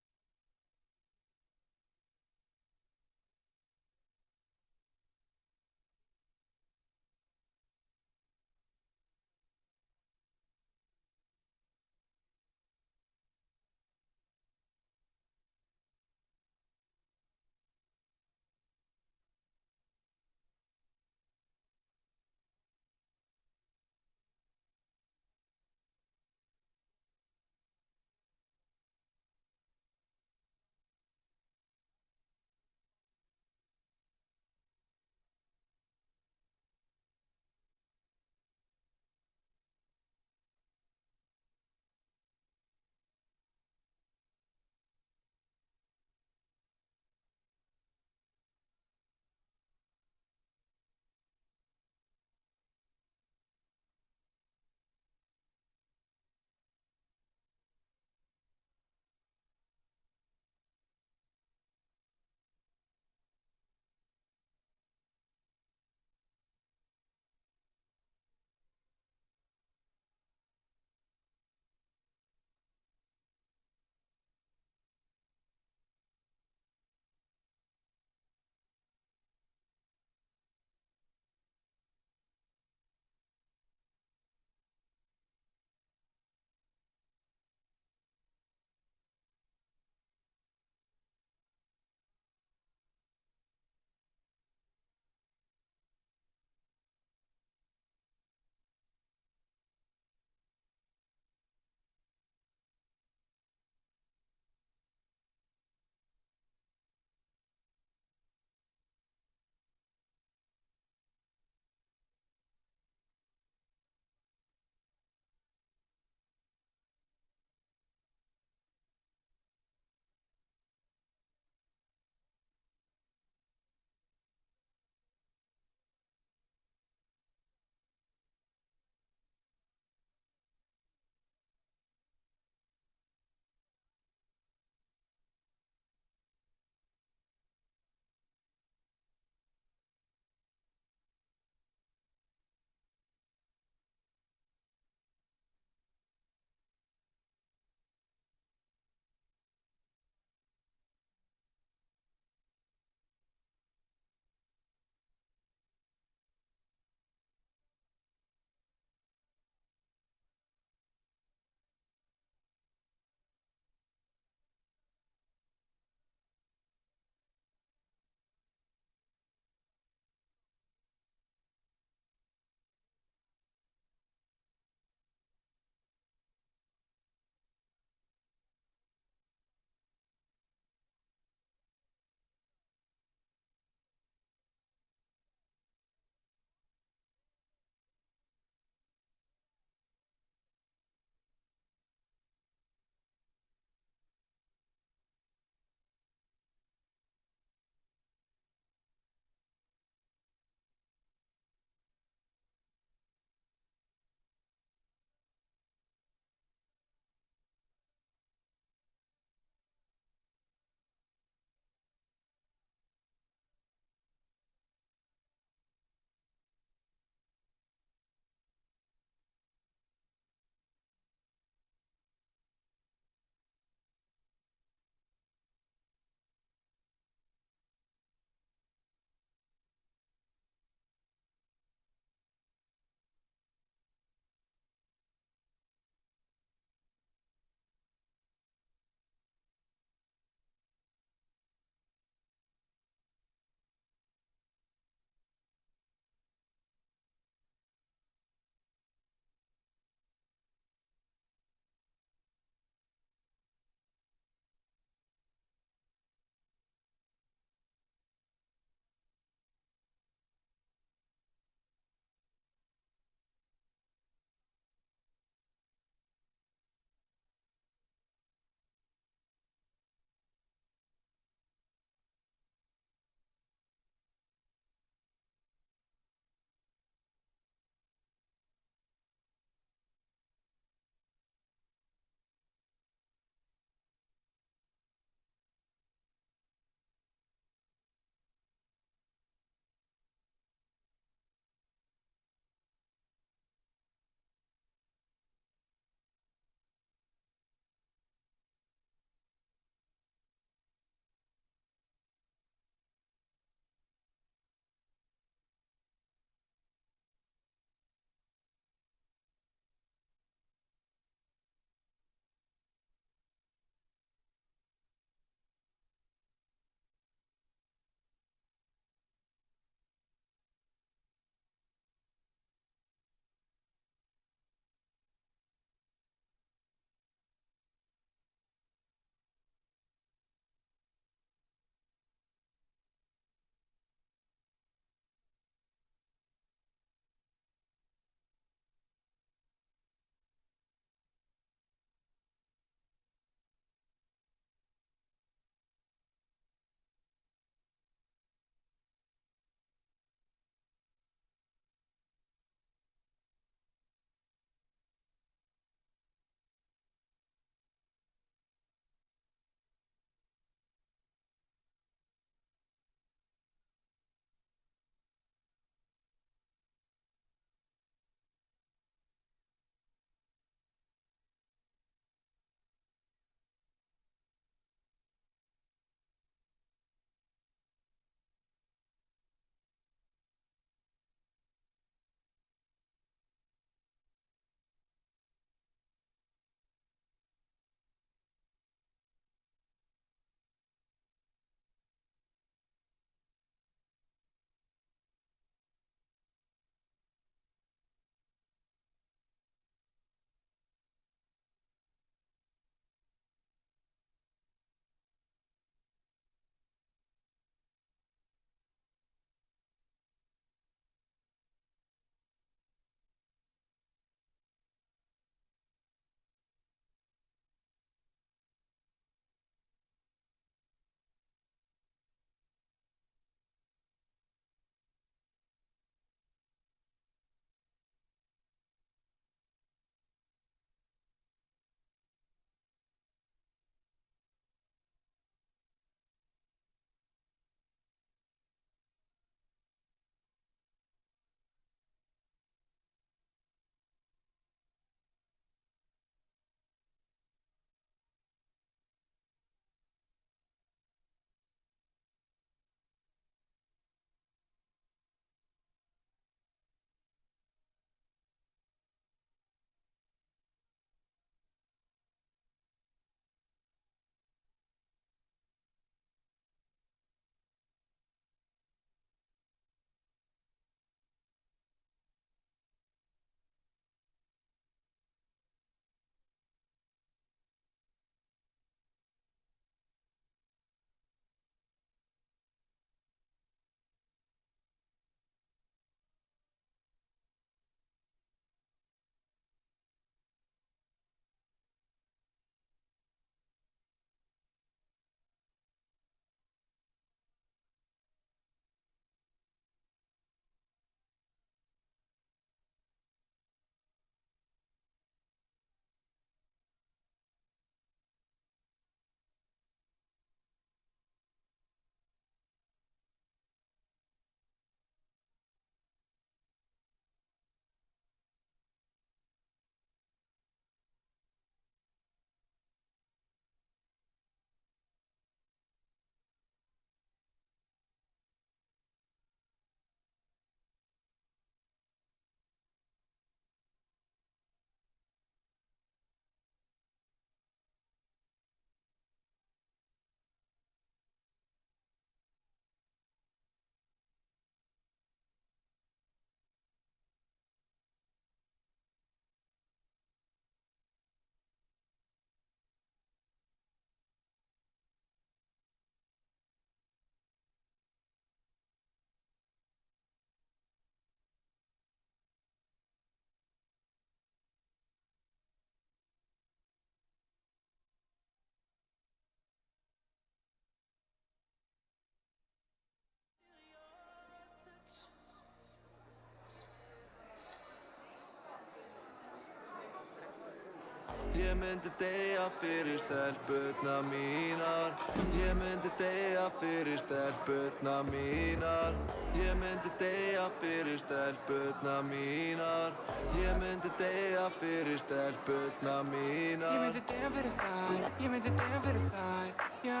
Ég myndi deyja fyrir stelpurnar mínar. Ég myndi deyja fyrir stelpurnar mínar. Ég myndi deyja fyrir stelpurnar mínar. Ég myndi deyja fyrir stelpurnar mínar. Ég myndi deyja fyrir þær, ég myndi deyja fyrir þær, já.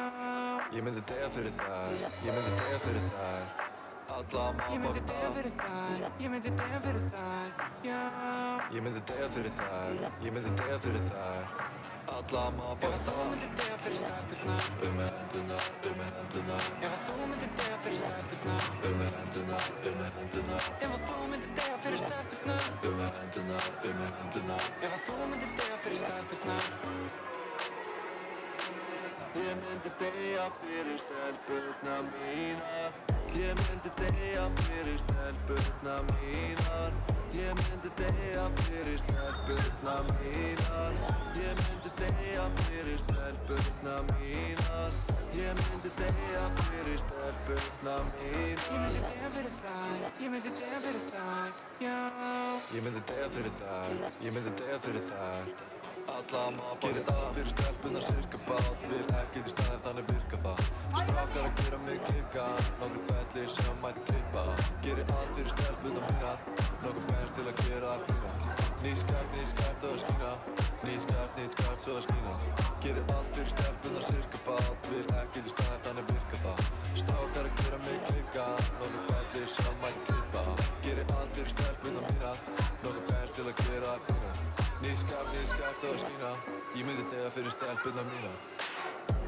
Ég myndi deyja fyrir þær, ég myndi deyja fyrir þær. Alla Ég myndi deyja fyrir þær, ég myndi deyja fyrir þær, já. Ég myndi deyja fyrir þær, ég myndi deyja fyrir þær. Alla Ef að þú myndir deyja fyrir stelpurnar, hendurnar, hendurnar. ef að þú myndir deyja fyrir stelpurnar, Hendurnar, hendurnar. ef að þú myndir deyja fyrir stelpurnar, Hendurnar, hendurnar. ef að þú myndir deyja fyrir stelpurnar. Ég myndi deyja fyrir stelpurnar mínar. Ég myndi deyja fyrir stelpurnar mínar. Ég myndi deyja fyrir stelpurnar mínar. Ég myndi deyja fyrir stelpurnar mínar. Ég myndi deyja fyrir stelpurnar mínar. Ég myndi deyja fyrir þær, ég myndi deyja fyrir þær, já. Ég myndi deyja fyrir þær, ég myndi deyja fyrir þær. Alla gerir allt fyrir stelpunar sirka bát. Vil ekki til staðinn þannig virka það. Strákar að gera mig klikkan. Nokkru bellir sem mætti klippa. Gerir allt fyrir stelpunar mínar. Nokkuð bens til að gera það fína. Nýskart og að skína. Nýskart svo að skína. Gerir allt fyrir stelpunar sirka bát. Vil ekki til staðinn þannig virka það. Strákar að gera mig klikkan. Nokkru bellir sem mætti klippa. Gerir allt fyrir stelpunar mínar. Nokkuð bens til að gera það fína. Nýskart og að skína. Ég myndi deyja fyrir stelpurnar mínar.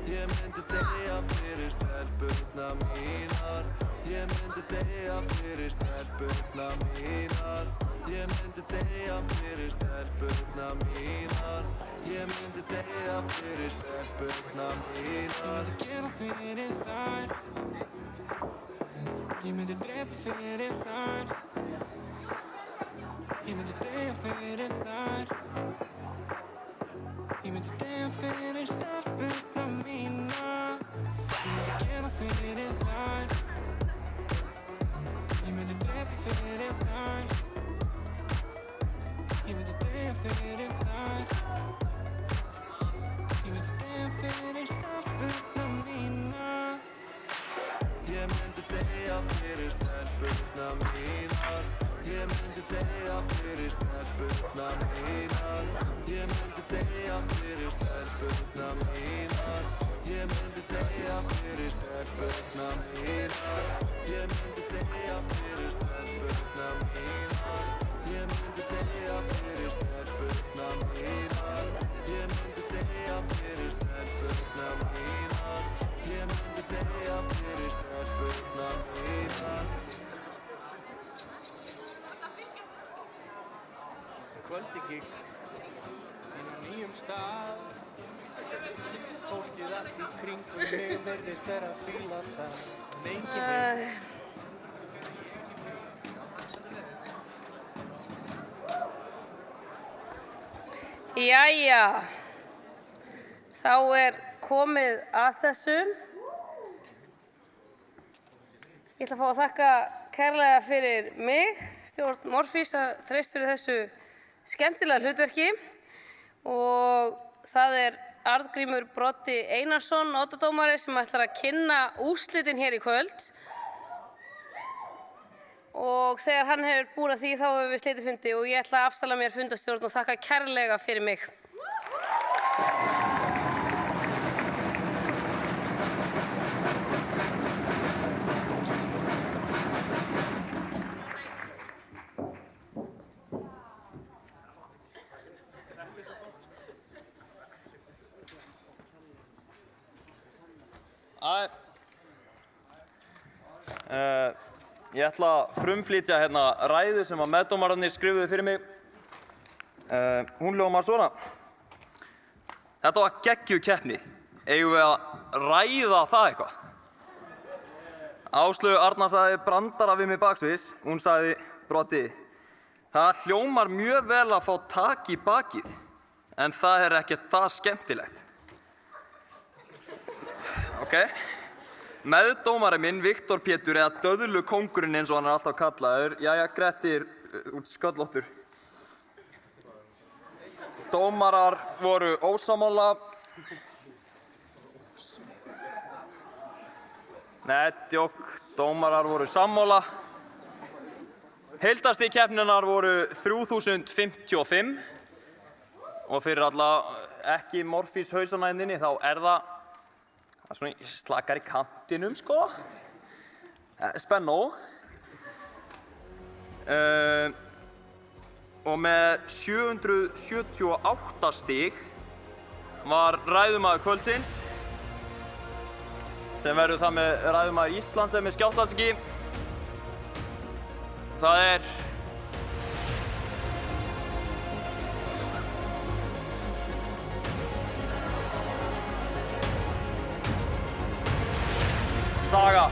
Ég myndi deyja fyrir stelpurnar mínar. Ég myndi deyja fyrir stelpurnar mínar. Ég myndi deyja fyrir stelpurnar mínar. Ég myndi deyja fyrir stelpurnar mínar. Ég myndi gera fyrir þær. Ég myndi drepa fyrir þær. Ég myndi deyja fyrir þær. Ég myndi deyja fyrir stelpurnar mínar. Ég myndi gera fyrir þær. Ég myndi drepa fyrir þær. Ég myndi deyja fyrir þær. Ég myndi deyja fyrir stelpurnar mínar. Ég myndi deyja fyrir stelpurnar mínar. Ég myndi deyja fyrir stelpurnar mínar. Ég myndi deyja fyrir stelpurnar mínar. Ég myndi deyja fyrir stelpurnar mínar. Ég myndi deyja fyrir stelpurnar mínar. Ég myndi deyja fyrir stelpurnar mínar. Ég myndi deyja fyrir stelpurnar mínar. Ég myndi deyja fyrir stelpurnar mínar. Kvöldi gigg inn á nýjum stað. Fólkið allt í kringum mig virðist vera að fíla það. En enginn veit. Jæja, þá komið að þessu. Ég ætla að fá að þakka kærlega fyrir mig, stjórn Morfís, að treyst fyrir þessu skemmtilega hlutverki og það Arngrímur Broddi Einarsson, oddadómari, sem ætlar að kynna úrslitin hér í kvöld. Og þegar hann hefur búin að því þá hefur við slitið fundi og ég ætla að afstala mér fundastjórn og þakka kærlega fyrir mig. Ég ætla að frumflytja hérna ræðu sem að meðdómararnir skrifuðu fyrir mig. Hún hljómar svona. Þetta var geggjuð keppni. Eigum við að ræða það eitthvað? Áslaug Arna sagði brandara við mig baksviðs. Hún sagði, Broddi, það hljómar mjög vel að fá tak í bakið, en það ekkert það skemmtilegt. Ok. Meðdómari minn, Viktor Pétur, eða Döðlukóngurinn eins og hann alltaf kallaður. Jæja, Grettir, út sköllóttur. Dómarar voru ósammála. Nei, djók, dómarar voru sammála. Heildarstig keppninnar voru 3055 og fyrir alla ekki Morfís hausana inni þá það svona slakar í kantinum sko. Spennó. Og með 778 stig var ræðumaður kvöldsins sem verður það með ræðumaður Íslands sem skjálftaðsiki. Það Saga.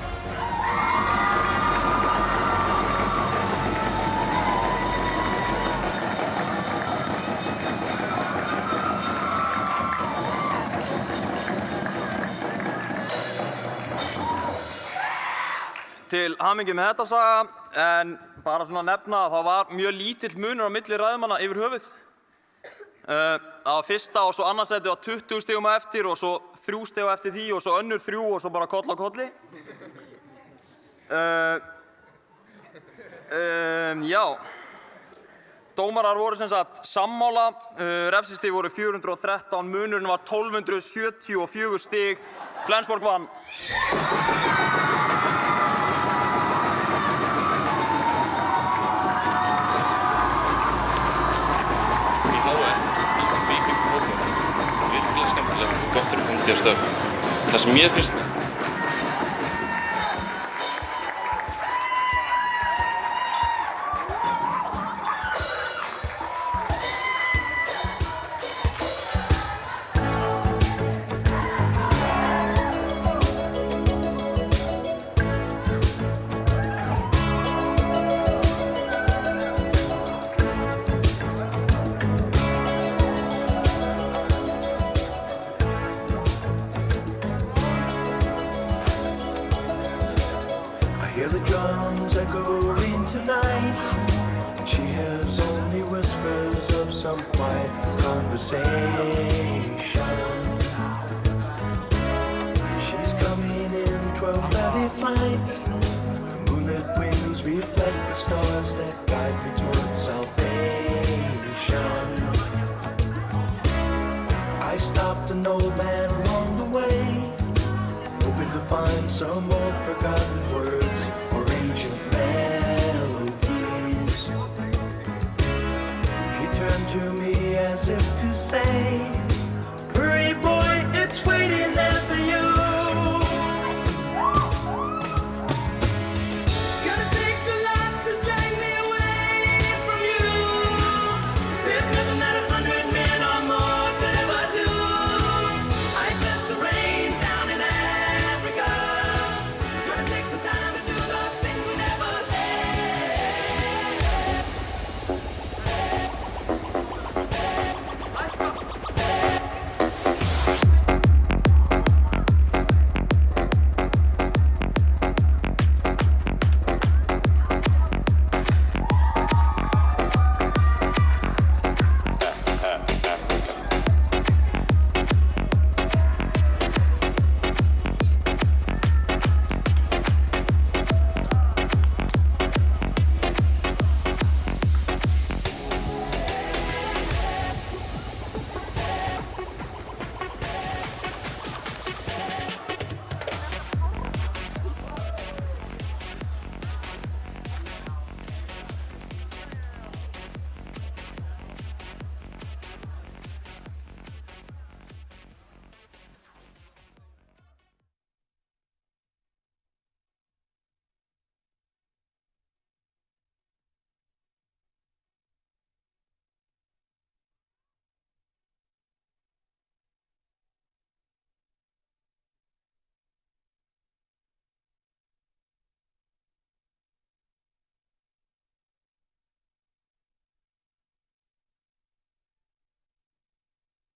Til hamingju með þetta Saga, en bara svona nefna að það var mjög lítill munur á milli ræðumanna yfir höfuð. Það var fyrsta og svo annarsæti var 20 stigum á eftir og svo 3 stig á eftir því og svo önnur 3 og svo bara koll á kolli. Já, dómarar voru sem sagt sammála, refsistig voru 413, munurinn var 1274 stig, Flensborg vann. Gott eru komið til að stöðum. Það sem ég finnst Hear the drums echoing tonight. She hears only whispers of some quiet conversation. She's coming in 12:30 flight. The moonlit wings reflect the stars that guide me towards salvation. I stopped an old man along the way, hoping to find some old forgotten words or ancient melodies. He turned to me as if to say,